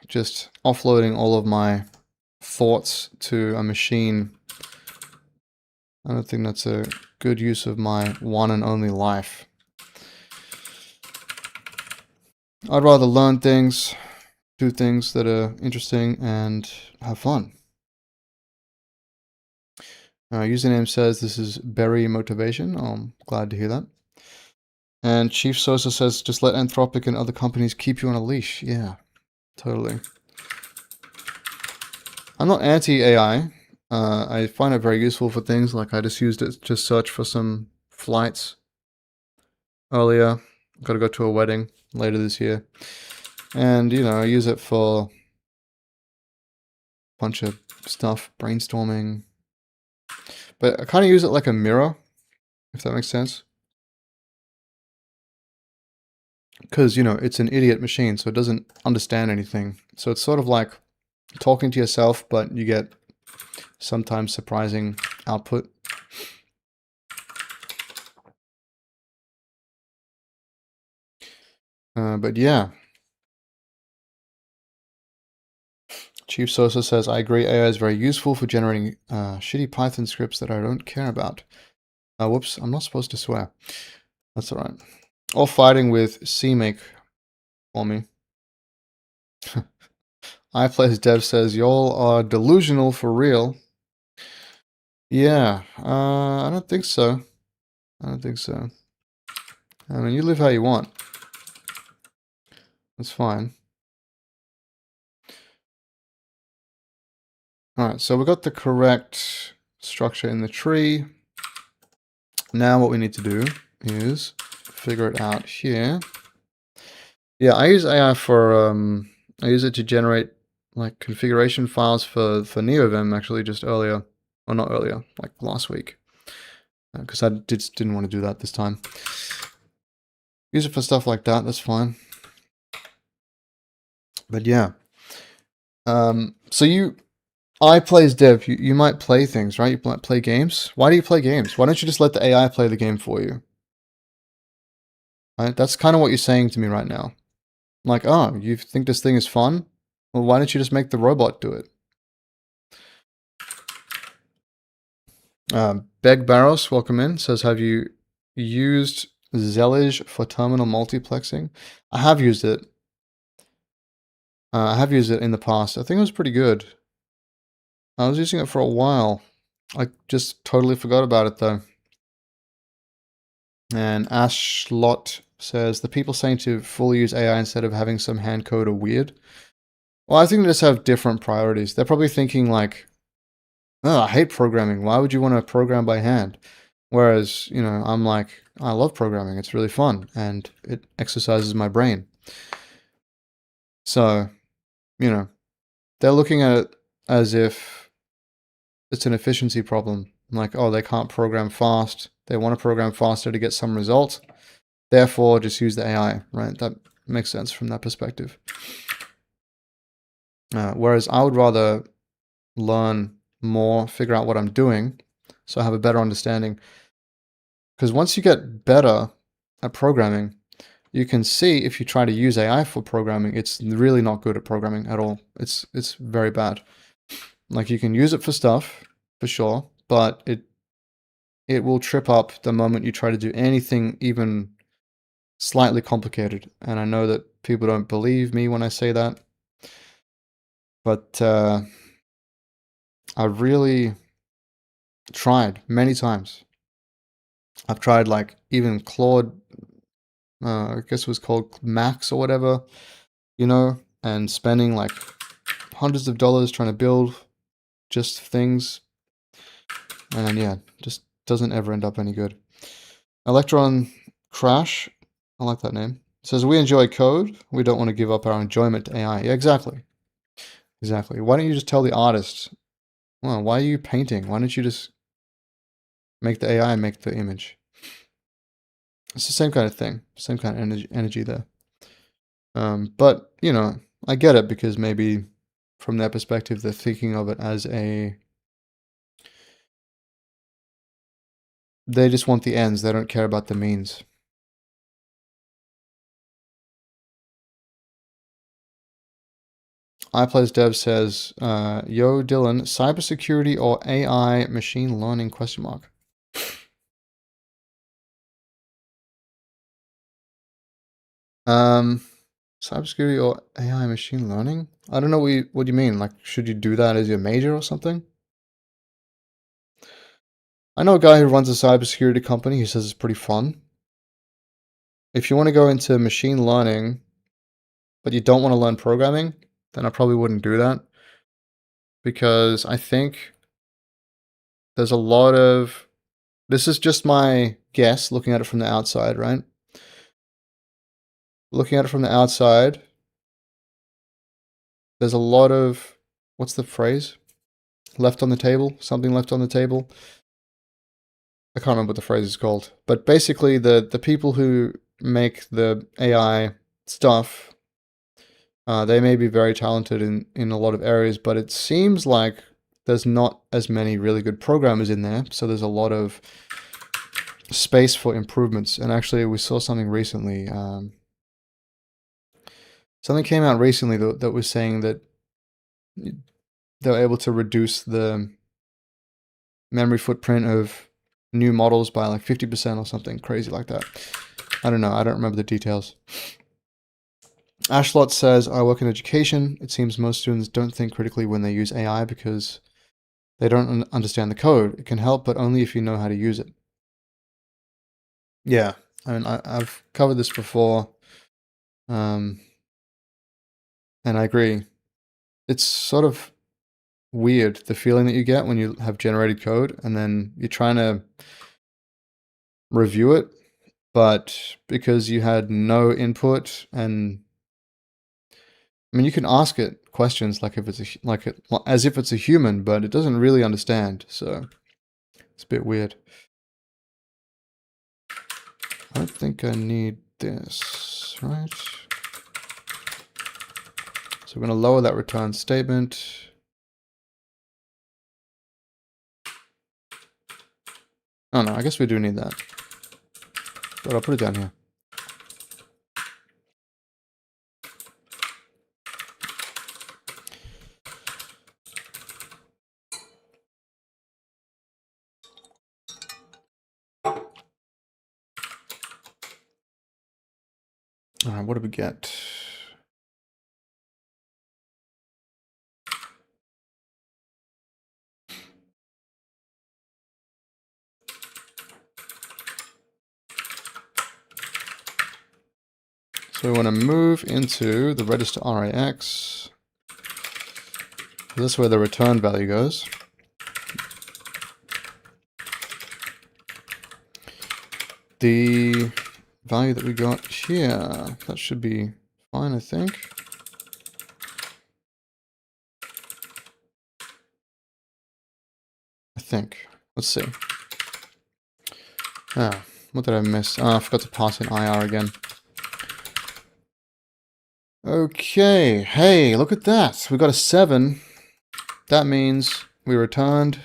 just offloading all of my thoughts to a machine. I don't think that's a good use of my one and only life. I'd rather learn things, do things that are interesting, and have fun. Username says this is Berry Motivation. Oh, I'm glad to hear that. And Chief Sosa says just let Anthropic and other companies keep you on a leash. Yeah, totally. I'm not anti-AI. I find it very useful for things like I just used it to search for some flights earlier. Got to go to a wedding later this year. And, you know, I use it for a bunch of stuff, brainstorming. But I kind of use it like a mirror, if that makes sense. Because, you know, it's an idiot machine, so it doesn't understand anything. So it's sort of like talking to yourself, but you get sometimes surprising output. But yeah. Chief Sosa says, I agree, AI is very useful for generating shitty Python scripts that I don't care about. Whoops, I'm not supposed to swear. That's all right. Or fighting with CMake for me. iPlaysDev says, y'all are delusional for real. Yeah, I don't think so. I don't think so. I mean, you live how you want. That's fine. All right, so we got the correct structure in the tree. Now what we need to do is figure it out here. Yeah, I use AI for, I use it to generate like configuration files for NeoVim actually just earlier, or not earlier, like last week. Because I didn't want to do that this time. Use it for stuff like that, that's fine. But yeah. So iPlaysDev, you might play things, right? You might play games. Why do you play games? Why don't you just let the AI play the game for you? Right? That's kind of what you're saying to me right now. Like, oh, you think this thing is fun? Well, why don't you just make the robot do it? Beg Barros, welcome in, says, have you used Zellige for terminal multiplexing? I have used it. I have used it in the past. I think it was pretty good. I was using it for a while. I just totally forgot about it though. And Ashlot says, the people saying to fully use AI instead of having some hand code are weird. Well, I think they just have different priorities. They're probably thinking like, oh, I hate programming. Why would you want to program by hand? Whereas, you know, I'm like, I love programming. It's really fun and it exercises my brain. So, you know, they're looking at it as if it's an efficiency problem. Like, oh, they can't program fast. They want to program faster to get some result. Therefore, just use the AI, right? That makes sense from that perspective. Whereas I would rather learn more, figure out what I'm doing, so I have a better understanding. Because once you get better at programming, you can see if you try to use AI for programming, it's really not good at programming at all. It's very bad. Like, you can use it for stuff, for sure, but it will trip up the moment you try to do anything even slightly complicated. And I know that people don't believe me when I say that, but I've really tried many times. I've tried, like, even Claude, I guess it was called Max or whatever, you know, and spending like hundreds of dollars trying to build just things. And yeah, just doesn't ever end up any good. Electron Crash, I like that name. Says, we enjoy code. We don't want to give up our enjoyment to AI. Yeah, exactly. Exactly. Why don't you just tell the artist, well, why are you painting? Why don't you just make the AI make the image? It's the same kind of thing. Same kind of energy there. But, you know, I get it, because maybe from their perspective, they're thinking of it as they just want the ends. They don't care about the means. iPlaysDev says, yo, Dylan, cybersecurity or AI machine learning, question mark. Cybersecurity or AI machine learning? I don't know what do you mean? Like, should you do that as your major or something? I know a guy who runs a cybersecurity company who says it's pretty fun. If you want to go into machine learning, but you don't want to learn programming, then I probably wouldn't do that. Because I think there's a lot of, this is just my guess, looking at it from the outside, right? Looking at it from the outside, there's a lot of, what's the phrase? Left on the table? Something left on the table? I can't remember what the phrase is called. But basically, the people who make the AI stuff, they may be very talented in a lot of areas, but it seems like there's not as many really good programmers in there. So there's a lot of space for improvements. And actually, we saw something recently. Something came out recently that was saying that they were able to reduce the memory footprint of new models by like 50% or something crazy like that. I don't know. I don't remember the details. Ashlot says, I work in education. It seems most students don't think critically when they use AI because they don't understand the code. It can help, but only if you know how to use it. Yeah, I mean, I've covered this before, and I agree. It's sort of weird, the feeling that you get when you have generated code and then you're trying to review it, but because you had no input, and I mean, you can ask it questions like if it's as if it's a human, but it doesn't really understand, so it's a bit weird. I don't think I need this, right? So we're going to lower that return statement. Oh no, I guess we do need that. But I'll put it down here. Alright, what do we get? So we want to move into the register RAX. This is where the return value goes. The value that we got here, that should be fine, I think. think. Let's see. Ah, what did I miss? Oh, I forgot to pass in IR again. Okay, hey, look at that. We got a 7. That means we returned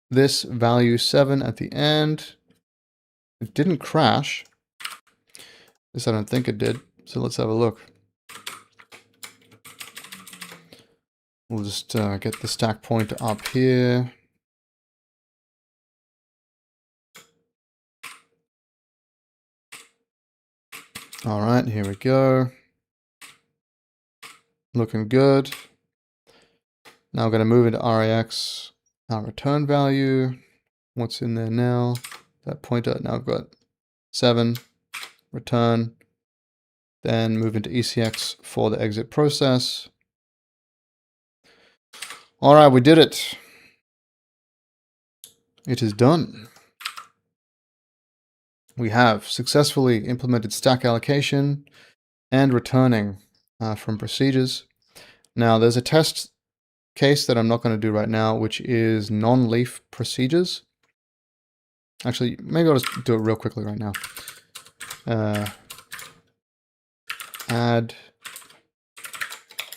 this value 7 at the end. It didn't crash. At least I don't think it did. So let's have a look. We'll just get the stack pointer up here. All right, here we go. Looking good. Now we're going to move into RAX. Our return value. What's in there now? That pointer. Now I've got 7. Return. Then move into ECX for the exit process. All right, we did it. It is done. We have successfully implemented stack allocation and returning from procedures. Now there's a test case that I'm not going to do right now, which is non-leaf procedures. Actually, maybe I'll just do it real quickly right now. Add,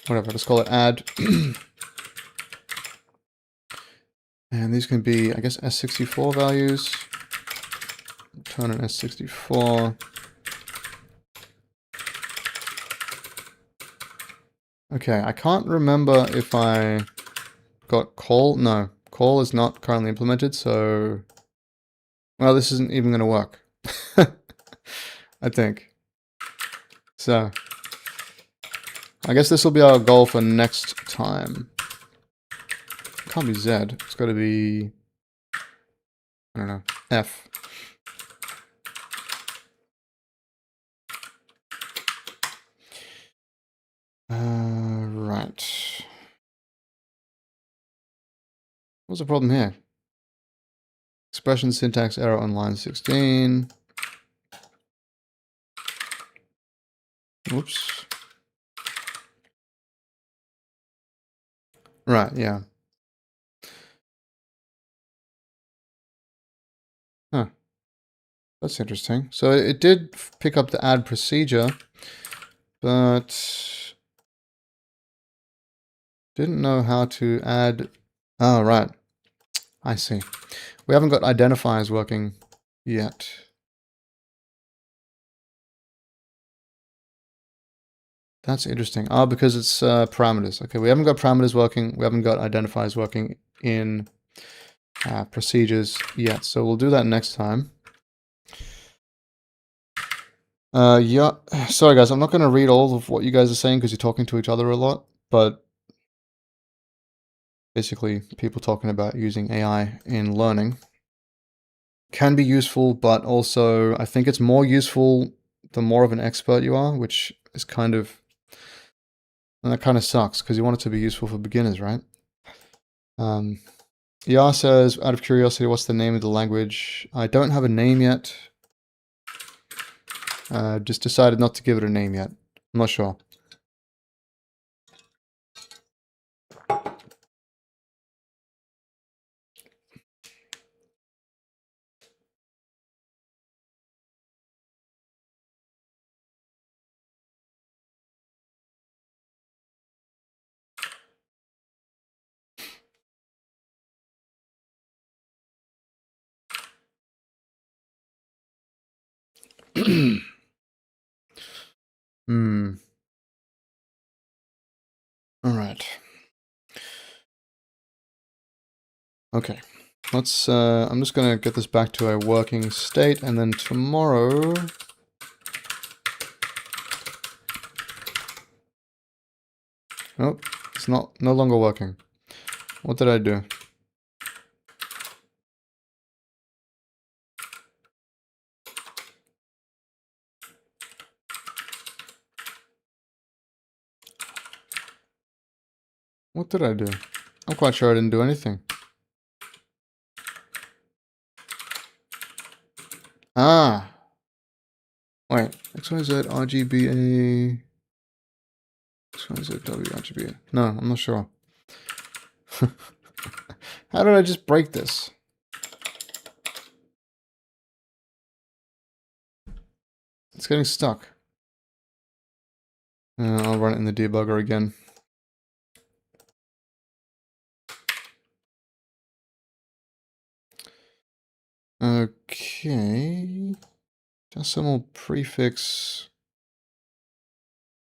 whatever, let's call it add. And these can be, I guess, S64 values. Return an S64. Okay, I can't remember if I got call. No, call is not currently implemented, so... Well, this isn't even going to work. I think. So, I guess this will be our goal for next time. It can't be Z. It's got to be... I don't know. F. Right. What's the problem here? Expression syntax error on line 16. Whoops. Right, yeah. Huh. That's interesting. So it did pick up the add procedure, but didn't know how to add. Oh, right. I see. We haven't got identifiers working yet. That's interesting. Oh, because it's parameters. Okay, we haven't got parameters working. We haven't got identifiers working in procedures yet. So we'll do that next time. Yeah, sorry guys, I'm not going to read all of what you guys are saying because you're talking to each other a lot, but basically people talking about using AI in learning can be useful, but also I think it's more useful the more of an expert you are, which is kind of, and that kind of sucks because you want it to be useful for beginners, right? Yar says, out of curiosity, what's the name of the language? I don't have a name yet. Just decided not to give it a name yet. I'm not sure. All right. Okay. Let's, I'm just going to get this back to a working state, and then tomorrow... Oh, it's no longer working. What did I do? What did I do? I'm quite sure I didn't do anything. Ah! Wait, XYZ RGBA... XYZ W RGBA... No, I'm not sure. How did I just break this? It's getting stuck. I'll run it in the debugger again. Okay. Decimal prefix.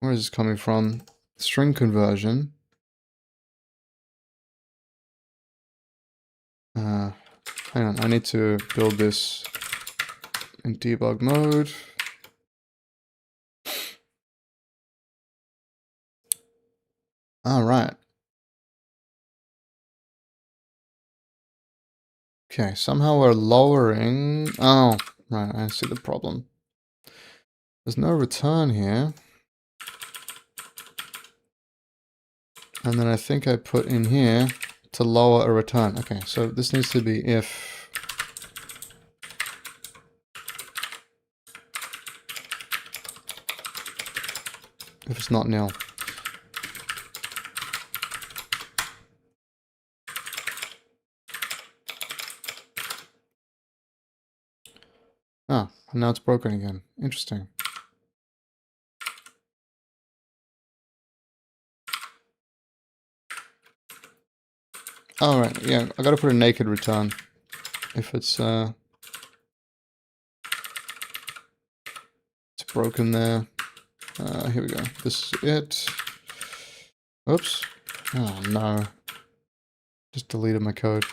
Where is this coming from? String conversion. Hang on, I need to build this in debug mode. All right. Okay, somehow we're lowering. Oh, right, I see the problem. There's no return here. And then I think I put in here to lower a return. Okay, so this needs to be if it's not nil. Ah, and now it's broken again. Interesting. All right, yeah, I gotta put a naked return if it's broken there. Here we go. This is it. Oops. Oh no. Just deleted my code.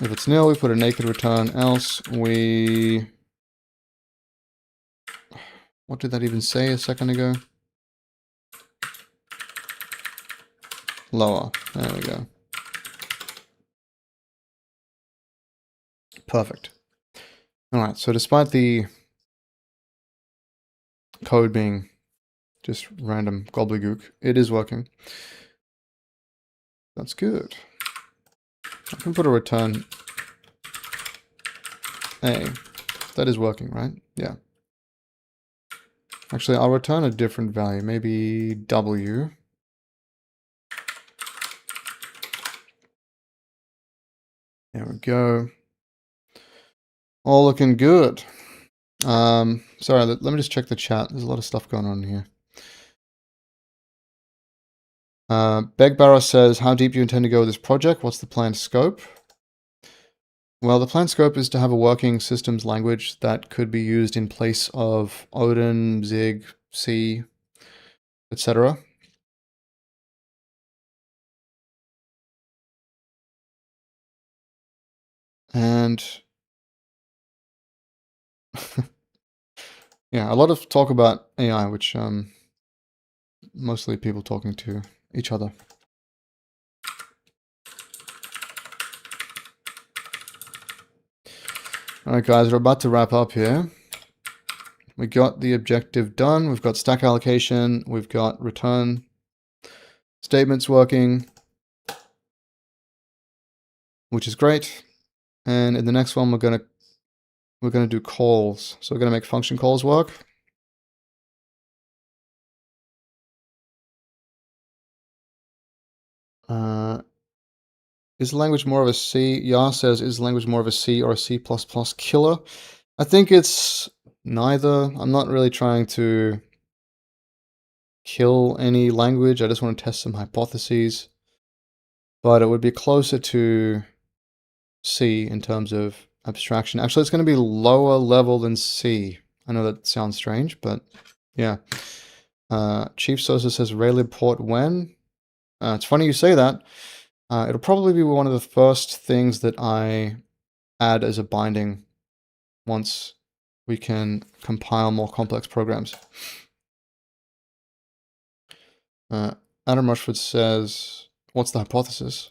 If it's nil, we put a naked return. Else, we... What did that even say a second ago? Lower. There we go. Perfect. Alright, so despite the code being just random gobbledygook, it is working. That's good. I can put a return A. That is working, right? Yeah. Actually, I'll return a different value, maybe W. There we go. All looking good. Sorry, let me just check the chat. There's a lot of stuff going on here. Begbarra says, how deep do you intend to go with this project? What's the planned scope? Well, the planned scope is to have a working systems language that could be used in place of Odin, Zig, C, etc. And yeah, a lot of talk about AI, which mostly people talking to each other. Alright guys, we're about to wrap up here. We got the objective done. We've got stack allocation. We've got return statements working, which is great. And in the next one, we're gonna do calls. So we're gonna make function calls work. Is the language more of a C? Yar says, is the language more of a C or a C++ killer? I think it's neither. I'm not really trying to kill any language. I just want to test some hypotheses. But it would be closer to C in terms of abstraction. Actually, it's going to be lower level than C. I know that sounds strange, but yeah. Chief Sosa says, Raylib port when? It's funny you say that. It'll probably be one of the first things that I add as a binding once we can compile more complex programs. Adam Rushford says, what's the hypothesis?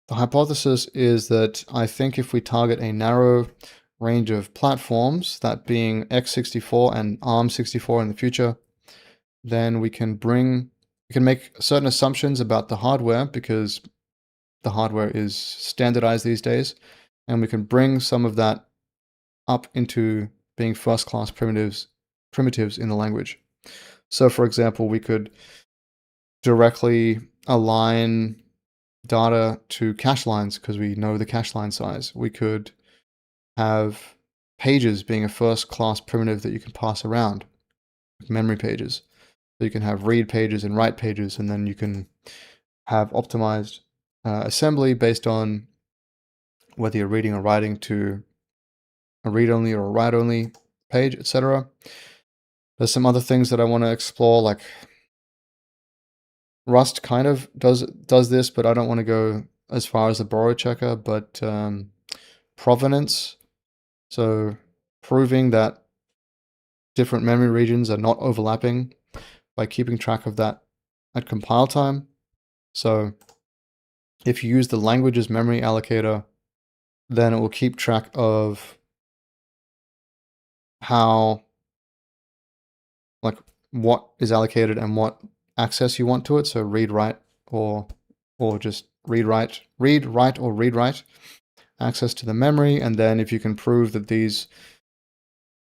The hypothesis is that I think if we target a narrow range of platforms, that being x64 and ARM64 in the future, then we can make certain assumptions about the hardware, because the hardware is standardized these days, and we can bring some of that up into being first-class primitives in the language. So for example, we could directly align data to cache lines because we know the cache line size. We could have pages being a first class primitive that you can pass around, like memory pages. So you can have read pages and write pages, and then you can have optimized assembly based on whether you're reading or writing to a read-only or a write-only page, etc. There's some other things that I want to explore, like Rust kind of does this, but I don't want to go as far as the borrow checker, but provenance, so proving that different memory regions are not overlapping by keeping track of that at compile time. So if you use the language's memory allocator, then it will keep track of how, like, what is allocated and what access you want to it. So read, write, or just read, write, or read, write access to the memory. And then if you can prove that these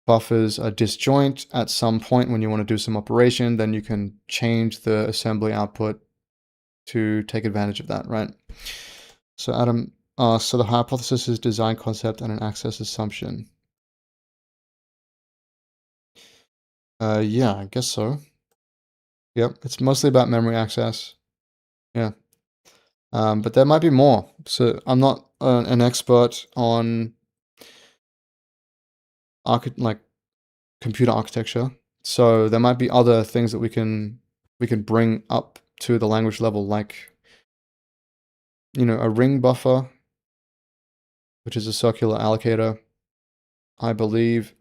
buffers are disjoint at some point when you want to do some operation, then you can change the assembly output to take advantage of that, right? So Adam asks, so the hypothesis is design concept and an access assumption. Yeah, I guess so. Yep, it's mostly about memory access. Yeah. But there might be more. So I'm not an expert on like computer architecture. So there might be other things that we can bring up to the language level, like, you know, a ring buffer, which is a circular allocator. I believe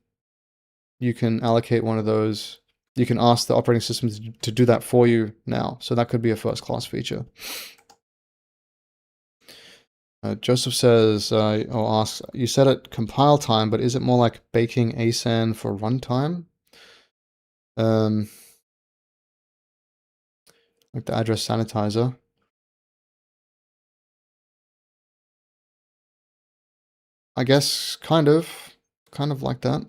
you can allocate one of those. You can ask the operating system to do that for you now. So that could be a first class feature. Joseph says, or asks, you said at compile time, but is it more like baking ASAN for runtime? Like the address sanitizer. I guess kind of like that.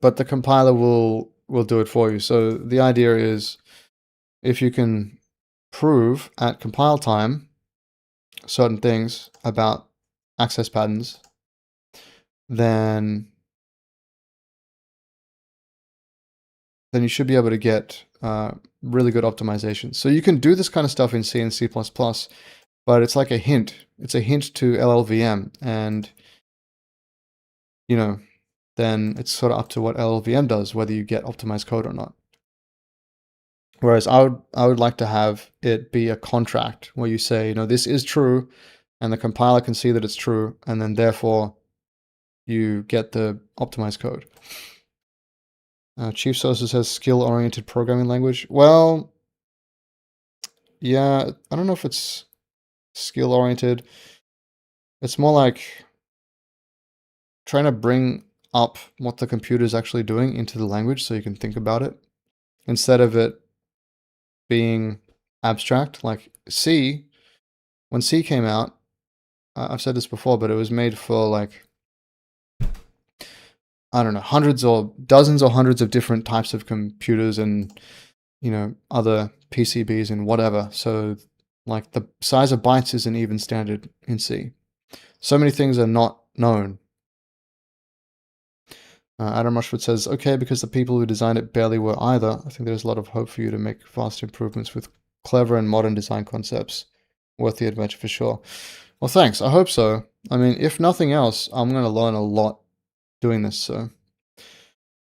But the compiler will do it for you. So the idea is, if you can prove at compile time certain things about access patterns, then you should be able to get really good optimization. So you can do this kind of stuff in C and C++, but it's like a hint. It's a hint to LLVM, and, you know, then it's sort of up to what LLVM does, whether you get optimized code or not. Whereas I would like to have it be a contract where you say, you know, this is true, and the compiler can see that it's true, and then therefore you get the optimized code. Chief Sosa says skill-oriented programming language. Well, yeah, I don't know if it's skill-oriented. It's more like trying to bring up what the computer is actually doing into the language so you can think about it, instead of it being abstract. Like C, when C came out, I've said this before, but it was made for, like, I don't know, hundreds or dozens or hundreds of different types of computers and, you know, other PCBs and whatever. So, like, the size of bytes isn't even standard in C. So many things are not known. Adam Rushford says, okay, because the people who designed it barely were either. I think there's a lot of hope for you to make fast improvements with clever and modern design concepts. Worth the adventure for sure. Well, thanks. I hope so. I mean, if nothing else, I'm going to learn a lot doing this, so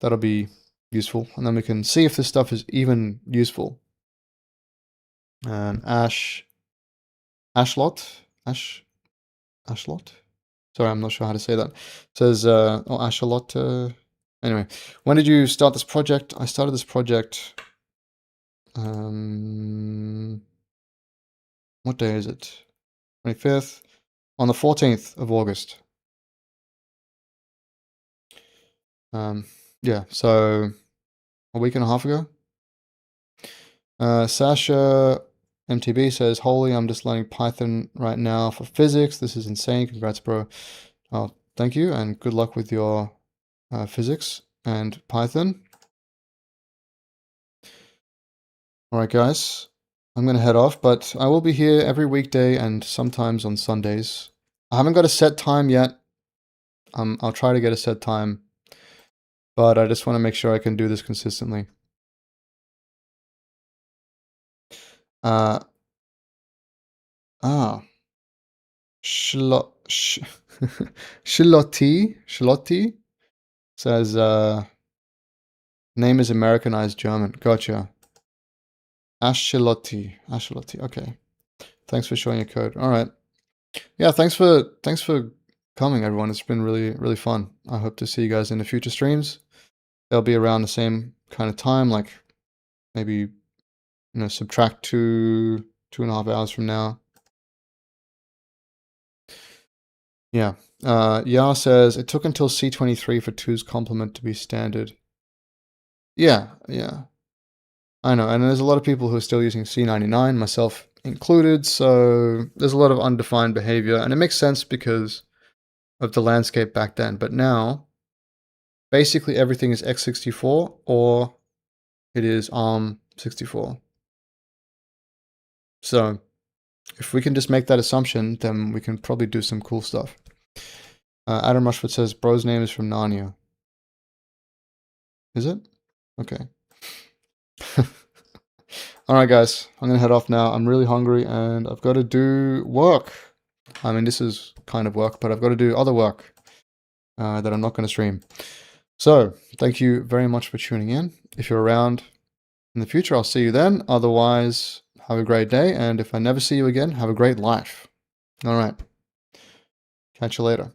that'll be useful. And then we can see if this stuff is even useful. And Ashlot? Sorry, I'm not sure how to say that. It says, oh, Ashlot. Anyway, when did you start this project? I started this project, what day is it? 25th? On the 14th of August. Yeah, so a week and a half ago. Sasha MTB says, holy, I'm just learning Python right now for physics. This is insane. Congrats, bro. Oh, thank you, and good luck with your physics and Python. All right, guys. I'm going to head off, but I will be here every weekday and sometimes on Sundays. I haven't got a set time yet. I'll try to get a set time, but I just want to make sure I can do this consistently. Uh, ah, Shilotti says, name is Americanized German. Gotcha. Ashilotti. Okay. Thanks for showing your code. All right. Yeah, thanks for coming, everyone. It's been really, really fun. I hope to see you guys in the future streams. They'll be around the same kind of time, like maybe, subtract 2.5 hours from now. Yeah. Yar says, it took until C23 for 2's complement to be standard. Yeah. I know, and there's a lot of people who are still using C99, myself included, so there's a lot of undefined behavior, and it makes sense because of the landscape back then. But now, basically everything is x64 or it is ARM64. So if we can just make that assumption, then we can probably do some cool stuff. Adam Rushford says, bro's name is from Narnia. Is it? Okay. Alright guys, I'm gonna head off now. I'm really hungry and I've got to do work. I mean, this is kind of work, but I've got to do other work that I'm not going to stream. So, thank you very much for tuning in. If you're around in the future, I'll see you then. Otherwise, have a great day. And if I never see you again, have a great life. All right. Catch you later.